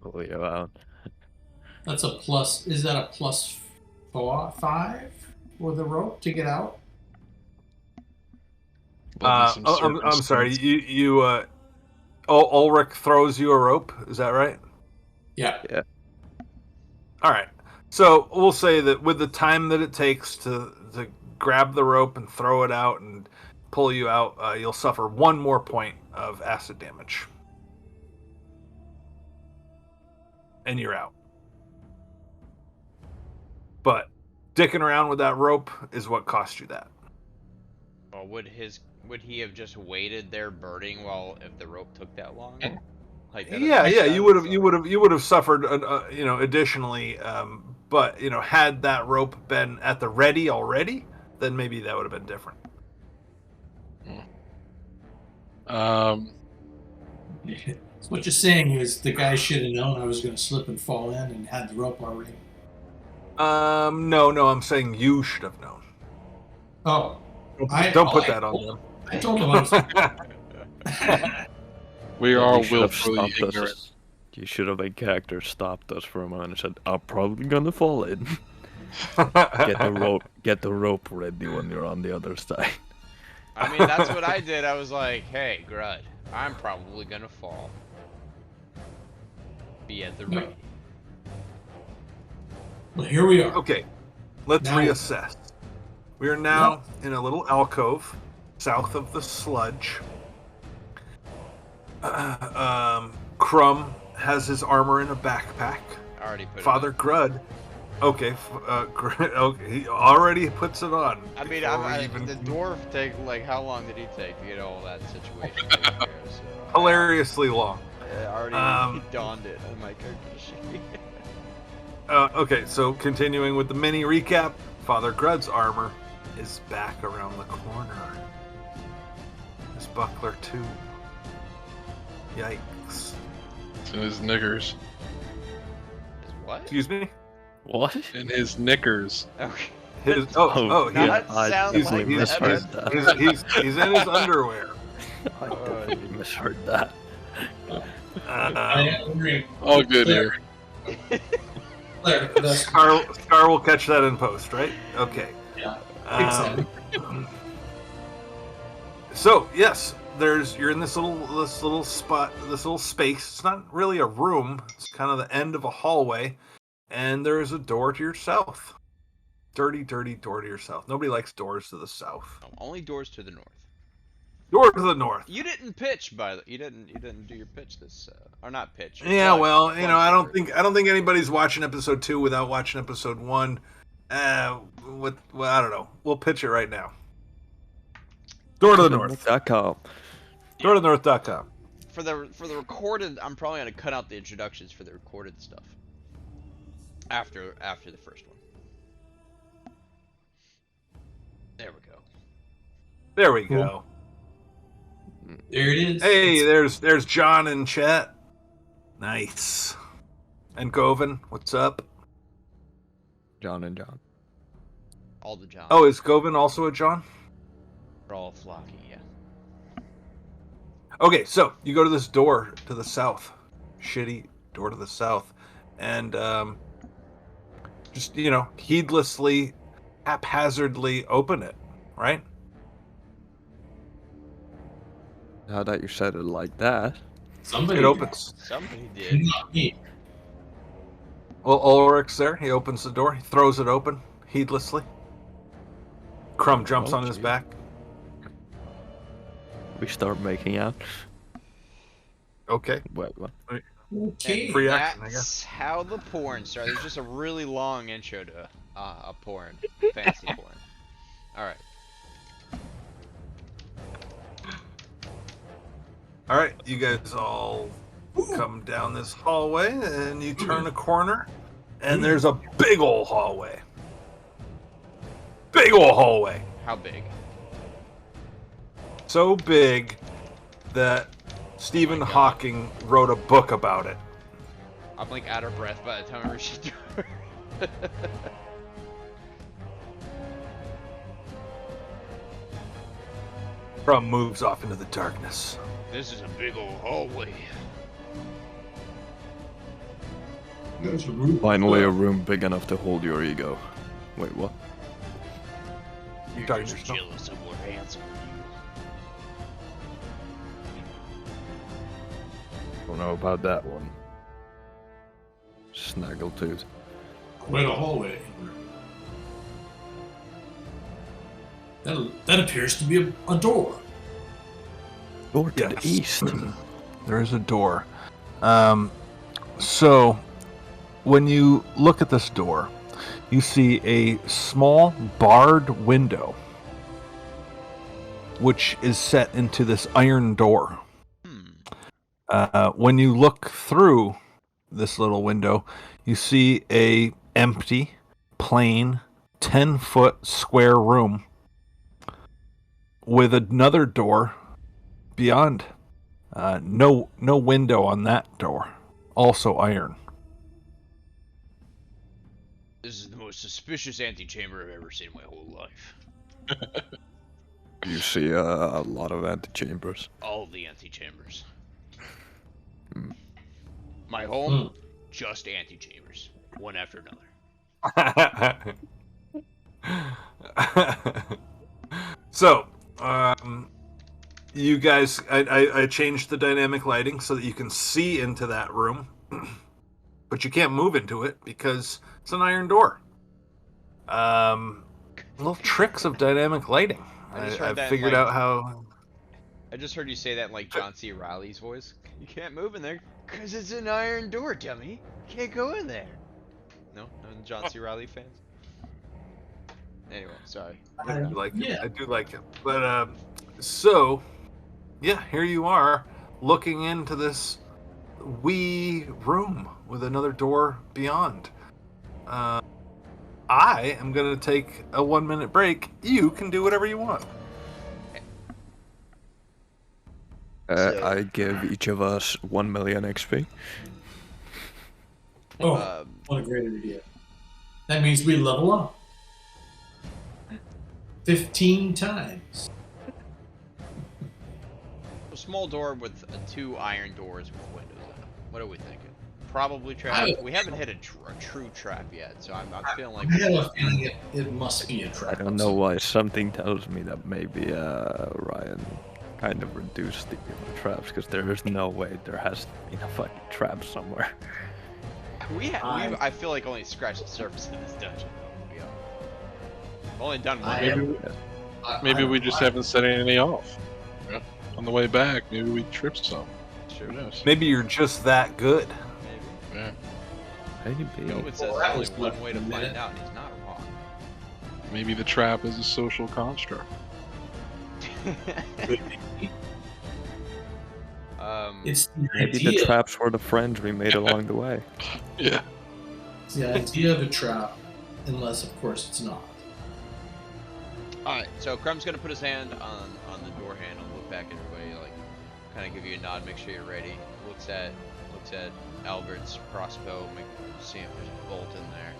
pull you out. That's a plus. Is that a plus 5 with the rope to get out? I'm sorry. Ulrich throws you a rope. Is that right? Yeah. All right. So we'll say that with the time that it takes to grab the rope and throw it out and pull you out, you'll suffer 1 more point of acid damage, and you're out. But dicking around with that rope is what cost you that. Well, would he have just waited there burning if the rope took that long? Like that Yeah, doesn't make you would have suffered, additionally. But had that rope been at the ready already, then maybe that would have been different. So what you're saying is the guy should have known I was going to slip and fall in and had the rope already. No, I'm saying you should have known. Oh, Don't put that on them. I told him I was. We are You should have willfully stopped ignorant. us. You should have, in character, stopped us for a moment and said, "I'm probably gonna fall in." Get the rope ready when you're on the other side. I mean, that's what I did. I was like, hey, Grud, I'm probably gonna fall. Be at the ready. Well, here we are. Okay, let's Now- reassess. We are now in a little alcove south of the sludge. Crumb has his armor in a backpack. I already put Father it Grud. Okay, okay, he already puts it on. on. I mean, the dwarf how long did he take to get all that situation taken care of? So, Hilariously long. I already donned it on my character sheet. Okay, so continuing with the mini recap, Father Grud's armor is back around the corner. His buckler too. Yikes. It's in his knickers. What? Excuse me? What? In his knickers. Okay. He's misheard that. he's in his underwear. I totally misheard that. I agree. All good here. Claire, that's Scar will catch that in post, right? Okay. Yeah. So yes, you're in this little spot, this little space. It's not really a room. It's kind of the end of a hallway, and there is a door to your south. Dirty door to your south. Nobody likes doors to the south. Only doors to the north. Door to the north. You didn't pitch, you didn't do your pitch this, or not pitch. Yeah, plug- well, plug I don't for it. think anybody's watching episode 2 without watching episode 1. I don't know. We'll pitch it right now. Door to the north. .com. Door to the north.com. For the recorded, I'm probably gonna cut out the introductions for the recorded stuff. After the first one. There we go. There we Cool. go. There it is. Hey, there's John in chat. Nice. And Govan, what's up? John and John. All the Johns. Oh, is Govan also a John? They're all flocky, yeah. Okay, so you go to this door to the south. Shitty door to the south. And just, heedlessly, haphazardly open it, right? Now that you said it like that, Somebody It opens. Somebody did. Not me. Well, Ulrich's there. He opens the door. He throws it open, heedlessly. Crumb jumps Oh, on his gee. back. we start making out. Okay. Wait, what? Okay. Free action, I That's guess. how the porn started. There's just a really long intro to a porn. Fantasy porn. Alright. All right, you guys all come down this hallway, and you turn a corner, and there's a big old hallway. Big old hallway. How big? So big that Stephen my God. Hawking wrote a book about it. I'm like out of breath by the time I reach the door. Crumb moves off into the darkness. This is a big old hallway. There's a room. Finally, a room big enough to hold your ego. Wait, what? You're talking to just yourself. jealous of more handsome than Don't know about that one. Snaggletooth. Quite a hallway. That appears to be a door. Door to Yes. the east. There is a door. So, when you look at this door, you see a small barred window, which is set into this iron door. When you look through this little window, you see a empty, plain, 10-foot square room with another door beyond. No window on that door. Also iron. This is the most suspicious antechamber I've ever seen in my whole life. You see a lot of antechambers. All of the antechambers. My home, just antechambers. One after another. So, you guys, I changed the dynamic lighting so that you can see into that room, but you can't move into it because it's an iron door. Little tricks of dynamic lighting. I just heard that I in, figured like- out how. I just heard you say that in like John C. Reilly's voice. You can't move in there because it's an iron door, dummy. You can't go in there. No John C. Reilly fans. Anyway, sorry. I do like it. Yeah. I do like it. But so, yeah, here you are, looking into this wee room with another door beyond. I am gonna take a 1-minute break. You can do whatever you want. I give each of us 1 million XP. Oh, what a great idea. That means we level up. 15 times. A small door with 2 iron doors with windows in them. What are we thinking? Probably trap. We haven't hit a true trap yet, so I'm feeling like. I have a feeling it must be a trap. I don't know why. Something tells me that maybe Ryan kind of reduced the traps, because there is no way there has been a fucking trap somewhere. We've I feel like only scratched the surface of this dungeon. Though. We've only done one. Maybe we just haven't set anything off. Yeah. On the way back, maybe we tripped some. Sure. Who knows? Maybe you're just that good. Maybe. Yeah. Maybe. No, it says Well, that only was one way to a find minute. out, and he's not wrong. Maybe the trap is a social construct. It's the Maybe idea. the traps were the friends we made along the way. Yeah. It's the idea of a trap, unless of course it's not. Alright, so Crumb's gonna put his hand on the door handle, look back at everybody, like, kind of give you a nod, make sure you're ready. Looks at Albert's crossbow, see if there's a bolt in there,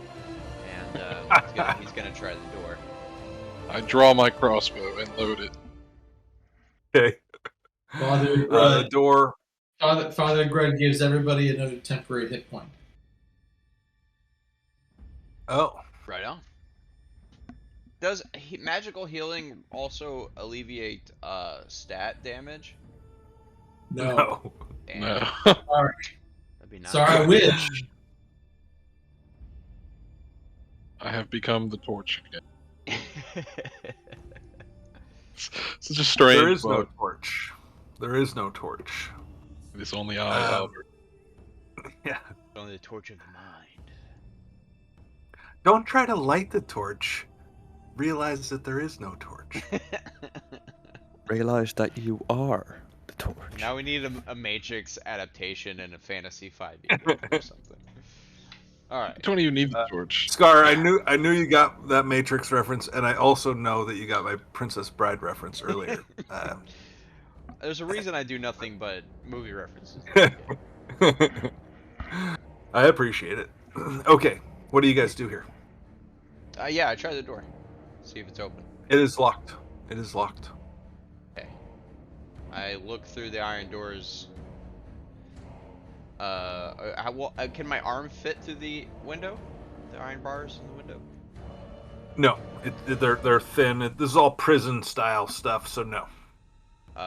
and he's gonna try the door. I draw my crossbow and load it. Okay. Father, The door. Father Greg gives everybody another temporary hit point. Oh. Right on. Does magical healing also alleviate stat damage? No. No. Damn, No. that'd be nice. Sorry, I wish. I have become the torch again. Such a strange There is no book. torch. There is no torch. It's only I, Albert. Yeah. Only the torch of the mind. Don't try to light the torch. Realize that there is no torch. Realize that you are the torch. Now we need a Matrix adaptation and a Fantasy 5e or something. Alright. You don't even need the torch. Scar, I knew you got that Matrix reference, and I also know that you got my Princess Bride reference earlier. There's a reason I do nothing but movie references. I appreciate it. Okay, what do you guys do here? Yeah, I tried the door. See if it's open. It is locked. It is locked. Okay. I look through the iron doors. Can my arm fit through the window? The iron bars in the window? No, they're thin. This is all prison style stuff, so no.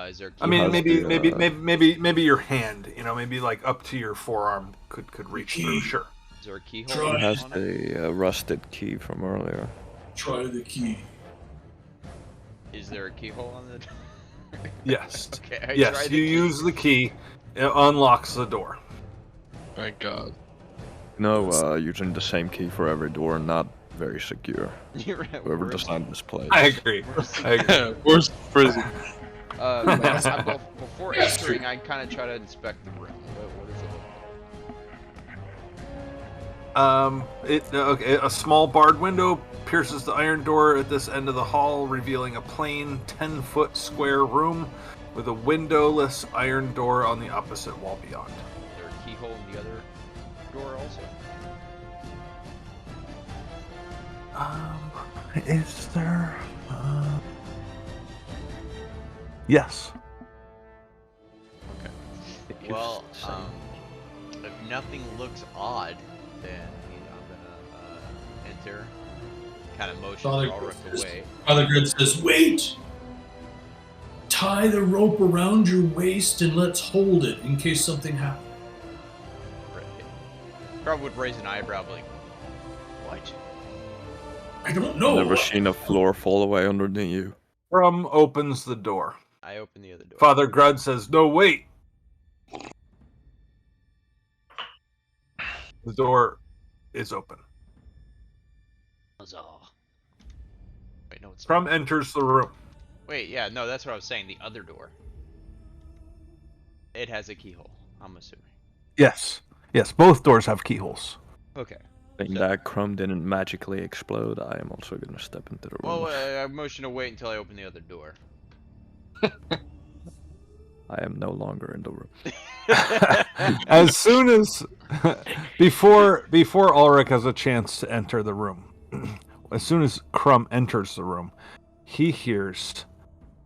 Is there a key? I mean, has maybe your hand, maybe like up to your forearm could reach through. Sure. Is there a keyhole? It has on it? the rusted key from earlier. Try the key. Is there a keyhole on the door? Yes. Okay, I Yes, tried you the key. use the key. It unlocks the door. Thank God. No, using the same key for every door, not very secure. You're right. Whoever Worst- designed this place. I agree. I agree. Worst prison. Before entering, I kind of try to inspect the room. What does it look like? A small barred window pierces the iron door at this end of the hall, revealing a plain 10-foot square room with a windowless iron door on the opposite wall beyond. Is there a keyhole in the other door also? Is there? Yes. Okay. Well, if nothing looks odd, then I'm gonna enter. Kind of motion Father Ulrich away. Father Greg says, "Wait! Tie the rope around your waist and let's hold it in case something happens." Right. Crumb would raise an eyebrow, like, "What?" I don't know. Never seen a floor fall away underneath you. Crum opens the door. I open the other door. Father Grud says, "No, wait." The door is open. Huzzah. Wait, no, it's not. Crum enters the room. Wait, yeah, no, that's what I was saying. The other door. It has a keyhole, I'm assuming. Yes. Yes, both doors have keyholes. Okay. Saying that Crumb didn't magically explode, I am also gonna step into the room. Well, I motion to wait until I open the other door. I am no longer in the room. As soon as before Ulrich has a chance to enter the room, as soon as Crum enters the room,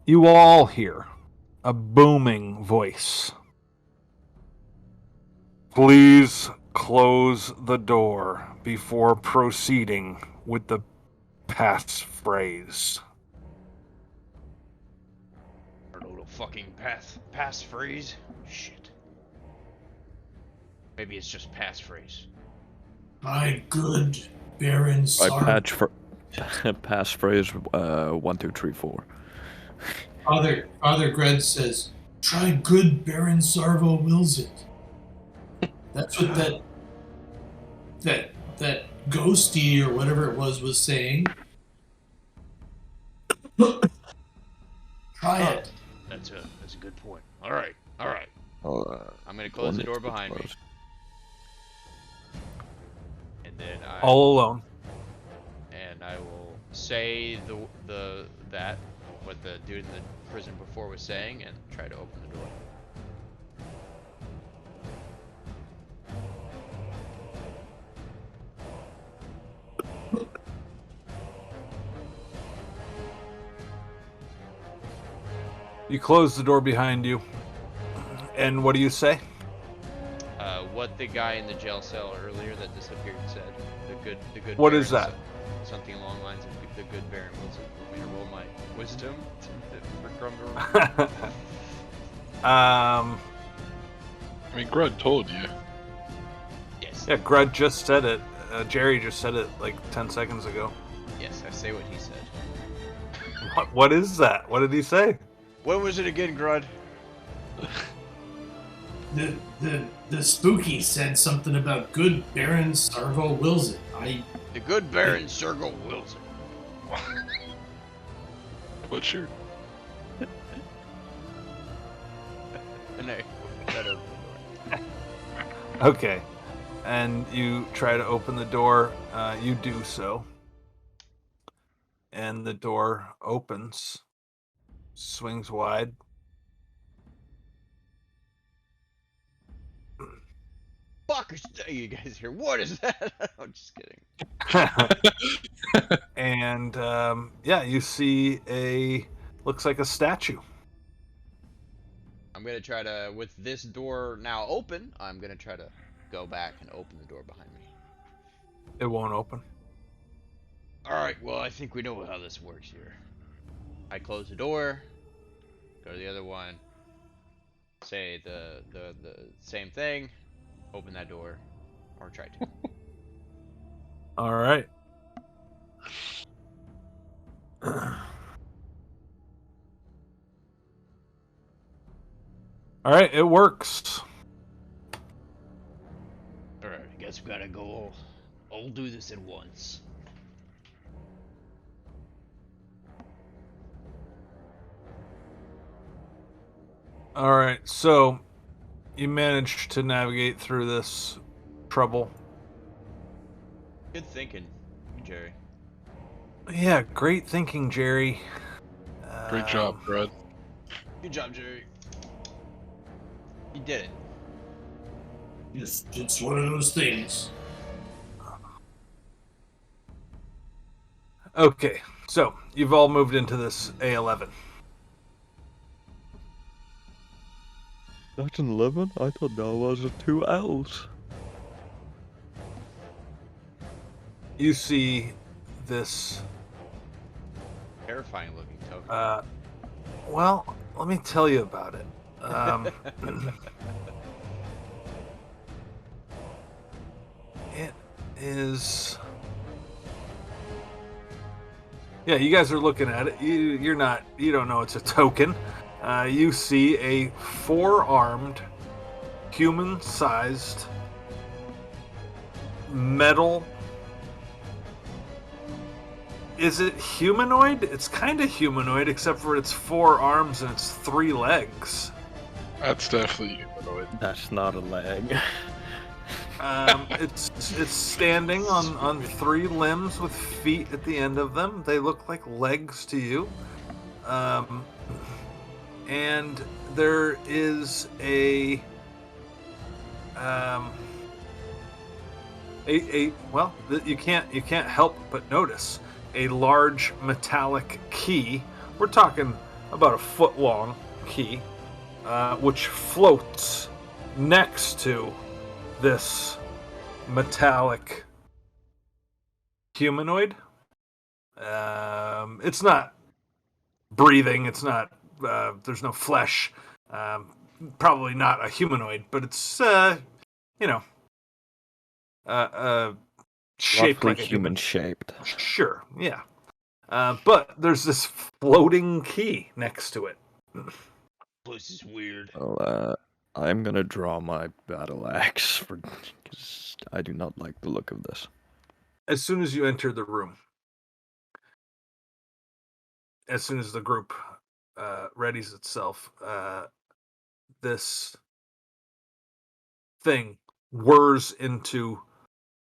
you all hear a booming voice. Please close the door before proceeding with the passphrase. Or a little fucking passphrase. Shit. Maybe it's just passphrase. My good Baron I Sark. passphrase 1, 2, 3, 4. Father Greg says, "Try good Baron Sarvo wills it." That's what that ghosty or whatever it was saying. Try it. That's a good point. All right. Oh, I'm gonna close the door behind me, and then All alone. I will say that, what the dude in the prison before was saying, and try to open the door. You close the door behind you, and what do you say? What the guy in the jail cell earlier that disappeared said. The good. What Baron, is that? Something along the lines of the good Baron. Was it? Want me to roll my wisdom for Grum to roll? Um, I mean, Grud told you. Yes. yeah, Grud just said it. Jerry just said it like 10 seconds ago. Yes, I say what he said. What is that? What did he say? What was it again, Grud? The spooky said something about good Baron Sargo wills it. The good Baron Sergo wills it. What's your... And I try to open the door. Okay. And you try to open the door. You do so. And the door opens, swings wide. Fuckers, you guys here. What is that? I'm just kidding. And yeah, you see looks like a statue. I'm gonna try to, with this door now open, I'm gonna try to go back and open the door behind me. It won't open. Alright, well, I think we know how this works here. I close the door, go to the other one, say the same thing, open that door, or try to. All right. All right, it works. Alright, I guess we gotta go all do this at once. All right, so you managed to navigate through this trouble. Good thinking, Jerry. Yeah, great thinking, Jerry. Great job, Grud. Good job, Jerry. You did it. It's one of those things. Okay, so you've all moved into this A11. That's an 11? I thought that was a 2 L's. You see this. Terrifying looking token. Well, let me tell you about it. It is. Yeah, you guys are looking at it. You don't know it's a token. You see a 4-armed, human-sized metal. Is it humanoid? It's kind of humanoid, except for it's 4 arms and it's 3 legs. That's definitely humanoid. That's not a leg. It's standing on 3 limbs with feet at the end of them. They look like legs to you. And there is well, you can't help but notice a large metallic key. We're talking about a foot long key, which floats next to this metallic humanoid. It's not breathing. It's not. There's no flesh. Probably not a humanoid, but it's shaped Roughly like a human shaped. Sure, yeah. But there's this floating key next to it. This is weird. Well, I'm gonna draw my battle axe because I do not like the look of this. As soon as you enter the room, as soon as the group readies itself, this thing whirs into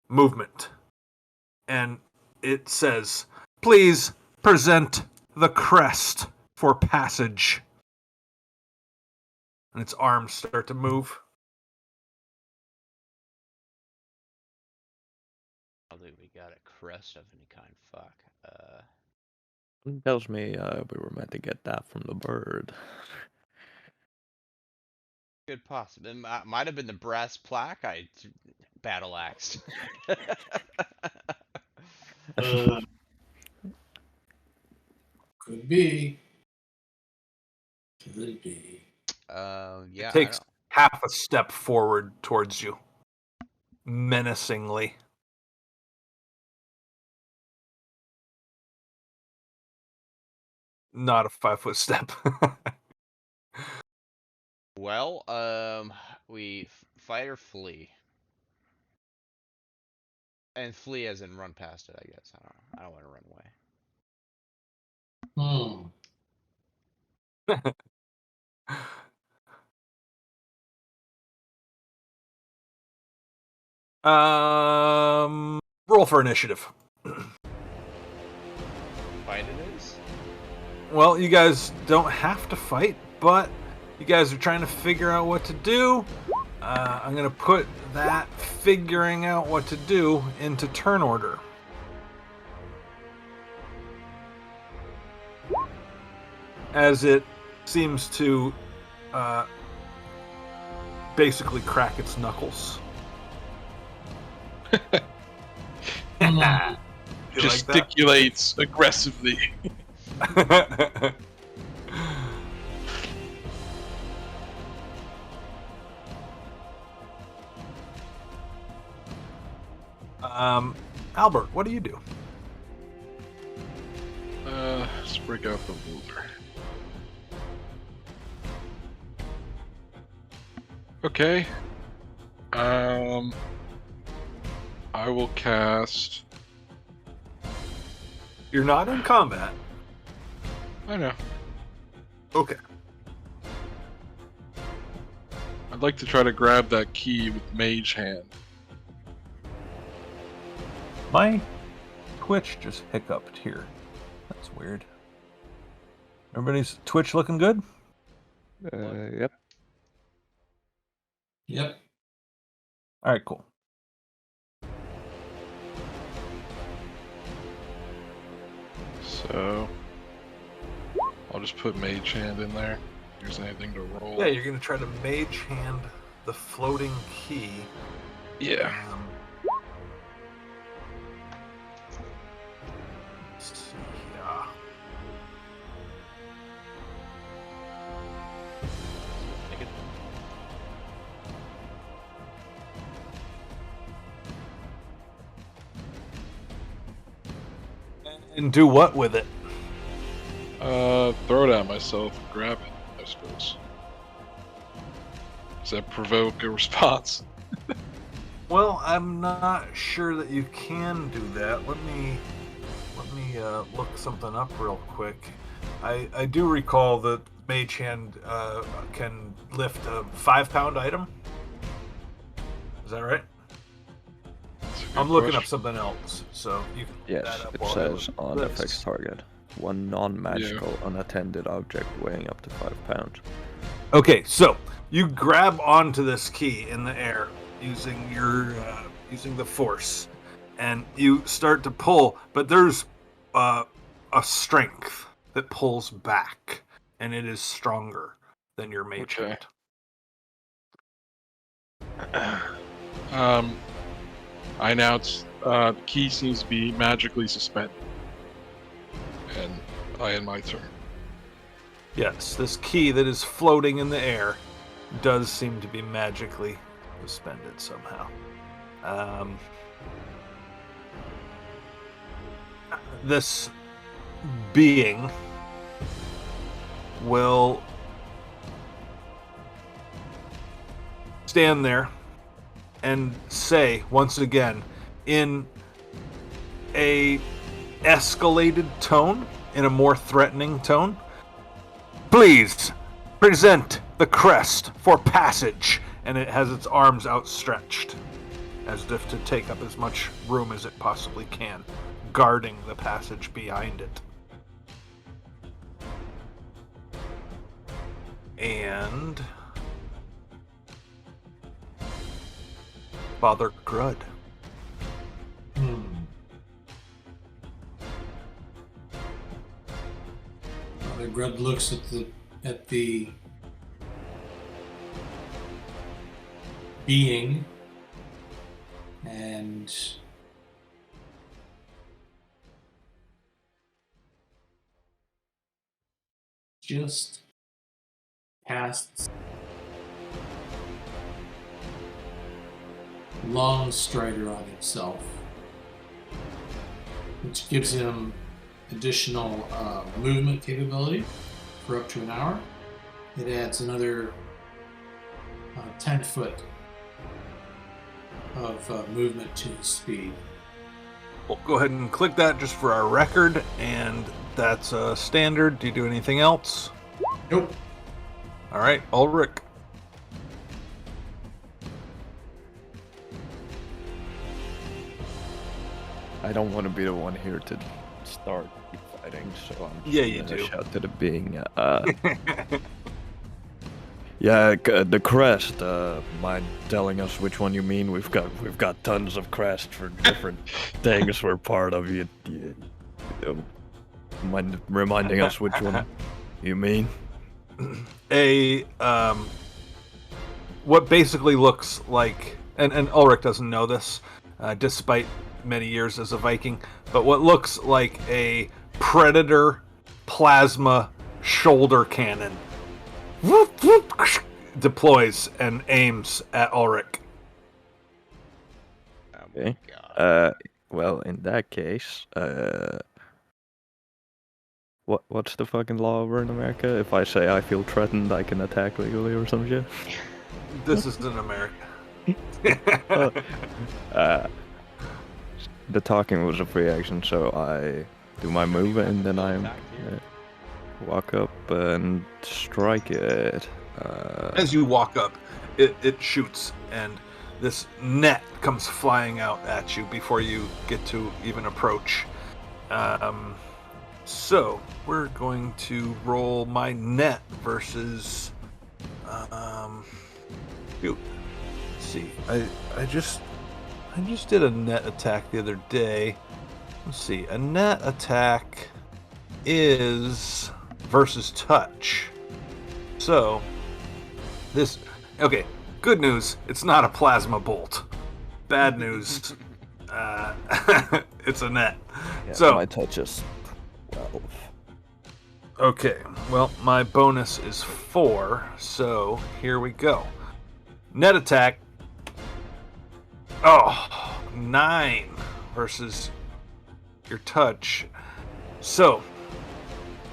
movement. And it says, "Please present the crest for passage. And its arms start to move. I don't think we got a crest of any kind. Fuck. It tells me we were meant to get that from the bird. Good possible. It might have been the brass plaque I battle axed. Could be. Could be. Yeah. It takes half a step forward towards you, menacingly. Not a 5-foot step. Well, we fight or flee. And flee as in run past it, I guess. I don't know. I don't want to run away. Roll for initiative. Fight it is? Well, you guys don't have to fight, but you guys are trying to figure out what to do. I'm going to put that figuring out what to do into turn order. As it seems to basically crack its knuckles. You like that? Gesticulates aggressively. Albert, what do you do? Let's break out the ruler. Okay. I will cast. You're not in combat. I know. Okay. I'd like to try to grab that key with Mage Hand. My Twitch just hiccuped here. That's weird. Everybody's Twitch looking good? Yep. Yep. All right, cool. So I'll just put Mage Hand in there. If there's anything to roll. Yeah, you're going to try to mage hand the floating key. Yeah. Let's see, yeah. Make it. And do what with it? Throw it at myself and grab it, I suppose. Does that provoke a response? Well, I'm not sure that you can do that. Let me look something up real quick. I do recall that Mage Hand can lift a 5-pound item. Is that right? That's a good I'm looking up question. something else, so you can look Yes, that up it while I says look on at affects this. target. One non-magical unattended object weighing up to 5 pounds. Okay, so you grab onto this key in the air using your using the force, and you start to pull, but there's a strength that pulls back, and it is stronger than your mage Okay. hand. I announce the key seems to be magically suspended. And I end my turn. Yes, this key that is floating in the air does seem to be magically suspended somehow. This being will stand there and say once again in a escalated tone, in a more threatening tone, "Please present the crest for passage," and it has its arms outstretched as if to take up as much room as it possibly can, guarding the passage behind it. and Father Grud. Father Grud looks at the being and just casts Long Strider on himself, which gives him additional movement capability for up to an hour. It adds another 10 foot of movement to his speed. We'll go ahead and click that just for our record, and that's standard. Do you do anything else? Nope. All right, Ulrich. I don't want to be the one here to start fighting, so I'm Yeah, you gonna do. shout to the being. Yeah, the crest. Mind telling us which one you mean? We've got tons of crests for different things we're part of. You mind reminding us which one you mean? What basically looks like, and Ulrich doesn't know this, despite many years as a Viking, but what looks like a Predator plasma shoulder cannon whoop, whoop, deploys and aims at Ulrich. Oh Okay. my god. Well, in that case, what's the fucking law over in America? If I say I feel threatened, I can attack legally or some shit. This is in America. The talking was a free action, so I do my move and then I walk up and strike it. As you walk up, it shoots, and this net comes flying out at you before you get to even approach. So we're going to roll my net versus. Shoot. Let's see. I just did a net attack the other day. Let's see. A net attack is versus touch. So this. Okay. Good news. It's not a plasma bolt. Bad news. It's a net. Yeah, so my touch is 12. Okay, well, my bonus is 4, so here we go. Net attack. Oh, 9 versus your touch. So,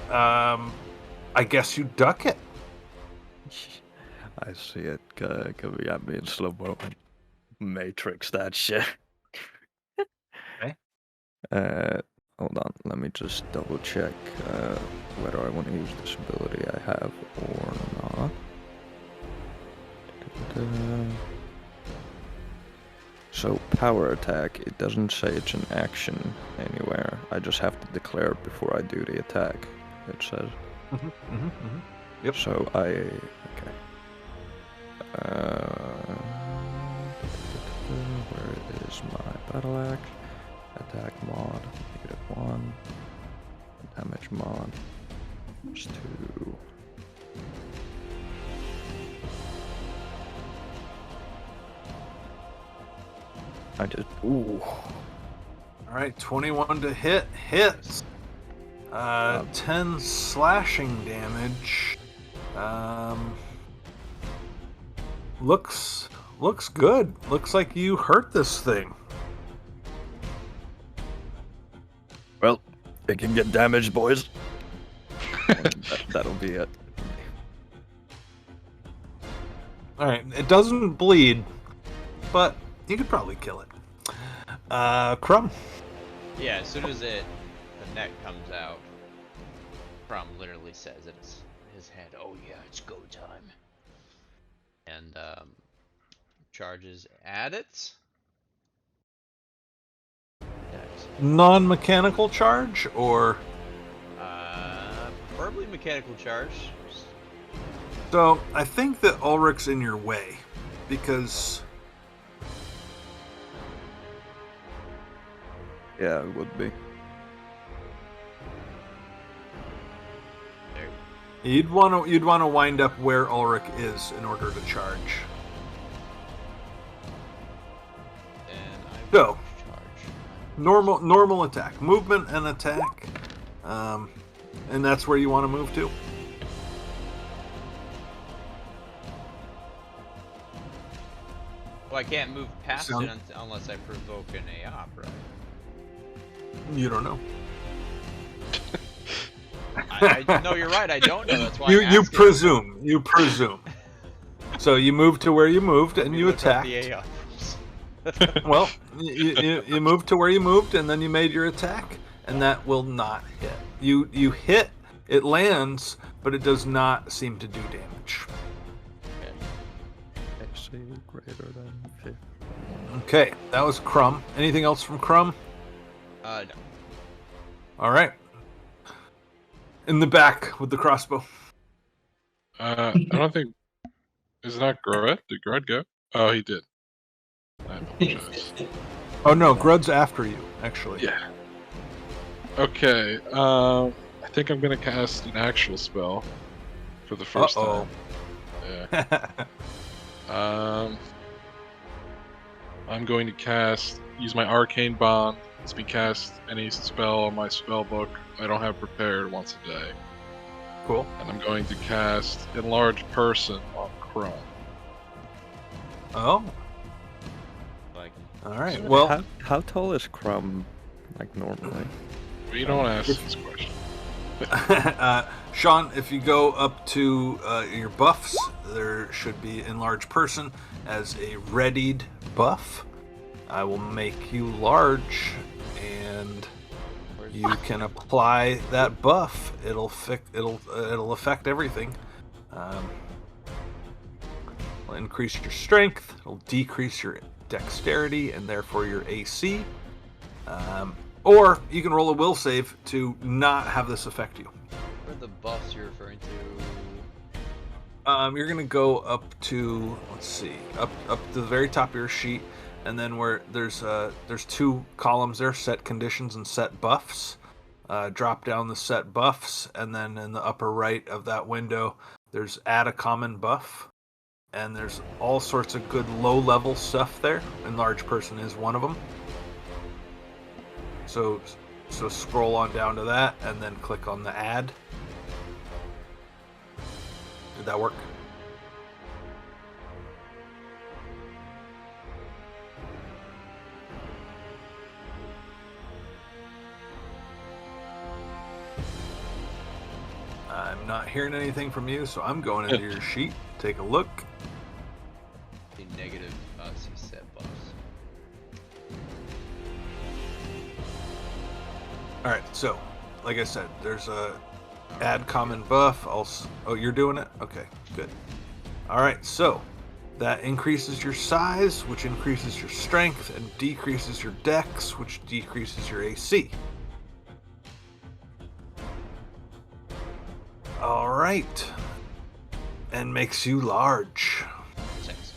I guess you duck it. I see it coming at me in slow mo. Matrix that shit. Okay. Hold on, let me just double check whether I want to use this ability I have or not. So, power attack, it doesn't say it's an action anywhere. I just have to declare it before I do the attack, it says. Yep. So, okay. Where is my battle axe? Attack mod, -1. Damage mod, +2. I just, ooh. Alright, 21 to hit. Hits. 10 slashing damage. Looks good. Looks like you hurt this thing. Well, it can get damaged, boys. That'll be it. Alright, it doesn't bleed, but you could probably kill it. Crumb. Yeah, as soon as the net comes out, Crum literally says in his head, "Oh yeah, it's go time," and charges at it. Non-mechanical charge, or Preferably mechanical charge. So I think that Ulrich's in your way because Yeah, it would be. There. you'd want to wind up where Ulrich is in order to charge. And I So. will charge. Normal attack, movement and attack, and that's where you want to move to. Well, I can't move past Sound- it unless I provoke an AOP, right? You don't know. No, you're right. I don't know. That's why You I'm you asking. presume. You presume. So you move to where you moved and Let me you look up attacked. the AOPs. Well, you moved to where you moved and then you made your attack, and that will not hit. You hit. It lands, but it does not seem to do damage. AC greater than 50. Okay, that was Crumb. Anything else from Crumb? No. All right. In the back with the crossbow. I don't think. Is that Grud? Did Grud go? Oh, he did. I apologize. Oh no, Grud's after you, actually. Yeah. Okay. I think I'm gonna cast an actual spell for the first Uh-oh. time. Yeah. I'm going to use my arcane bond. Lets me cast any spell on my spell book I don't have prepared once a day. Cool. And I'm going to cast Enlarge Person on Crumb. Oh, Like, all right. Well, how tall is Crumb, like, normally? We don't ask this question. Sean, if you go up to your buffs, there should be Enlarge Person as a readied buff. I will make you large, and you can apply that buff. It'll affect everything. It'll increase your strength. It'll decrease your dexterity and therefore your AC. Or you can roll a will save to not have this affect you. what are the buffs you're referring to? You're gonna go up to, let's see, up to the very top of your sheet, and then where there's two columns there, set conditions and set buffs. Drop down the set buffs, and then in the upper right of that window, there's add a common buff, and there's all sorts of good low-level stuff there. Enlarge Person is one of them. So scroll on down to that, and then click on the add. Did that work? I'm not hearing anything from you, so I'm going into your sheet. Take a look. The negative see set buffs. All right, so like I said, there's a add common buff. Oh, you're doing it? Okay, good. All right, so that increases your size, which increases your strength, and decreases your dex, which decreases your AC. All right, and makes you large. 6.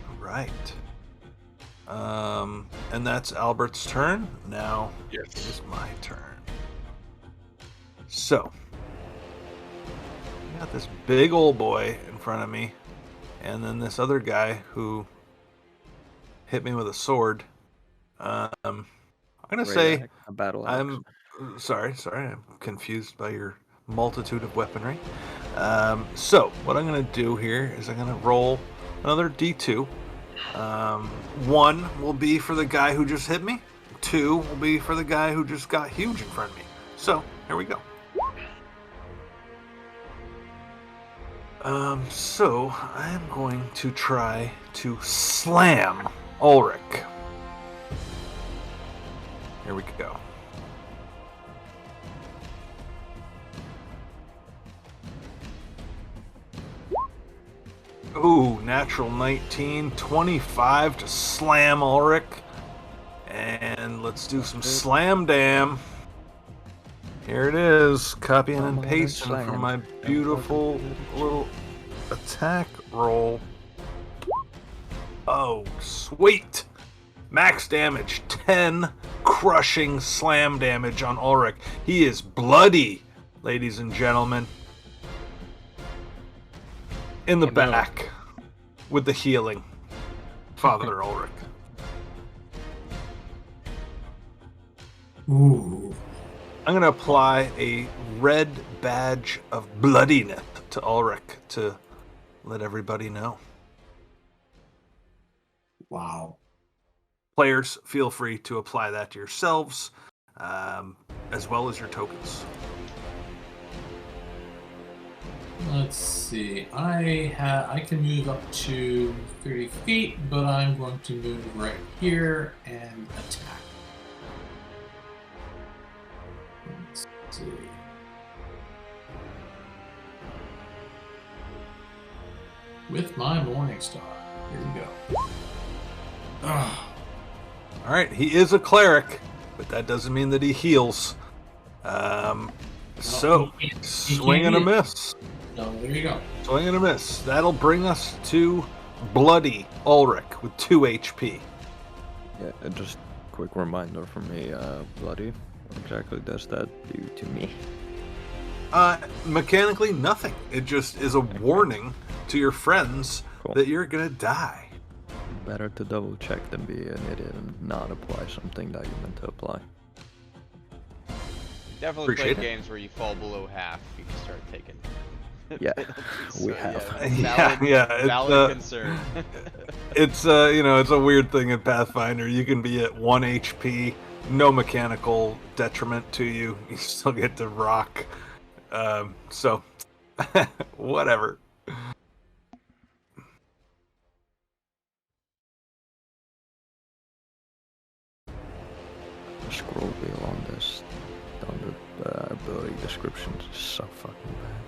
All right. And that's Albert's turn. Now Yes. it is my turn. So, I got this big old boy in front of me, and then this other guy who hit me with a sword. I'm gonna say A battle axe. I'm sorry, I'm confused by your multitude of weaponry. So what I'm gonna do here is I'm gonna roll another D2. 1 will be for the guy who just hit me. 2 will be for the guy who just got huge in front of me. So here we go. So I'm going to try to slam Ulrich. Here we go. Ooh, natural 19, 25 to slam Ulrich. And let's do some slam dam. Here it is, copying Come and on, pasting slam. from my Don't beautiful fucking do it. little attack roll. Oh, sweet! Max damage, 10 crushing slam damage on Ulrich. He is bloody, ladies and gentlemen. In the Oh, no. back, with the healing. Father Ulrich. Ooh. I'm going to apply a red badge of bloodiness to Ulrich to let everybody know. Wow. Players, feel free to apply that to yourselves, as well as your tokens. Let's see. I can move up to 30 feet, but I'm going to move right here and attack. Let's see. With my Morning Star. Here we go. Ah. All right, he is a cleric, but that doesn't mean that he heals. So, he swing and a can't. miss. So there you go. Swing and a miss. That'll bring us to bloody Ulrich with 2 HP. Yeah, just quick reminder for me, Bloody. What exactly does that do to me? Mechanically, nothing. It just is a warning to your friends Cool. that you're gonna die. Better to double check than be an idiot and not apply something that you meant to apply. Definitely play Appreciate it. games where you fall below half. You can start taking. Yeah, penalties, we so, have. Yeah, It's, valid concern. it's it's a weird thing in Pathfinder. You can be at 1 HP, no mechanical detriment to you. You still get to rock. So, whatever. The scroll wheel on this, on the ability descriptions is so fucking bad.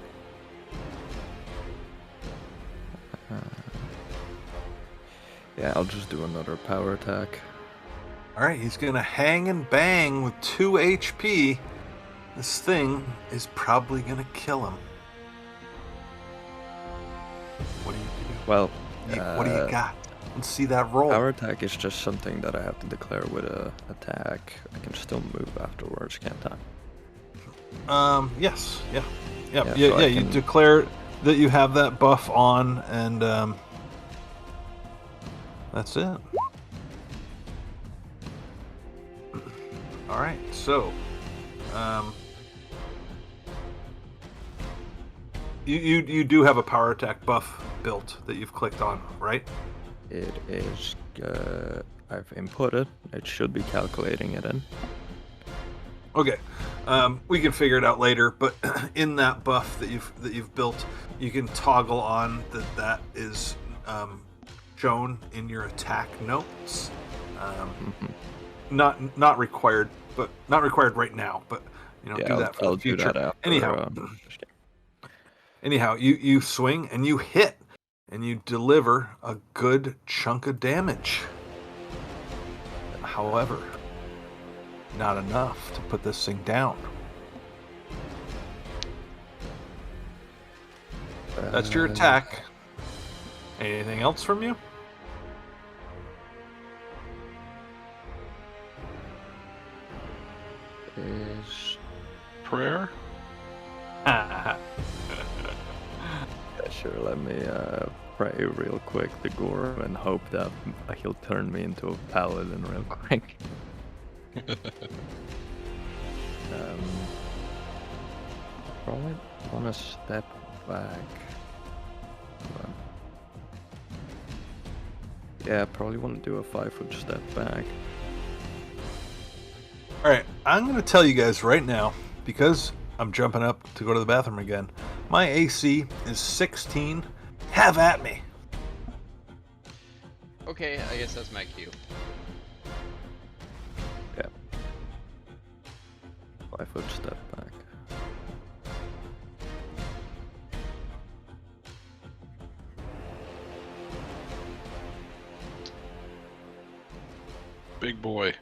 Yeah, I'll just do another power attack. All right, he's gonna hang and bang with 2 HP. This thing is probably gonna kill him. What do you do? Well, What do you got? Let's see that roll. power attack is just something that I have to declare with a attack. I can still move afterwards, can't I? Yes, yeah. Yeah, so I You can- declare that you have that buff on, and that's it. All right, so you do have a power attack buff built that you've clicked on, right? It is. I've inputted. It should be calculating it in. Okay, we can figure it out later. But in that buff that you've built, you can toggle on that is shown in your attack notes. Not required, but not required right now. But Yeah, do that for I'll the future. do that after. Anyhow, you swing and you hit, and you deliver a good chunk of damage. However, not enough to put this thing down. That's your attack. Anything else from you? Is Prayer? yeah, sure. Let me pray real quick to Gore and hope that he'll turn me into a paladin real quick. Probably wanna step back. But yeah, probably want to do a 5-foot step back. All right, I'm going to tell you guys right now, because I'm jumping up to go to the bathroom again. My AC is 16. Have at me. Okay, I guess that's my cue. Yeah. 5-foot step back. Big boy.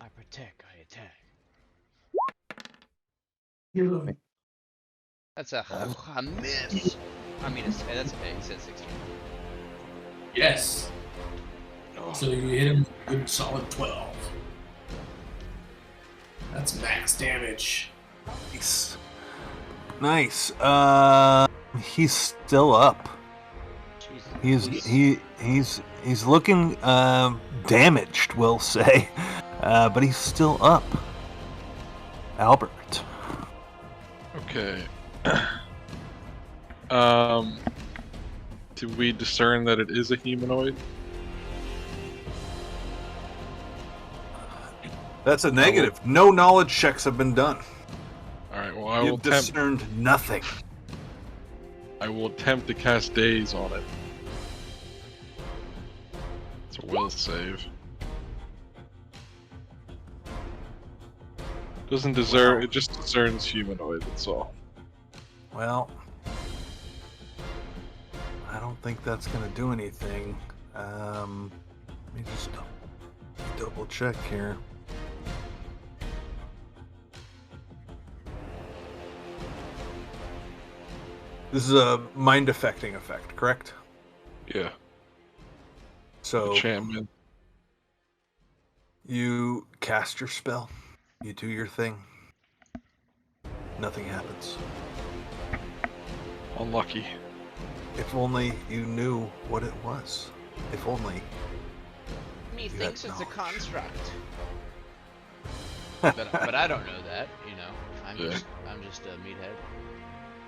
I protect, I That's a miss. I mean, that's a hit. He said 16. Yes. So you hit him a good solid 12. That's max damage. Nice. He's still up. Jesus. He's looking damaged, we'll say, but he's still up. Albert. Okay. Did we discern that it is a humanoid? That's a negative. No knowledge checks have been done. All right. Well, I will You've discerned nothing. I will attempt to cast Daze on it. It's a will save. Doesn't deserve. It just discerns humanoid. That's all. Well, I don't think that's gonna do anything. Let me just double check here. This is a mind affecting effect, correct? Yeah. So Enchantment. you cast your spell, you do your thing, nothing happens. Unlucky. If only you knew what it was. If only. Methinks it's a knowledge. construct. but I don't know that, you know. I'm Yeah. just a meathead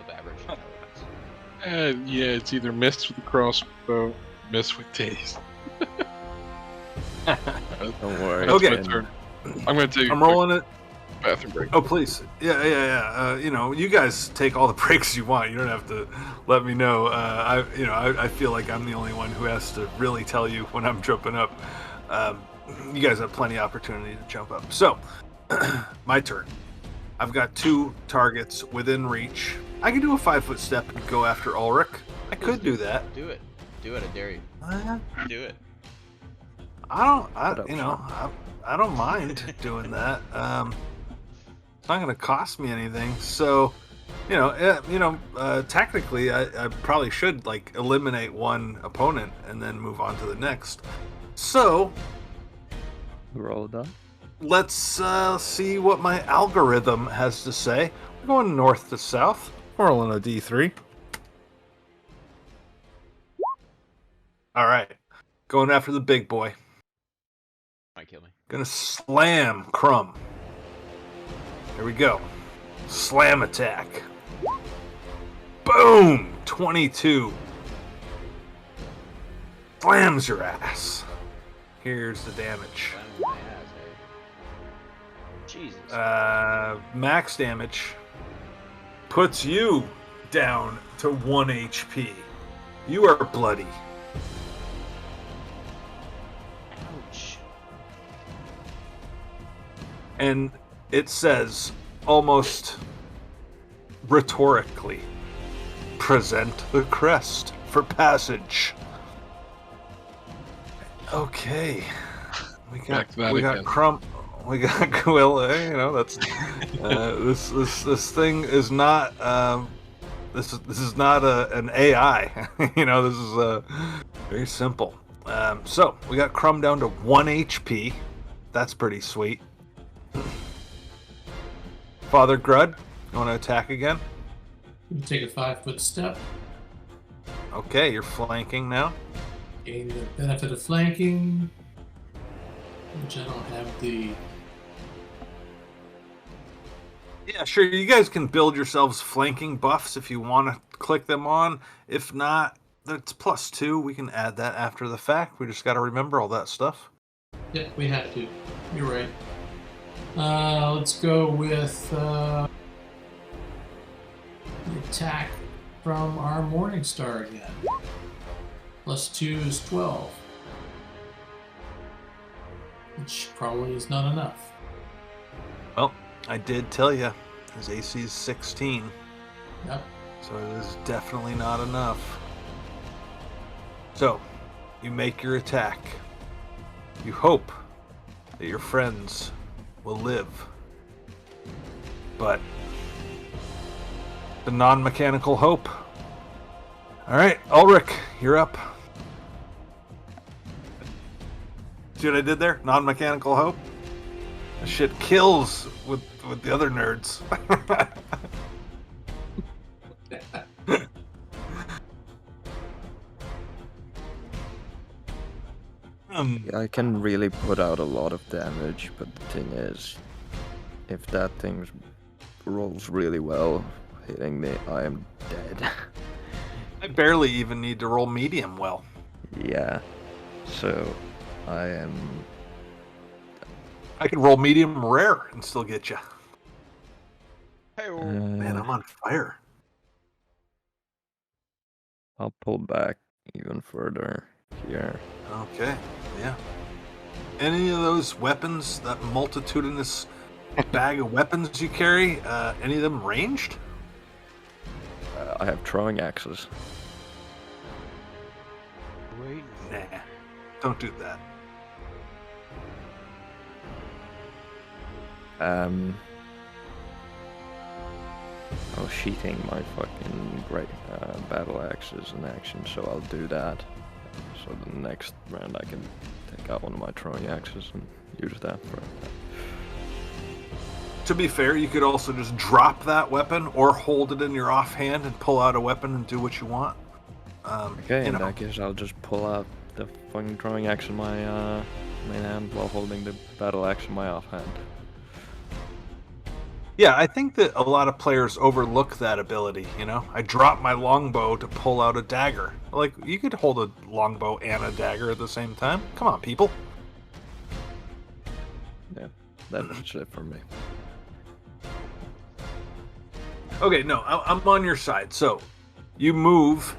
of average intelligence. Yeah, it's either missed with the crossbow, missed with Daze. Don't worry. Okay. it's My turn. I'm gonna take. I'm rolling it. a bathroom break. Oh, please. Yeah. You know, you guys take all the breaks you want. You don't have to let me know. I feel like I'm the only one who has to really tell you when I'm jumping up. You guys have plenty of opportunity to jump up. So, my turn. I've got 2 targets within reach. I can do a 5-foot step and go after Ulrich. I could do that. Do it. I dare you. Do it. I don't mind doing that. It's not going to cost me anything. So, technically, I probably should like eliminate one opponent and then move on to the next. So, Roll that. let's see what my algorithm has to say. We're going north to south. Rolling a D3. All right, going after the big boy. Might kill me. Gonna slam Crumb. Here we go. Slam attack. Boom! 22. Slams your ass. Here's the damage. Slam my ass, eh? Jesus. Max damage puts you down to 1 HP. You are bloody. Ouch. And it says, almost rhetorically, present the crest for passage. Okay. We Back to that got again. Crumb. We got that's this thing is not this is not an AI. This is very simple. So we got Crumb down to 1 HP. That's pretty sweet. Father Grud, you want to attack again? You take a 5-foot step, Okay, you're flanking now. gain the benefit of flanking, which I don't have the. Yeah, sure. You guys can build yourselves flanking buffs if you want to click them on. If not, that's +2. We can add that after the fact. We just got to remember all that stuff. Yep, we have to. You're right. Let's go with the attack from our Morning Star again. +2 is 12. Which probably is not enough. Well, I did tell you, his AC is 16, Yep. so it is definitely not enough. So, you make your attack. You hope that your friends will live. But The non-mechanical hope. All right, Ulrich, you're up. See what I did there? Non-mechanical hope. That shit kills with the other nerds. Yeah, I can really put out a lot of damage, but the thing is, if that thing rolls really well, hitting me, I am dead. I barely even need to roll medium well. Yeah, so I could roll medium rare and still get you. Hey, Man, I'm on fire. I'll pull back even further here. Okay, yeah. Any of those weapons, that multitudinous bag of weapons you carry, any of them ranged? I have throwing axes. wait. Nah, don't do that. I was sheathing my fucking great battle axes in action, so I'll do that. So the next round I can take out one of my throwing axes and use that for that. To be fair, you could also just drop that weapon or hold it in your offhand and pull out a weapon and do what you want. Okay, in that case, I'll just pull out the fucking throwing axe in my main hand while holding the battle axe in my offhand. Yeah, I think that a lot of players overlook that ability, you know? I drop my longbow to pull out a dagger. Like, you could hold a longbow and a dagger at the same time. Come on, people. Yeah, that's it for me. Okay, no, I'm on your side. So, you move,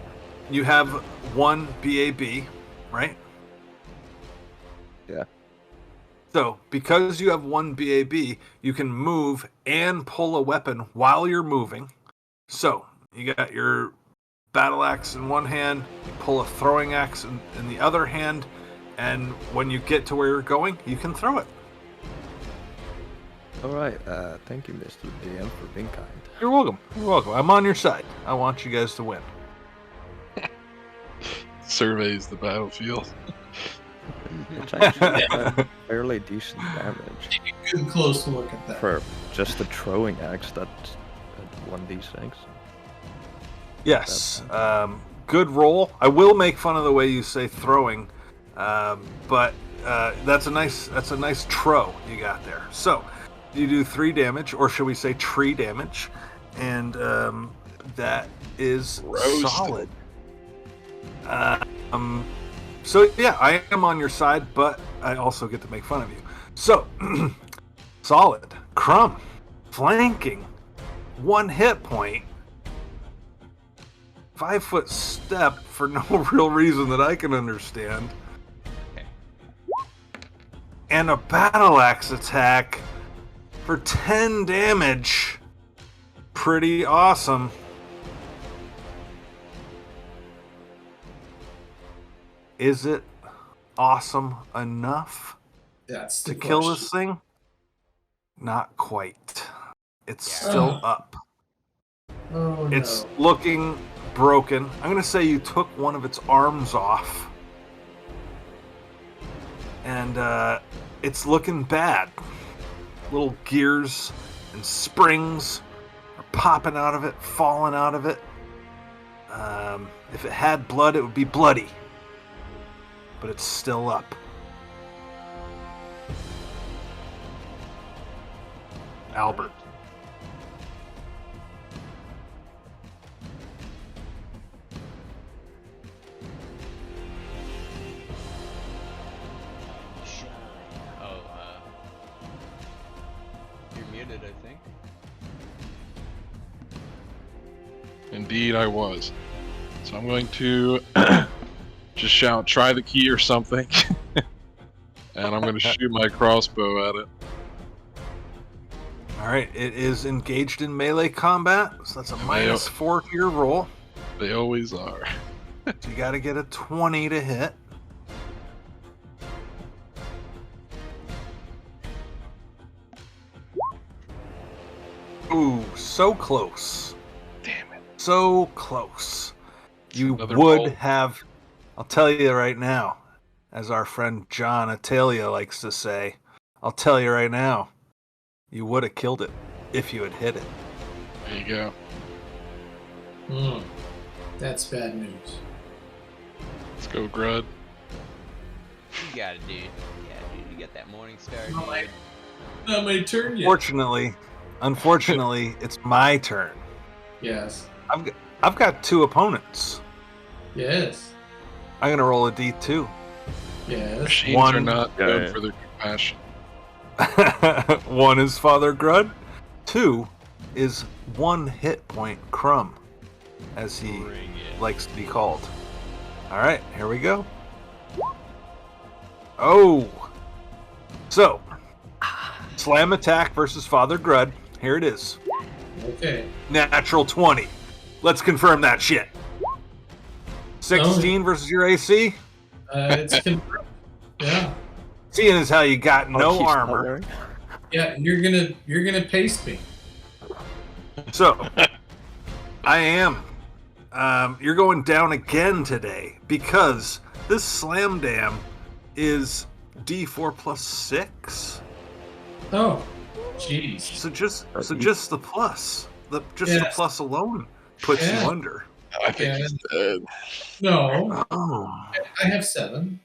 you have one BAB, right? Yeah. So, because you have one BAB, you can move and pull a weapon while you're moving. So, you got your battle axe in one hand, you pull a throwing axe in the other hand, and when you get to where you're going, you can throw it. Alright, thank you, Mr. DM, for being kind. You're welcome. You're welcome. I'm on your side. I want you guys to win. Surveys the battlefield. It's actually fairly decent damage. Take a good close look at that. For just a throwing axe, that's 1d6. Yes. Good roll. I will make fun of the way you say throwing, but that's a nice throw you got there. So you do 3 damage, or should we say tree damage, and that is Roasted. solid. So yeah, I am on your side, but I also get to make fun of you. So solid. Crumb, flanking, 1 hit point. 5-foot step for no real reason that I can understand. And a battle axe attack for 10 damage. Pretty awesome. Is it awesome enough That's the to kill question. this thing? Not quite. It's still up. Oh, It's no. looking broken. I'm going to say you took one of its arms off. And it's looking bad. Little gears and springs are popping out of it, falling out of it. If it had blood, it would be bloody. But it's still up. Albert. You're muted, I think. Indeed, I was. So I'm going to just shout, try the key or something. And I'm going to shoot my crossbow at it. Alright, it is engaged in melee combat, so that's a -4 to your roll. They always are. So you gotta get a 20 to hit. Ooh, so close. Damn so close. You Another would bolt. have, I'll tell you right now, as our friend John Atalia likes to say, I'll tell you right now, you would have killed it if you had hit it. There you go. That's bad news. Let's go, Grud. You got it, dude. Yeah, dude. You got that morning star, Not dude. my, not my turn yet. Unfortunately, it's my turn. Yes. I've got 2 opponents. Yes. I'm gonna roll a D2. Yes. Machines One- are not Yeah, known yeah. for their compassion. 1 is Father Grud. 2 is 1 hit point Crumb, as he Bring it. likes to be called. All right, here we go. Oh, so slam attack versus Father Grud. Here it is. Okay. Natural 20. Let's confirm that shit. 16 versus your AC. It's confirmed. Yeah. Seeing as how you got no he's not armor. wearing- Yeah. You're gonna paste me. So, I am. You're going down again today because this slam dam is D4 plus 6. Oh. Jeez. So just the plus, the Yes. plus alone puts Yeah. you under. I think he's dead. No. Oh, I have 7.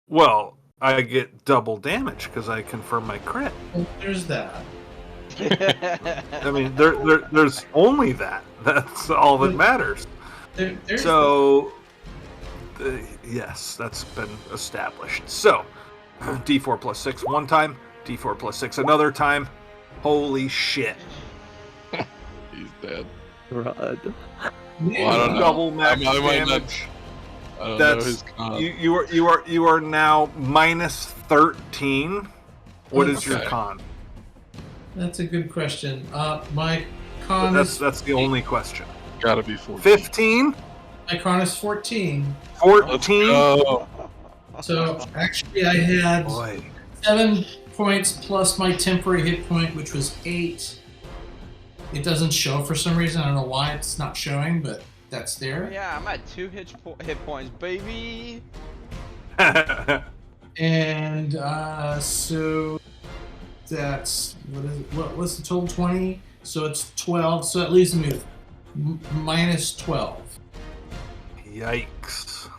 well, I get double damage because I confirm my crit. Well, there's that. I mean, there's only that. That's all that matters. There's So, yes, that's been established. So, D4 plus 6 one time, D4 plus 6 another time. Holy shit. He's dead. Grud. Well, I don't know. Double max I might not- damage. I don't know That's his con. you are now minus 13. What is your Okay. con? That's a good question. My con is That's the only question. Gotta be 14. 15, my con is 14. 14. Oh, So actually, I had Boy, 7 points plus my temporary hit point, which was 8. It doesn't show for some reason. I don't know why it's not showing, but that's there. Yeah, I'm at 2 hit points, baby. And so that's what is it? What's the total? 20. So it's 12. So that leaves me with minus 12. yikes!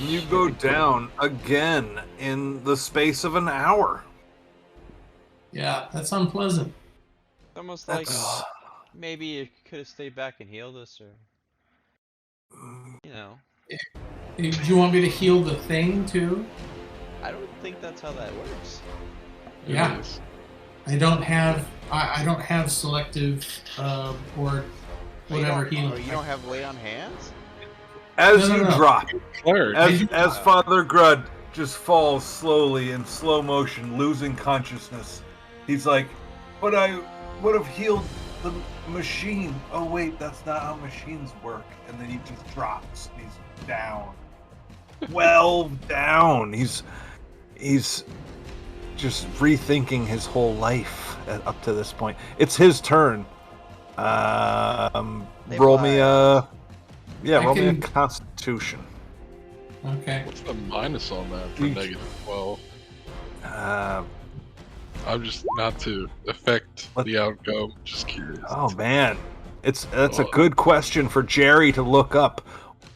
You go down again in the space of an hour. Yeah, that's unpleasant. It's almost like That's maybe you could have stayed back and healed us, or you know. Do you want me to heal the thing too? I don't think that's how that works. it Yeah. is. I don't have selective or whatever healing. Oh, you don't have lay on hands? as No, you no. drop, Cleric. as Father Grud just falls slowly in slow motion, losing consciousness. He's like, "But I would have healed the machine." Oh wait, that's not how machines work. And then he just drops. He's down, 12 down. He's just rethinking his whole life up to this point. It's his turn. Roll me a roll me a Constitution. Okay. What's the minus on that for Each. negative 12? Uh, I'm just not to affect What- the outcome. Just curious. Oh man, that's a good question for Jerry to look up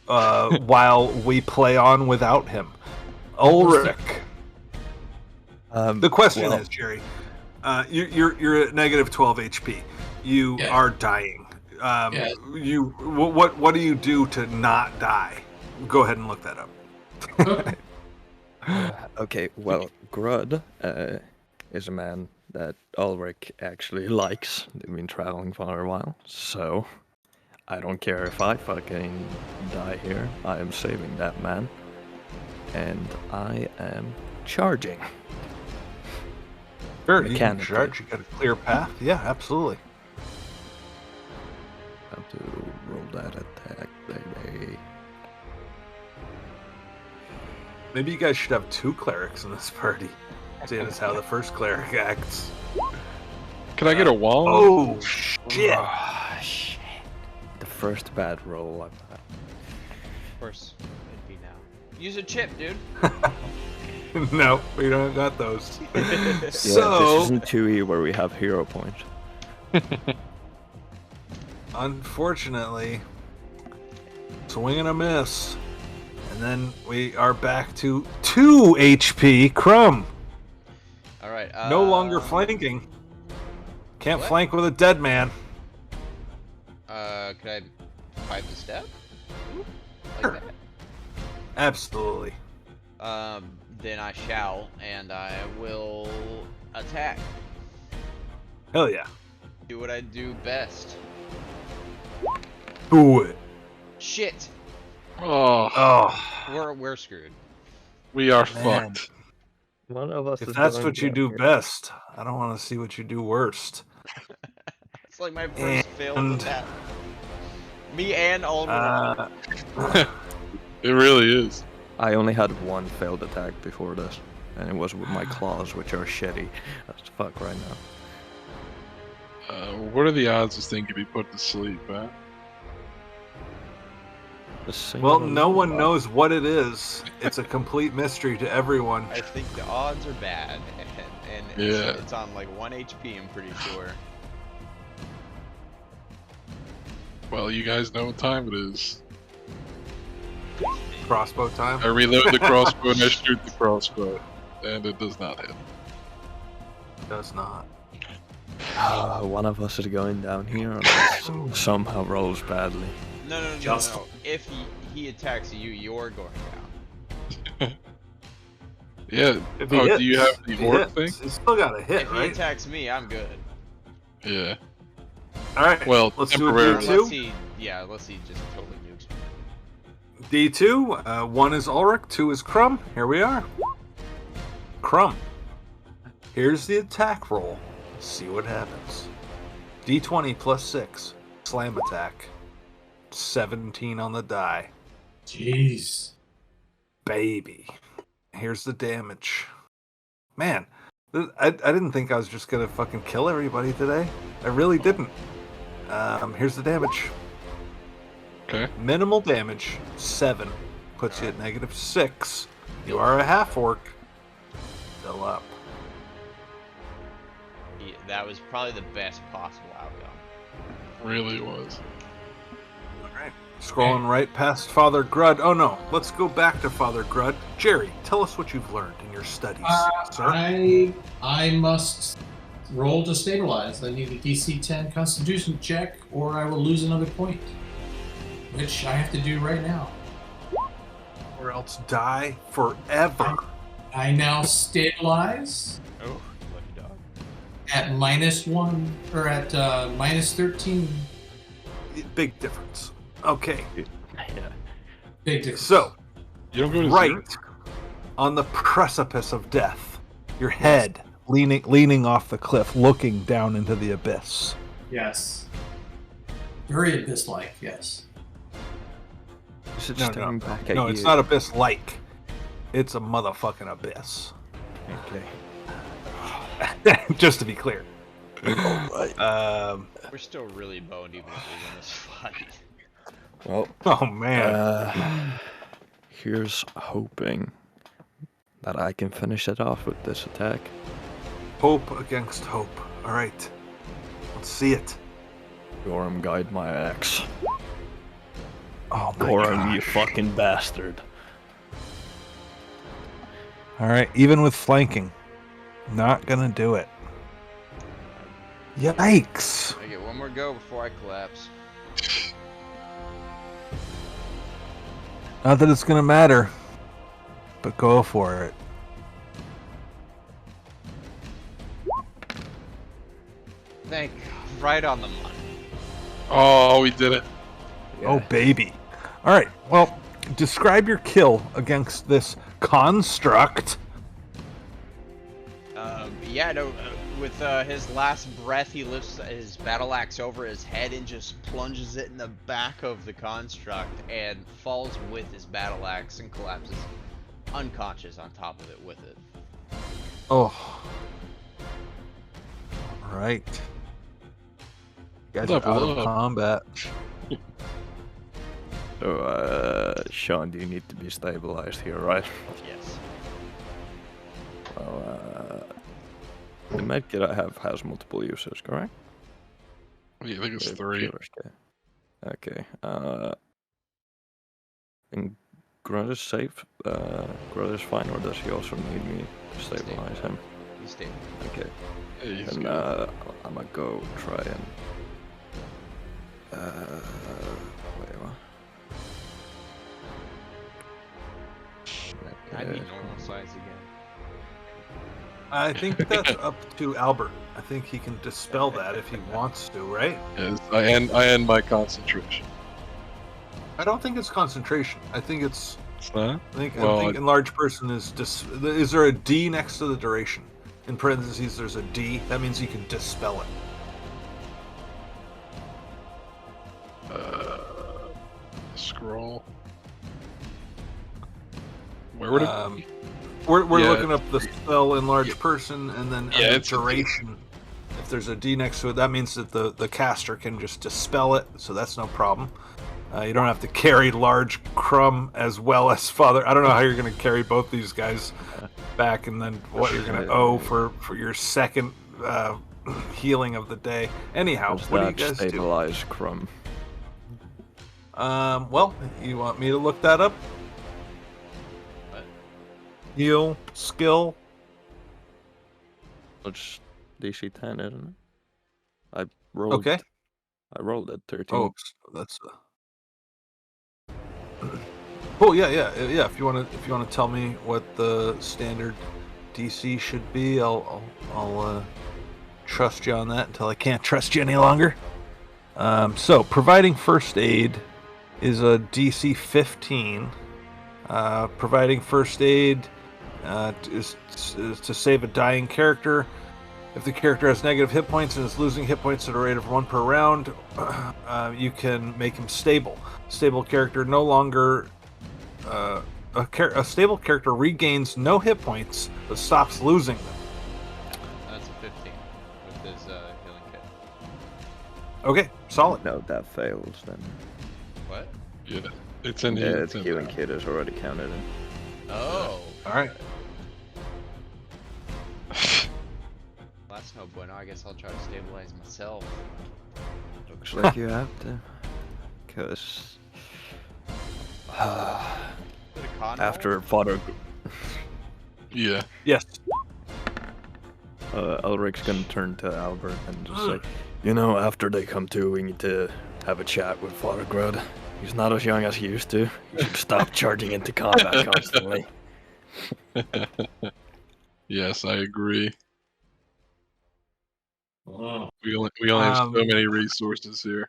while we play on without him. Ulrich, the question well, is, Jerry, you're at negative 12 HP. You Yeah. are dying. Yeah. What do you do to not die? Go ahead and look that up. Okay. Okay, well, Grud is a man that Ulrich actually likes. They've been traveling for a while, so I don't care if I fucking die here. I am saving that man. And I am charging. Sure, you can Mechanically. charge. You got a clear path. Yeah, absolutely. Have to roll that attack, baby. Maybe you guys should have 2 clerics in this party, seeing as how the first cleric acts. Can I get a wand? Oh, shit. Ah, shit. The first bad roll I've had. Of course, it'd be now. Use a chip, dude. No, we don't got those. Yeah, this So, isn't 2E where we have hero points. unfortunately, swing and a miss. And then we are back to 2 HP. Crumb, All right. no longer flanking. Can't What? flank with a dead man. Could I 5 the step? Sure. Like Absolutely. that. Then I shall, and I will attack. Hell yeah. Do what I do best. Do it. Shit. Oh, Oh, We're screwed. we are man. fucked. One of us If is that's going what you down do here. best, I don't want to see what you do worst. It's like my first failed And- attack. Me and Alderaan. It really is. I only had one failed attack before this, and it was with my claws, which are shitty as fuck right now. What are the odds this thing could be put to sleep, huh? Well, no one knows what it is. It's a complete mystery to everyone. I think the odds are bad, and Yeah. it's on like 1 HP, I'm pretty sure. Well, you guys know what time it is. Crossbow time. I reload the crossbow and I shoot the crossbow, and it does not hit. Does not. One of us is going down here, and somehow rolls badly. No. Just- If he attacks you, you're going down. Yeah. If he Oh, hits, do you have the if he orc hits, thing? He's still got a hit, If he right? attacks me, I'm good. Yeah. All right. Well, let's do a temporarily. D2. Unless he just totally nukes me. D2. 1 is Ulrich, 2 is Crumb. Here we are. Crumb. Here's the attack roll. See what happens. D20 plus 6. Slam attack. 17 on the die. Jeez. Baby. Here's the damage. Man, I didn't think I was just gonna fucking kill everybody today. I really didn't. Here's the damage. Okay. Minimal damage, 7. Puts you at -6. You are a half-orc. Still up. That was probably the best possible outcome. Really was. Alright. Scrolling right past Father Grud. Oh no, let's go back to Father Grud. Jerry, tell us what you've learned in your studies, sir. I must roll to stabilize. I need a DC 10 Constitution check, or I will lose another point, which I have to do right now. Or else die forever. I now stabilize Oh, lucky dog. at -1 or at -13. Big difference. Okay, Big difference. so You don't go to right zero? on the precipice of death, your head leaning off the cliff, looking down into the abyss. Yes. Very abyss-like. Yes. Is it No, staring no, back at no, you? it's not abyss-like. It's a motherfucking abyss. Okay. Just to be clear. Alright. We're still really boned even if we win this fight. Well, Oh man. here's hoping that I can finish it off with this attack. Hope against hope. All right. Let's see it. Gorham, guide my axe. Oh my Gorham, you gosh. fucking bastard. All right, even with flanking, not gonna do it. Yikes! I get one more go before I collapse. Not that it's gonna matter, but go for it. Thank God. Right on the money. Oh, we did it. Oh baby! All right, well, describe your kill against this construct. With his last breath, he lifts his battle axe over his head and just plunges it in the back of the construct and falls with his battle axe and collapses unconscious on top of it with it. Oh. All right. guys are Level out of up. combat. So, Sean, do you need to be stabilized here, right? Yes. Well, the medkit I have has multiple uses, correct? Yeah, I think it's The 3. healer's kit. Okay. And Grunt is safe. Grunt is fine, or does he also need me to stabilize him? He's stable. Okay. Yeah, he's And good. I'm gonna go try and. Wait, what? I need normal size again. I think that's up to Albert. I think he can dispel that if he wants to, right? Yes, I end my concentration. I don't think it's concentration. I think it's. It's not? I think Well, enlarged person is is there a D next to the duration? In parentheses, there's a D. That means you can dispel it. Scroll. Where would it be? We're Yeah, looking up the spell enlarged person, and then Yeah, under it's a D. duration. If there's a D next to it, that means that the caster can just dispel it, so that's no problem. You don't have to carry large Crumb as well as Father. I don't know how you're going to carry both these guys back, and then what you're going to owe for your second healing of the day. Anyhow, Does what do you that guys do? stabilize Crumb? Well, you want me to look that up? What? Heal, skill. It's DC 10, isn't it? I rolled. Okay. I rolled at 13. Oh, that's. Oh yeah. If you want to tell me what the standard DC should be, I'll trust you on that until I can't trust you any longer. So providing first aid is a DC 15. Providing first aid is to save a dying character. If the character has negative hit points and is losing hit points at a rate of 1 per round, you can make him stable. Stable character no longer. A stable character regains no hit points but stops losing them. That's a 15 with his healing kit. Okay, solid. No, that fails then. What? Yeah, it's in Yeah, here. its healing kit is already counted in. Oh. All right. That's no bueno. I guess I'll try to stabilize myself. Looks like you have to. Because. Is it a con roll? After Father. Yeah. Yes. Ulrich's gonna turn to Albert and just say, you know, after they come to, we need to have a chat with Father Grud. He's not as young as he used to. He should stop charging into combat constantly. Yes, I agree. Oh. We only have so many resources here.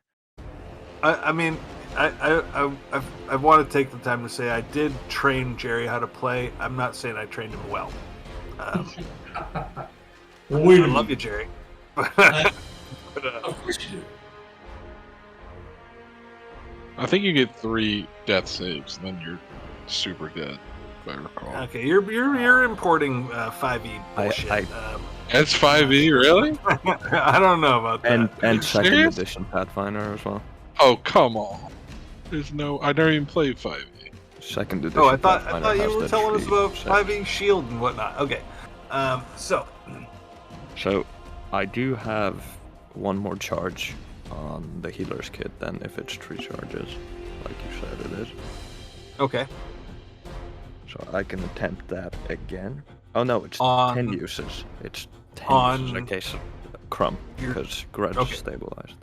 I mean, I want to take the time to say I did train Jerry how to play. I'm not saying I trained him well. I love you, Jerry. Of course you do. I think you get 3 death saves, and then you're super dead, if I recall. Okay, you're importing 5e bullshit. That's 5e, really? I don't know about that. And second serious? edition Pathfinder as well. Oh, come on. There's no... I never even played 5e. Second edition. Oh, I thought Pathfinder you has were the telling us tree about set. 5e shield and whatnot. Okay, so So, I do have one more charge on the healer's kit than if it's 3 charges, like you said it is. okay. So I can attempt that again. Oh no, it's On- 10 uses. It's 10 on uses in case of Crumb, your- because Grudge okay. is stabilized.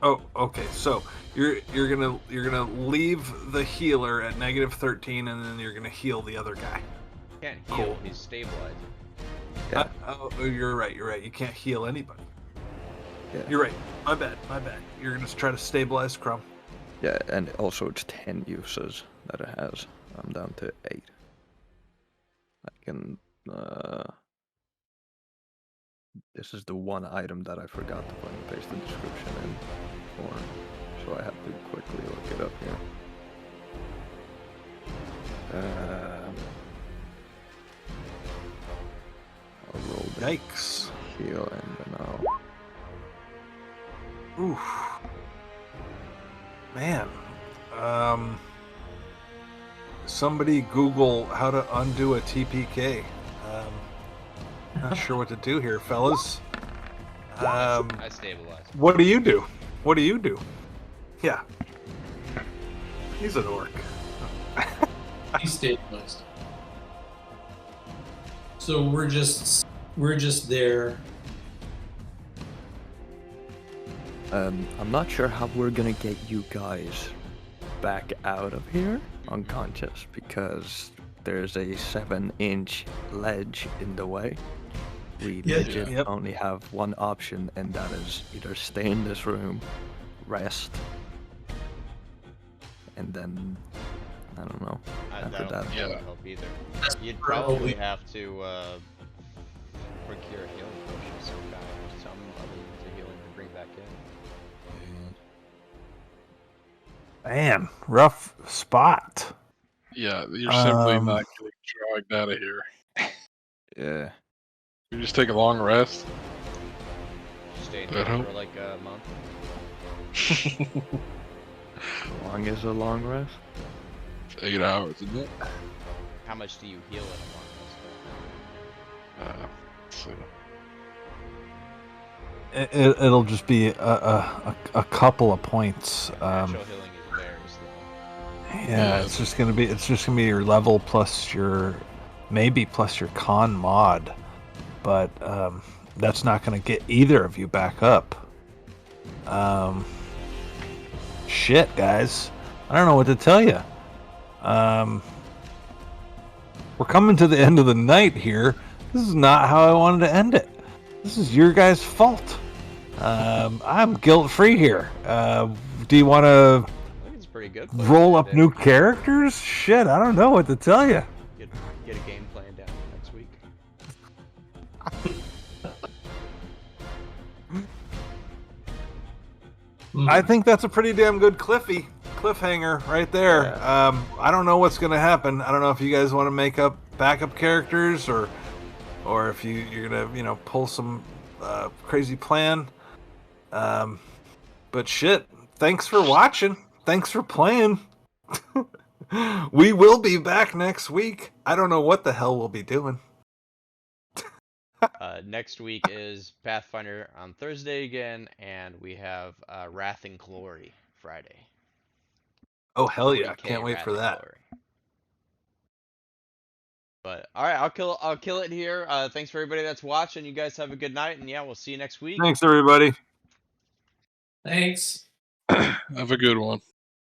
Oh, okay. So you're gonna leave the healer at -13, and then you're gonna heal the other guy. Can't heal. Cool. He's stabilized. Yeah. Oh, you're right. You can't heal anybody. Yeah. You're right. My bad. You're gonna try to stabilize Crumb. Yeah, and also it's 10 uses that it has. I'm down to 8. I can, this is the one item that I forgot to put and paste the description in for, so I have to quickly look it up here. I'll roll the Yikes. heal and then Oof. Man. Somebody Google how to undo a TPK. Not sure what to do here, fellas. I stabilized. What do you do? What do you do? Yeah. He's an orc. He's stabilized. So we're just there. I'm not sure how we're gonna get you guys back out of here unconscious because there's a 7-inch ledge in the way. We legit Yep. only have one option, and that is either stay in this room, rest, and then I don't know. After that, That won't help either. You'd Probably. probably have to procure a healing potion of some kind, or some other means of healing to bring back in. Man, rough spot. Yeah, you're simply Um, not getting dragged out of here. yeah. You just take a long rest. Stay That there help? for like a month. How long is a long rest? 8 hours, isn't it? How much do you heal in a month? Let's see. It'll just be a couple of points. Natural healing is theirs. Yeah, it's just gonna be your level plus your con mod, but that's not gonna get either of you back up. Shit, guys, I don't know what to tell you. We're coming to the end of the night here. This is not how I wanted to end it. This is your guys' fault. I'm guilt-free here. Do you want to I think it's pretty good. roll up new characters? Shit, I don't know what to tell you. Get a game plan down next week. I think that's a pretty damn good cliffhanger right there. I don't know what's gonna happen. I don't know if you guys want to make up backup characters or if you're gonna pull some crazy plan. But shit, thanks for watching. Thanks for playing. We will be back next week. I don't know what the hell we'll be doing. Next week is Pathfinder on Thursday again, and we have Wrath and Glory Friday. Oh hell yeah! 40K Can't wait Wrath for and that. Glory. But all right, I'll kill it here. Thanks for everybody that's watching. You guys have a good night, and yeah, we'll see you next week. Thanks everybody. Thanks. Have a good one.